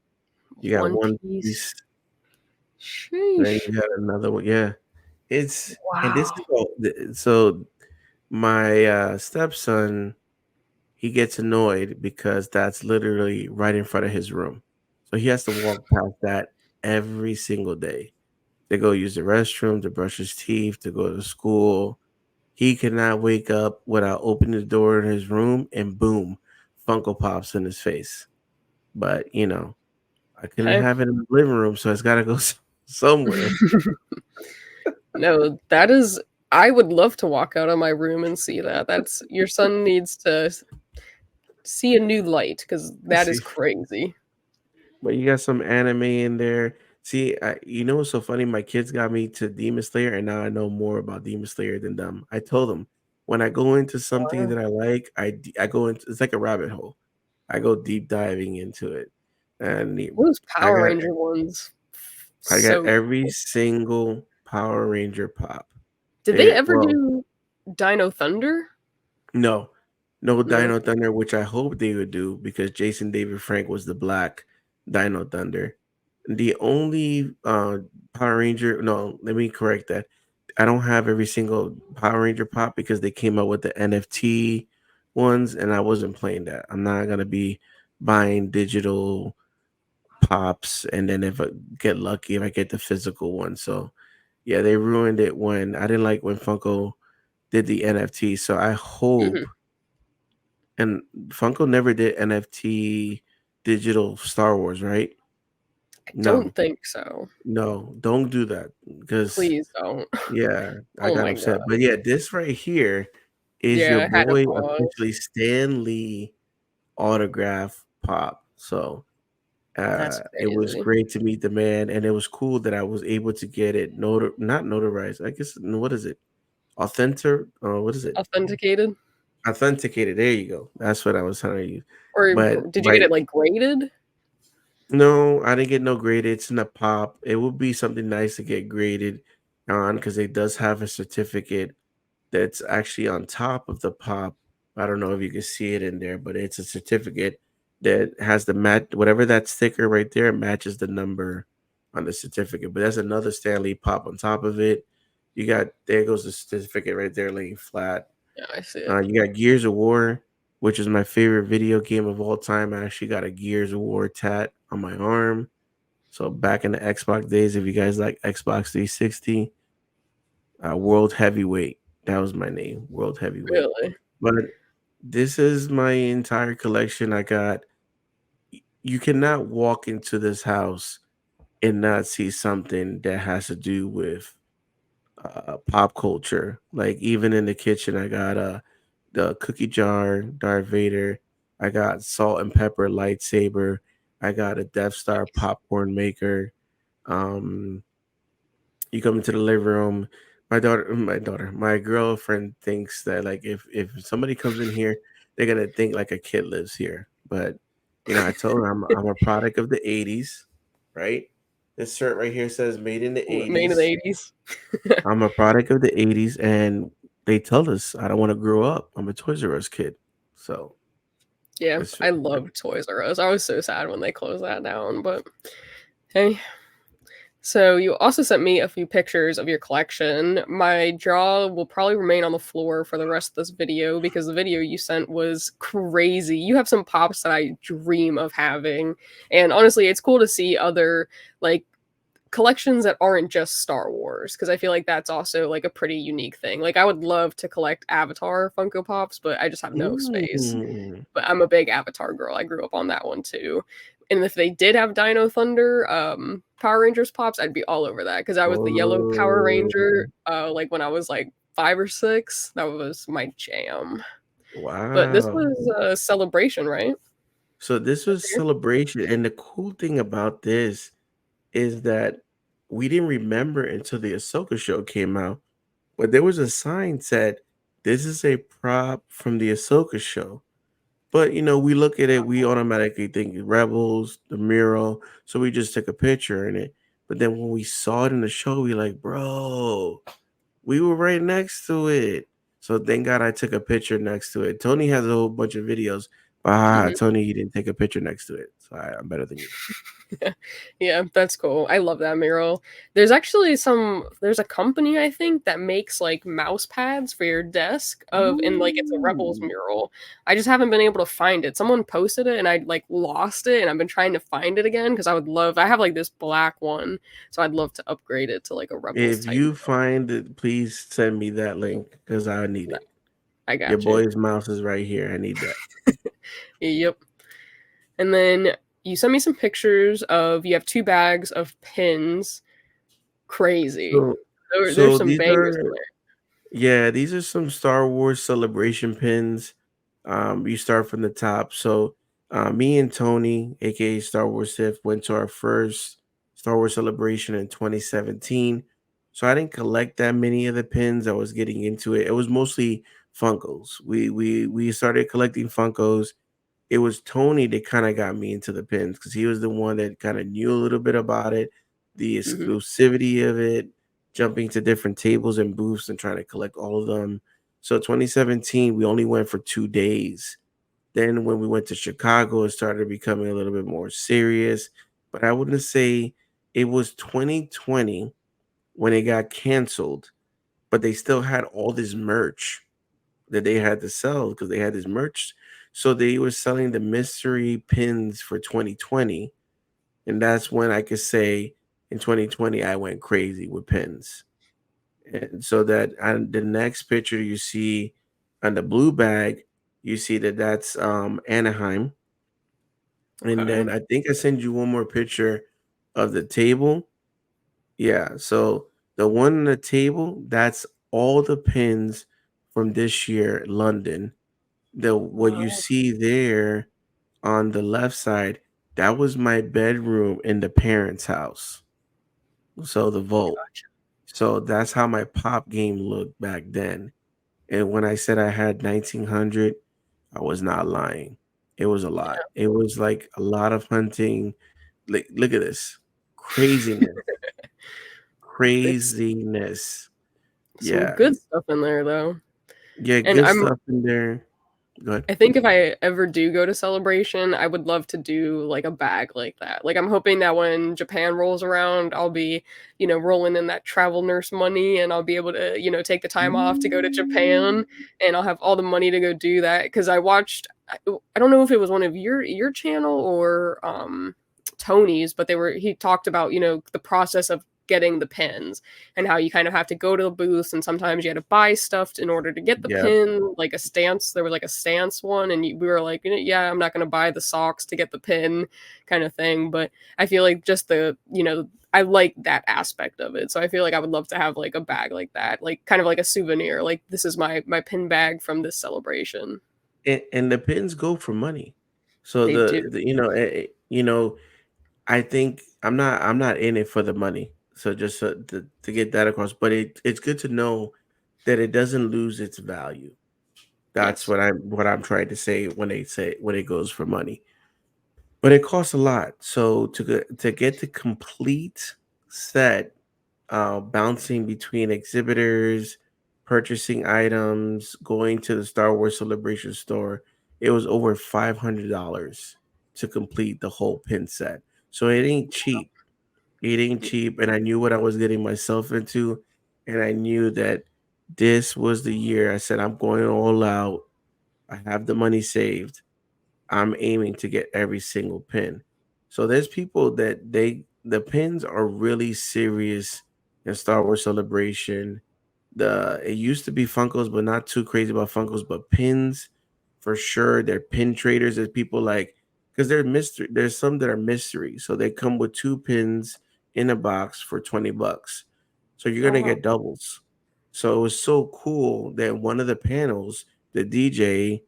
Speaker 2: You got
Speaker 1: One
Speaker 2: One
Speaker 1: Piece.
Speaker 2: Piece, and then
Speaker 1: Sheesh.
Speaker 2: you got another one. Yeah, and this is
Speaker 1: Wow.
Speaker 2: all. So my stepson, he gets annoyed because that's literally right in front of his room. So he has to walk past that every single day to go use the restroom, to brush his teeth, to go to school. He cannot wake up without opening the door in his room and boom, Funko Pops in his face. But, I couldn't
Speaker 1: Hey.
Speaker 2: have it in the living room, so it's got to go somewhere.
Speaker 1: No, that is I would love to walk out of my room and see that. That's your son needs to see a new light because that is
Speaker 2: See,
Speaker 1: crazy.
Speaker 2: but you got some anime in there. See, you know what's so funny? My kids got me to Demon Slayer, and now I know more about Demon Slayer than them. I told them when I go into something
Speaker 1: Wow.
Speaker 2: that I like, I go into it's like a rabbit hole. I go deep diving into it, and
Speaker 1: Those
Speaker 2: I
Speaker 1: Power
Speaker 2: got
Speaker 1: Ranger ones,
Speaker 2: I got
Speaker 1: so
Speaker 2: every
Speaker 1: cool.
Speaker 2: single Power Ranger pop.
Speaker 1: Did they
Speaker 2: It
Speaker 1: ever
Speaker 2: well,
Speaker 1: do Dino Thunder?
Speaker 2: no, no
Speaker 1: No.
Speaker 2: Dino Thunder, which I hope they would do because Jason David Frank was the black Dino Thunder. The only Power Ranger, no, let me correct that. I don't have every single Power Ranger pop because they came out with the NFT ones, and I wasn't playing that. I'm not gonna be buying digital pops, and then if I get lucky, if I get the physical one. So yeah, they ruined it when I didn't like when Funko did the NFT. So I hope,
Speaker 1: Mhm.
Speaker 2: and Funko never did NFT digital Star Wars, right?
Speaker 1: I
Speaker 2: No,
Speaker 1: don't think so.
Speaker 2: no, don't do that because
Speaker 1: Please don't.
Speaker 2: yeah, I
Speaker 1: Oh
Speaker 2: got
Speaker 1: my
Speaker 2: upset.
Speaker 1: god.
Speaker 2: But yeah, this right here is your
Speaker 1: Yeah, I had to
Speaker 2: boy
Speaker 1: pause.
Speaker 2: officially Stan Lee autograph pop. So
Speaker 1: That's
Speaker 2: it was
Speaker 1: crazy.
Speaker 2: great to meet the man, and it was cool that I was able to get it not notarized. I guess what is it? Authentic? What is it?
Speaker 1: Authenticated?
Speaker 2: Authenticated. There you go. That's what I was trying to use.
Speaker 1: Or
Speaker 2: But
Speaker 1: did you get
Speaker 2: right,
Speaker 1: it, like, graded?
Speaker 2: no, I didn't get no graded. It's in a pop. It would be something nice to get graded on because it does have a certificate that's actually on top of the pop. I don't know if you can see it in there, but it's a certificate that has the match whatever that sticker right there matches the number on the certificate. But that's another Stanley pop on top of it. You got there goes the certificate right there laying flat.
Speaker 1: Yeah, I see it.
Speaker 2: You got Gears of War, which is my favorite video game of all time. I actually got a Gears of War tat on my arm. So back in the Xbox days, if you guys like Xbox 360, World Heavyweight. That was my name, World Heavyweight.
Speaker 1: Really?
Speaker 2: But this is my entire collection. I got. You cannot walk into this house and not see something that has to do with pop culture. Like even in the kitchen, I got the cookie jar, Darth Vader. I got salt and pepper lightsaber. I got a Death Star
Speaker 1: Nice.
Speaker 2: popcorn maker. Um, you come into the living room. My girlfriend thinks that like if somebody comes in here, they're gonna think like a kid lives here. But I told her I'm a product of the '80s, right? This shirt right here says "Made in the
Speaker 1: Made in the
Speaker 2: '80s."
Speaker 1: 80s.
Speaker 2: I'm a product of the '80s, and they tell us I don't want to grow up. I'm a Toys R Us kid, so
Speaker 1: Yeah,
Speaker 2: it's
Speaker 1: I love Toys R Us. I was so sad when they closed that down, but hey. So you also sent me a few pictures of your collection. My jaw will probably remain on the floor for the rest of this video because the video you sent was crazy. You have some pops that I dream of having. And honestly, it's cool to see other like collections that aren't just Star Wars because I feel like that's also like a pretty unique thing. Like I would love to collect Avatar Funko Pops, but I just have no space.
Speaker 2: mm,
Speaker 1: But I'm a big Avatar girl. I grew up on that one too. And if they did have Dino Thunder, Power Rangers pops, I'd be all over that because I was the yellow Power
Speaker 2: oh
Speaker 1: Ranger. Like when I was like 5 or 6, that was my jam. But this
Speaker 2: wow.
Speaker 1: was a celebration, right?
Speaker 2: So this was
Speaker 1: Okay.
Speaker 2: celebration, and the cool thing about this is that we didn't remember until the Ahsoka show came out, but there was a sign said, "This is a prop from the Ahsoka show." But, we look at it, we automatically think Rebels, the mural, so we just took a picture in it. But then when we saw it in the show, we like, "Bro, we were right next to it." So thank God I took a picture next to it. Tony has a whole bunch of videos, but
Speaker 1: Mhm.
Speaker 2: Tony, you didn't take a picture next to it. So I'm better than you.
Speaker 1: Yeah, that's cool. I love that mural. There's a company I think that makes like mouse pads for your desk and like it's a Rebels
Speaker 2: Ooh.
Speaker 1: mural. I just haven't been able to find it. Someone posted it and I like lost it and I've been trying to find it again because I have like this black one, so I'd love to upgrade it to like a Rebels
Speaker 2: If
Speaker 1: type.
Speaker 2: you find it, please send me that link because I need
Speaker 1: No,
Speaker 2: it.
Speaker 1: I
Speaker 2: Your
Speaker 1: got you.
Speaker 2: boy's mouse is right here. I need that.
Speaker 1: Yep. And then you sent me some pictures of you have two bags of pins. Crazy.
Speaker 2: So,
Speaker 1: There's
Speaker 2: so
Speaker 1: some
Speaker 2: these
Speaker 1: bangers in
Speaker 2: are
Speaker 1: there.
Speaker 2: Yeah, these are some Star Wars celebration pins. You start from the top. So, me and Tony, aka Star Wars Sith, went to our first Star Wars celebration in 2017. So I didn't collect that many of the pins. I was getting into it. It was mostly Funkos. We started collecting Funkos. It was Tony that kind of got me into the pins because he was the one that kind of knew a little bit about it, the
Speaker 1: Mhm.
Speaker 2: exclusivity of it, jumping to different tables and booths and trying to collect all of them. So 2017, we only went for 2 days. Then when we went to Chicago, it started becoming a little bit more serious. But I wouldn't say it was 2020 when it got canceled, but they still had all this merch that they had to sell because they had this merch. So they were selling the mystery pins for 2020. And that's when I could say in 2020, I went crazy with pins. And so that on the next picture you see on the blue bag, you see that that's Anaheim. And
Speaker 1: Okay.
Speaker 2: then I think I send you one more picture of the table. Yeah. So the one on the table, that's all the pins from this year, London. The what you
Speaker 1: Wow.
Speaker 2: see there on the left side, that was my bedroom in the parents' house. So the vault.
Speaker 1: Gotcha.
Speaker 2: So that's how my pop game looked back then. And when I said I had 1900, I was not lying. It was a lot. It was like a lot of hunting. Like, look at this craziness,
Speaker 1: It's
Speaker 2: craziness.
Speaker 1: some
Speaker 2: Yeah,
Speaker 1: good stuff in there though.
Speaker 2: yeah,
Speaker 1: And
Speaker 2: good stuff in there. Go ahead.
Speaker 1: I think if I ever do go to Celebration, I would love to do like a bag like that. Like I'm hoping that when Japan rolls around, I'll be, rolling in that travel nurse money and I'll be able to, take the time off to go to Japan and I'll have all the money to go do that cuz I don't know if it was one of your channel or Tony's, but he talked about, the process of getting the pins and how you kind of have to go to the booths and sometimes you had to buy stuff in order to get the
Speaker 2: Yeah,
Speaker 1: pin, like a stance. There was like a stance one, and we were like, yeah, I'm not going to buy the socks to get the pin kind of thing. But I feel like just I like that aspect of it. So I feel like I would love to have like a bag like that, like kind of like a souvenir. Like this is my pin bag from this celebration.
Speaker 2: and the pins go for money. So
Speaker 1: They do.
Speaker 2: I think I'm not in it for the money. So just to get that across, but it's good to know that it doesn't lose its value. That's
Speaker 1: Yes.
Speaker 2: what I'm trying to say when they say when it goes for money. But it costs a lot. So to get the complete set, bouncing between exhibitors, purchasing items, going to the Star Wars Celebration store, it was over $500 to complete the whole pin set. So it ain't cheap. It ain't cheap, and I knew what I was getting myself into, and I knew that this was the year. I said, I'm going all out. I have the money saved. I'm aiming to get every single pin. So there's people that the pins are really serious in Star Wars Celebration. It used to be Funkos, but not too crazy about Funkos, but pins for sure. They're pin traders. There's people like because they're mystery. There's some that are mystery, so they come with two pins in a box for $20. So you're
Speaker 1: Oh
Speaker 2: gonna
Speaker 1: wow.
Speaker 2: get doubles. So it was so cool that one of the panels, the DJ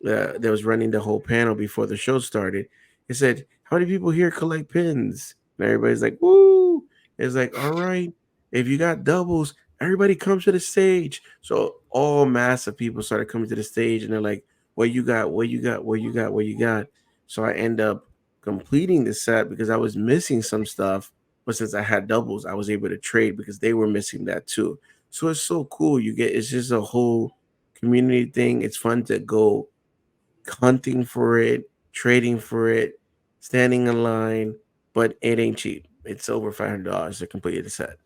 Speaker 2: that was running the whole panel before the show started. He said, "How many people here collect pins?" And everybody's like, "Woo!" It's like, "All right, if you got doubles, everybody comes to the stage." So all mass of people started coming to the stage, and they're like, "What you got? What you got? What you got? What you got?" So I end up completing the set because I was missing some stuff, but since I had doubles, I was able to trade because they were missing that too. So it's so cool. It's just a whole community thing. It's fun to go hunting for it, trading for it, standing in line, but it ain't cheap. It's over $500 to complete the set.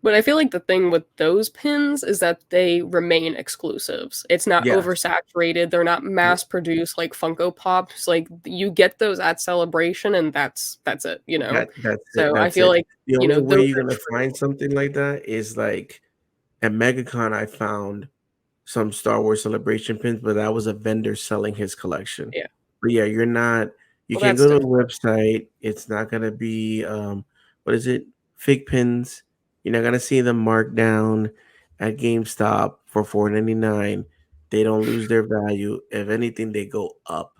Speaker 1: But I feel like the thing with those pins is that they remain exclusives. It's not
Speaker 2: Yes,
Speaker 1: oversaturated. They're not mass produced like Funko Pops. Like you get those at Celebration and that's it, you know.
Speaker 2: that's it.
Speaker 1: So I
Speaker 2: That's
Speaker 1: feel
Speaker 2: it.
Speaker 1: like,
Speaker 2: The
Speaker 1: you
Speaker 2: only
Speaker 1: know,
Speaker 2: way
Speaker 1: those
Speaker 2: you're
Speaker 1: are
Speaker 2: gonna
Speaker 1: true.
Speaker 2: find something like that is like at MegaCon. I found some Star Wars Celebration pins, but that was a vendor selling his collection.
Speaker 1: Yeah.
Speaker 2: But yeah, you're not. You
Speaker 1: Well,
Speaker 2: can
Speaker 1: that's
Speaker 2: go to the
Speaker 1: different.
Speaker 2: website. It's not gonna be what is it? Fake pins. You're not gonna see them marked down at GameStop for 4.99. They don't lose their value. If anything, they go up.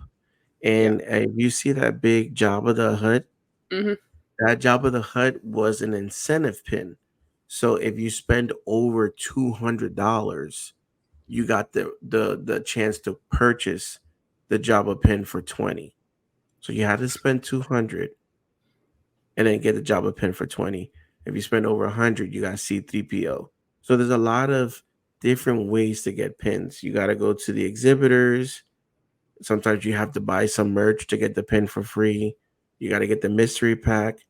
Speaker 1: Yeah.
Speaker 2: And if you see that big Jabba the Hutt,
Speaker 1: Mhm.
Speaker 2: that Jabba the Hutt was an incentive pin. So if you spend over $200, you got the chance to purchase the Jabba pin for 20. So you had to spend 200 and then get the Jabba pin for 20. If you spend over 100, you got C3PO. So there's a lot of different ways to get pins. You got to go to the exhibitors. Sometimes you have to buy some merch to get the pin for free. You got to get the mystery pack.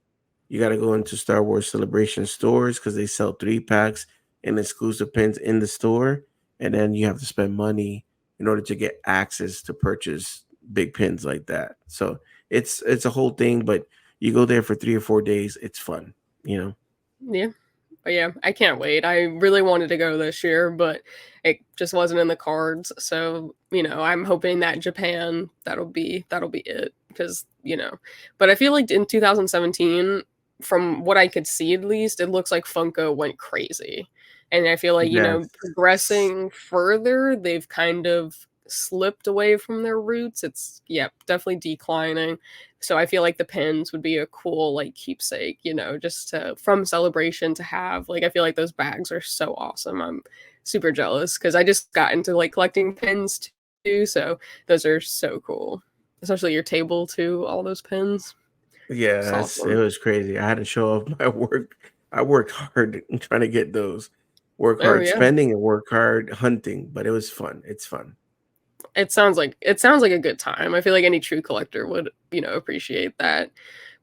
Speaker 2: You got to go into Star Wars Celebration stores because they sell 3 packs and exclusive pins in the store. And then you have to spend money in order to get access to purchase big pins like that. So it's a whole thing, but you go there for 3 or 4 days. It's fun, you know.
Speaker 1: Yeah. But yeah, I can't wait. I really wanted to go this year, but it just wasn't in the cards. So, you know, I'm hoping that Japan that'll be it because, you know. But I feel like in 2017 from what I could see at least, it looks like Funko went crazy. And I feel like, you know,
Speaker 2: Yes.
Speaker 1: progressing further, they've kind of slipped away from their roots. It's yeah, definitely declining. So I feel like the pins would be a cool like keepsake, you know, just to from Celebration to have. Like I feel like those bags are so awesome. I'm super jealous because I just got into like collecting pins too. So those are so cool, especially your table too. All those pins, it's
Speaker 2: Yes, it
Speaker 1: awesome.
Speaker 2: was crazy. I had to show off my work. I worked hard in trying to get those. Work
Speaker 1: Oh
Speaker 2: hard
Speaker 1: yeah,
Speaker 2: spending and work hard hunting, but it was fun. It's fun.
Speaker 1: it sounds like a good time. I feel like any true collector would appreciate that.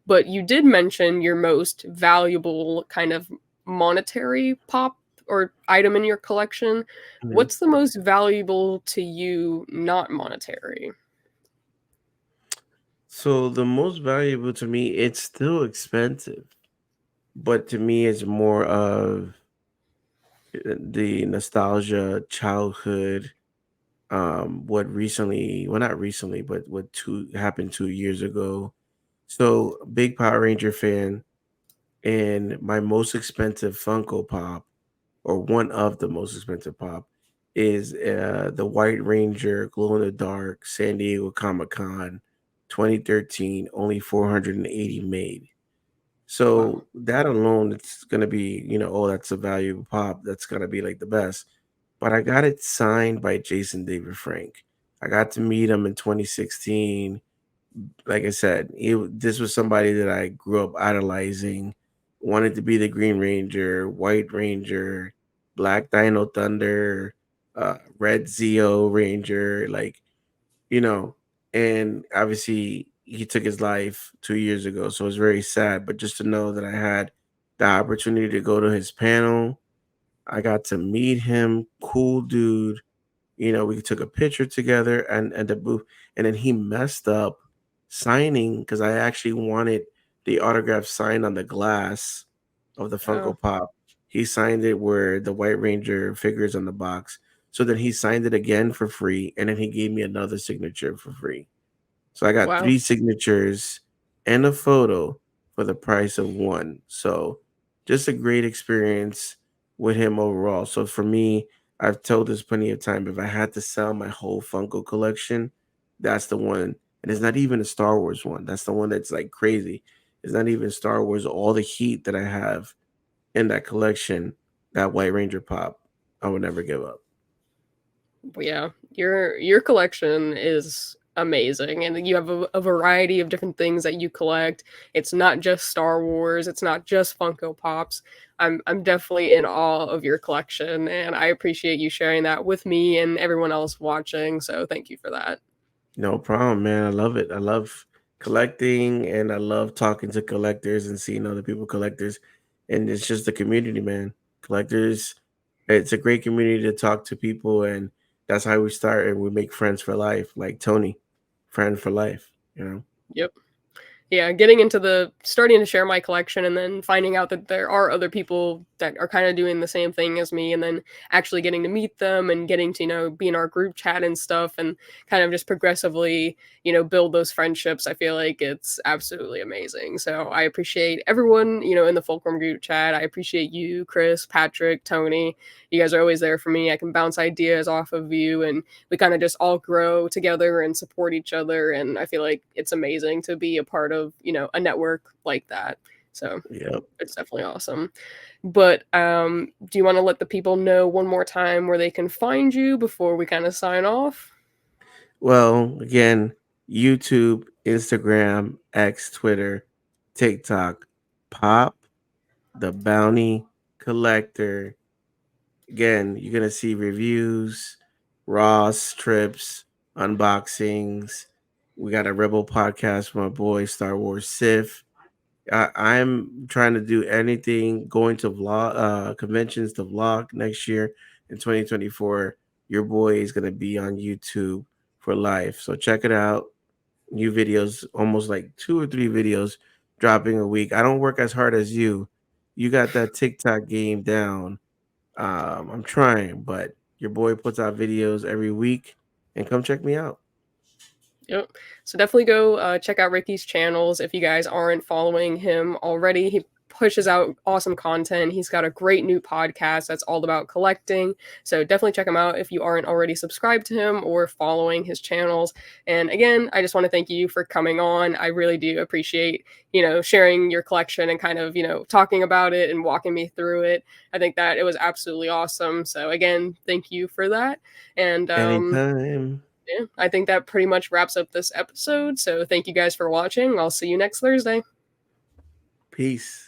Speaker 1: But you did mention your most valuable kind of monetary pop or item in your collection.
Speaker 2: Mhm.
Speaker 1: What's the most valuable to you not monetary?
Speaker 2: So the most valuable to me, it's still expensive, but to me, it's more of the nostalgia, childhood. What recently, well, not recently, but what two happened 2 years ago. So big Power Ranger fan, and my most expensive Funko Pop, or one of the most expensive pop, is the White Ranger glow in the dark San Diego Comic Con 2013, only 480 made.
Speaker 1: Wow.
Speaker 2: So that alone, it's gonna be, oh, that's a valuable pop. That's gonna be like the best. But I got it signed by Jason David Frank. I got to meet him in 2016. Like I said, this was somebody that I grew up idolizing, wanted to be the Green Ranger, White Ranger, Black Dino Thunder, Red Zeo Ranger, like, you know, and obviously he took his life 2 years ago, so it's very sad. But just to know that I had the opportunity to go to his panel, I got to meet him, cool dude. We took a picture together and the booth, and then he messed up signing because I actually wanted the autograph signed on the glass of the
Speaker 1: Oh,
Speaker 2: Funko Pop. He signed it where the White Ranger figures on the box. So then he signed it again for free, and then he gave me another signature for free. So I got
Speaker 1: wow.
Speaker 2: 3 signatures and a photo for the price of one. So just a great experience with him overall. So for me, I've told this plenty of time. If I had to sell my whole Funko collection, that's the one. And it's not even a Star Wars one. That's the one that's like crazy. It's not even Star Wars. All the heat that I have in that collection, that White Ranger pop, I would never give up.
Speaker 1: Yeah, your collection is amazing, and you have a variety of different things that you collect. It's not just Star Wars. It's not just Funko Pops. I'm definitely in awe of your collection, and I appreciate you sharing that with me and everyone else watching. So thank you for that.
Speaker 2: No problem, man. I love it. I love collecting and I love talking to collectors and seeing other people collectors. And it's just a community, man. Collectors, it's a great community to talk to people and that's how we start and we make friends for life. Like Tony, friend for life, you know.
Speaker 1: Yep. Yeah, getting into the starting to share my collection and then finding out that there are other people that are kind of doing the same thing as me and then actually getting to meet them and getting to, be in our group chat and stuff and kind of just progressively, build those friendships. I feel like it's absolutely amazing. So I appreciate everyone, in the Fulcrum group chat. I appreciate you, Chris, Patrick, Tony. You guys are always there for me. I can bounce ideas off of you and we kind of just all grow together and support each other. And I feel like it's amazing to be a part of, a network like that. So
Speaker 2: Yep.
Speaker 1: it's definitely awesome. But do you want to let the people know one more time where they can find you before we kind of sign off?
Speaker 2: Well, again, YouTube, Instagram, X, Twitter, TikTok, Pop, the Bounty Collector. Again, you're gonna see reviews, raw strips, unboxings. We got a Rebel podcast from my boy Star Wars Sith. I'm trying to do anything, going to vlog conventions to vlog next year in 2024. Your boy is gonna be on YouTube for life. So check it out. New videos, almost like 2 or 3 videos dropping a week. I don't work as hard as you. You got that TikTok game down. I'm trying, but your boy puts out videos every week, and come check me out.
Speaker 1: Yep. So definitely go check out Ricky's channels if you guys aren't following him already. He pushes out awesome content. He's got a great new podcast that's all about collecting. So definitely check him out if you aren't already subscribed to him or following his channels. And again, I just want to thank you for coming on. I really do appreciate, sharing your collection and kind of, talking about it and walking me through it. I think that it was absolutely awesome. So again, thank you for that. And
Speaker 2: Anytime.
Speaker 1: yeah, I think that pretty much wraps up this episode. So thank you guys for watching. I'll see you next Thursday.
Speaker 2: Peace.